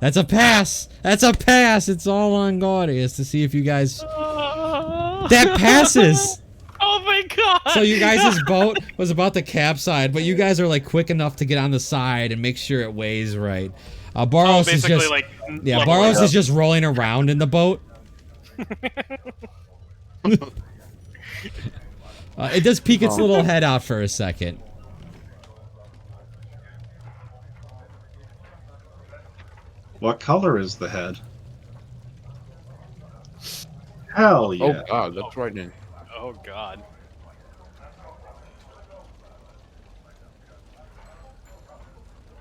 That's a pass. That's a pass. It's all on Gaudius to see if you guys. That passes. Oh my god. So you guys' boat was about to capsize, but you guys are like quick enough to get on the side and make sure it weighs right. Barros is just Barros is just rolling around in the boat. It does peek its little head out for a second. What color is the head? Hell yeah. Oh god, that's right in. Oh god.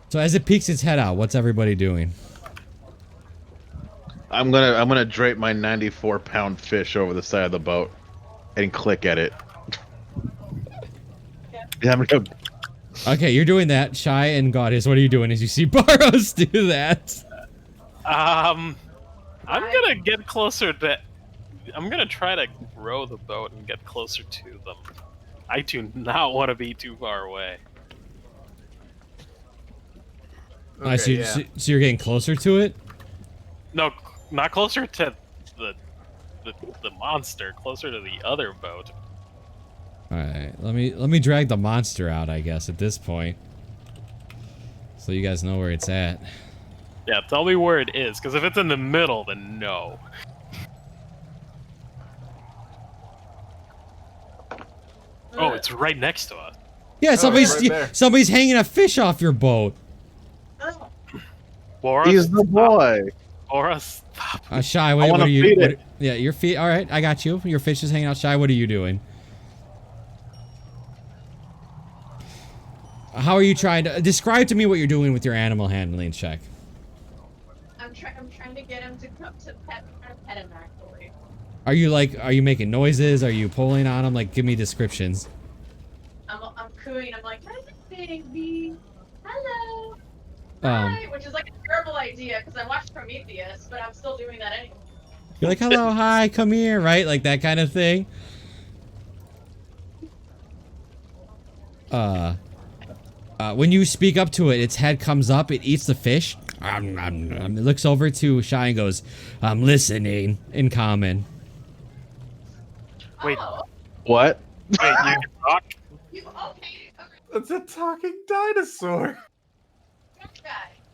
So as it peeks its head out, what's everybody doing? I'm gonna drape my 94-pound fish over the side of the boat and click at it. Yeah, I'm gonna. Okay, you're doing that. Shy and Goddess, what are you doing as you see Barrows do that? I'm gonna get closer to. I'm gonna try to row the boat and get closer to them. I do not want to be too far away. Okay, so, yeah. so you're getting closer to it? No, not closer to the the monster. Closer to the other boat. All right, let me drag the monster out, I guess, at this point, so you guys know where it's at. Yeah, tell me where it is, because if it's in the middle, then no. Oh, it's right next to us. Yeah, somebody's right there. somebody's hanging a fish off your boat. Laura, He's the boy. Laura, stop. Shy, I what wanna are you? feed What, it. yeah, your feet. All right, I got you. Your fish is hanging out. Shy, what are you doing? How are you trying to describe to me what you're doing with your animal handling check? I'm trying to get him to come to pet him actually. Are you making noises? Are you pulling on him? Like, give me descriptions. I'm cooing. I'm like, hi, baby. Hello. Um, Hi, which is like a terrible idea because I watched Prometheus, but I'm still doing that anyway. You're like, hello, hi, come here, right? Like that kind of thing. When you speak up to it, its head comes up, it eats the fish. It looks over to Shy and goes, I'm listening, in common. Wait. Oh, What? Wait, you can talk? you okay? It's a talking dinosaur. Good guy.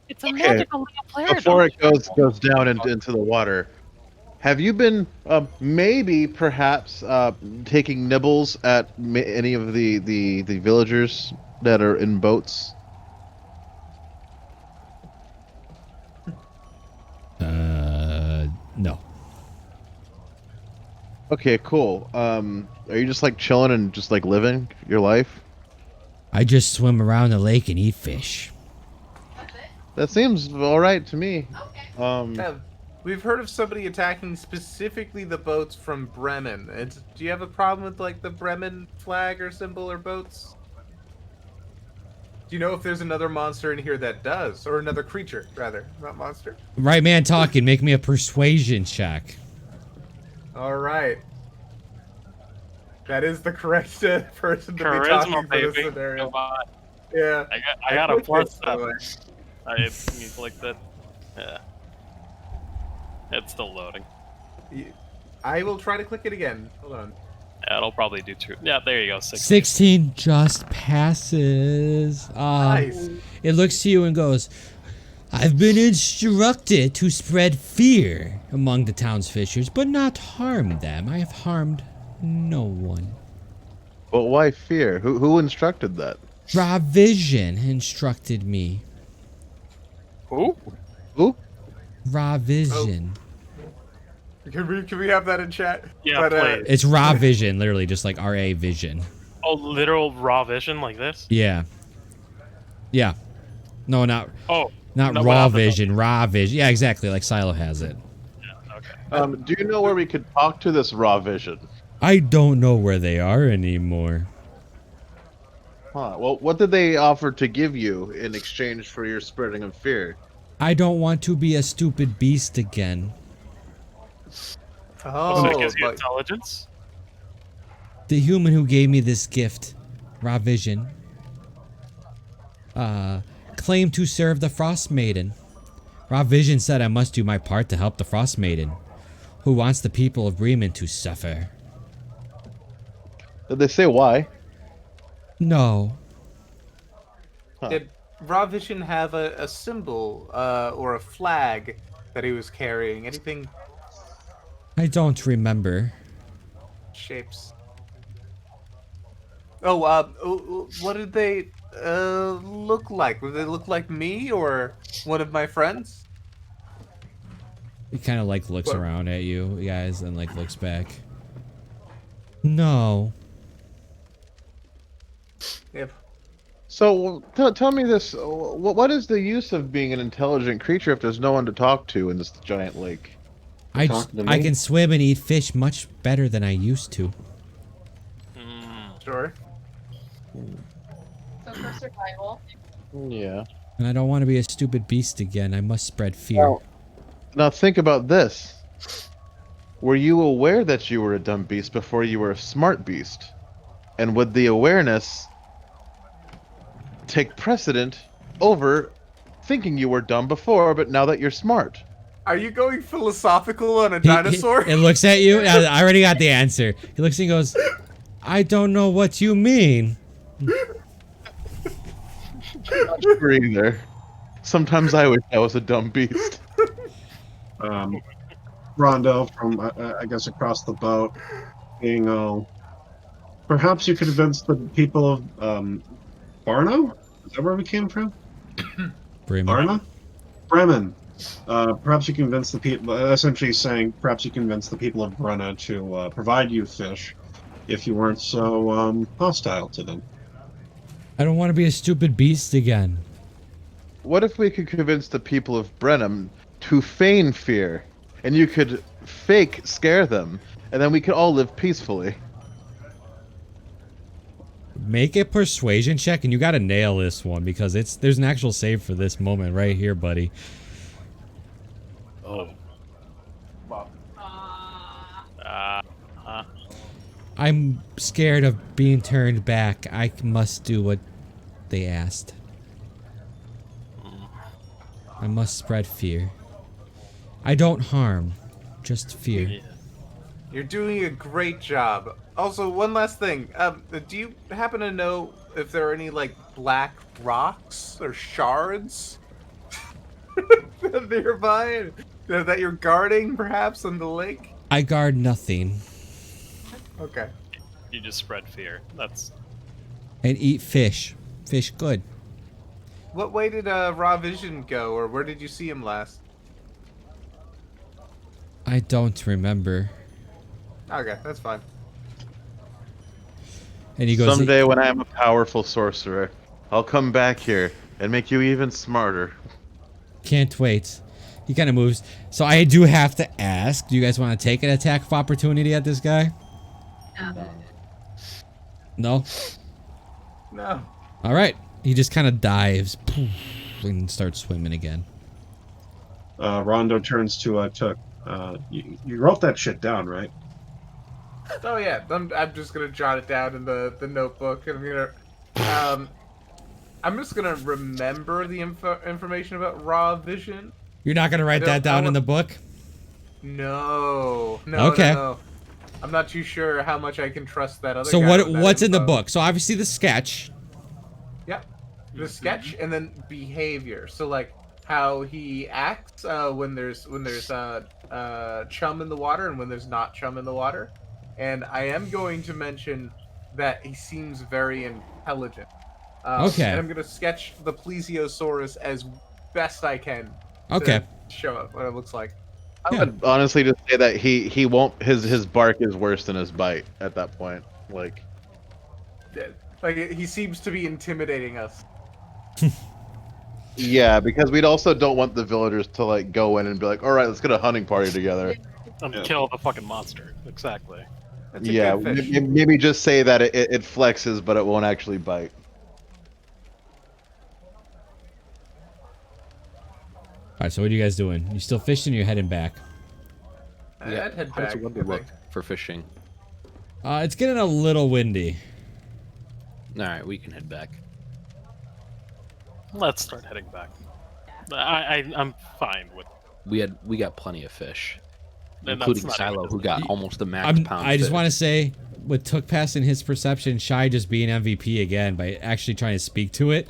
It's a Okay. magical little player. Before it goes down into the water, have you been maybe perhaps taking nibbles at any of the villagers that are in boats? No. Okay, cool. Are you just like chilling and just like living your life? I just swim around the lake and eat fish. That's it. That seems all right to me. Okay. Yeah, we've heard of somebody attacking specifically the boats from Bremen. Do you have a problem with like the Bremen flag or symbol or boats? Do you know if there's another monster in here that does, or another creature rather, not monster? Right man talking, make me a persuasion check. All right. That is the correct person to be Charisma, talking for this baby. scenario. Come on. Yeah. I got a clicked plus it, by the way. 7. You clicked it. Yeah. It's still loading. I will try to click it again. Hold on. Yeah, it'll probably do 2. Yeah, there you go. 16 just passes. Nice. It looks to you and goes, I've been instructed to spread fear among the town's fishers, but not harm them. I have harmed no one. But why fear? Who instructed that? Ravision instructed me. Who? Who? Ravision. Can we have that in chat? Yeah, please. It's raw vision, literally, just like RA vision. Oh, literal raw vision like this? Yeah. Yeah. No, not Oh. not no, raw without the- vision, raw vision. Yeah, exactly, like Silo has it. Yeah, okay. Do you know where we could talk to this raw vision? I don't know where they are anymore. Huh. Well, what did they offer to give you in exchange for your spreading of fear? I don't want to be a stupid beast again. Oh, So it gives you but intelligence? The human who gave me this gift, raw vision, claimed to serve the frostmaiden. Raw vision said I must do my part to help the frostmaiden, who wants the people of Rime to suffer. Did they say why? No. Huh. did Raw Vision have a symbol or a flag that he was carrying? Anything I don't remember. shapes? Oh, what did they look like? Did they look like me or one of my friends? He kind of like looks What? around at you guys and like looks back. No. Yep. So tell me this: what is the use of being an intelligent creature if there's no one to talk to in this giant lake? talking to me. I can swim and eat fish much better than I used to. Sure. So for survival. Yeah. And I don't want to be a stupid beast again. I must spread fear. Now think about this. Were you aware that you were a dumb beast before you were a smart beast? And would the awareness take precedent over thinking you were dumb before, but now that you're smart? Are you going philosophical on a dinosaur? It looks at you. I already got the answer. He looks and goes, I don't know what you mean. Not sure either. Sometimes I wish I was a dumb beast. Rondo from, I guess, across the boat, being all, perhaps you could convince the people of Barno? Is that where we came from? Bremen. Barna? Bremen. Perhaps you convince the people, essentially saying, perhaps you convince the people of Brunna to provide you fish if you weren't so hostile to them. I don't want to be a stupid beast again. What if we could convince the people of Brenham to feign fear, and you could fake scare them, and then we could all live peacefully? Make a persuasion check, and you got to nail this one because there's an actual save for this moment right here, buddy. Oh. I'm scared of being turned back. I must do what they asked. I must spread fear. I don't harm, just fear. You're doing a great job. Also, one last thing. Do you happen to know if there are any, like, black rocks or shards nearby that you're guarding, perhaps, on the lake? I guard nothing. Okay. You just spread fear. That's And eat fish. Fish good. What way did Raw Vision go, or where did you see him last? I don't remember. Okay, that's fine. And he goes, Someday when I am a powerful sorcerer, I'll come back here and make you even smarter. Can't wait. He kind of moves. So I do have to ask, do you guys want to take an attack of opportunity at this guy? No? No. All right. He just kind of dives and starts swimming again. Rondo turns to Took. You wrote that shit down, right? Oh yeah, I'm just gonna jot it down in the notebook, and I'm just gonna remember the information about Raw Vision. You're not going to write that down in the book? No. Okay. No. I'm not too sure how much I can trust that other So guy with that what's in the info. book? So obviously the sketch. Yep. The sketch and then behavior. So like how he acts when there's chum in the water and when there's not chum in the water. And I am going to mention that he seems very intelligent. Okay. And I'm going to sketch the plesiosaurus as best I can. Okay. To show up what it looks like. I would honestly just say that he won't, his bark is worse than his bite at that point. Like he seems to be intimidating us. Yeah, because we also don't want the villagers to like go in and be like, all right, let's get a hunting party together. and kill the fucking monster. Exactly. That's a Yeah, good fish. maybe just say that it flexes, but it won't actually bite. Alright, so what are you guys doing? You still fishing or you heading back? I'd head How does back. the weather look for fishing? It's getting a little windy. All right, we can head back. Let's start heading back. I'm fine with. We got plenty of fish, And including that's not Silo, even who got almost the max pound. I just fish. want to say, with Took passing his perception, Shy just being MVP again by actually trying to speak to it.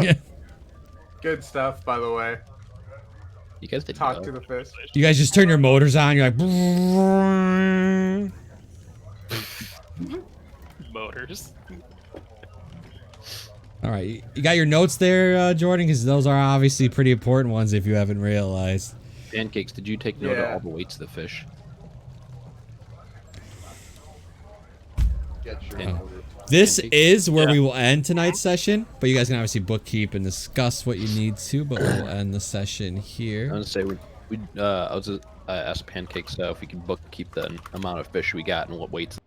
Yeah. Good stuff, by the way. You guys did Talk well. to the fish. You guys just turn your motors on. You're like, Motors. all right. You got your notes there, Jordan, because those are obviously pretty important ones if you haven't realized. Pancakes, did you take note of Yeah. all the weights of the fish? This is where Yeah. we will end tonight's session, but you guys can obviously bookkeep and discuss what you need to, but we'll end the session I here. was gonna say we I was asked Pancakes if we can bookkeep the amount of fish we got and what weights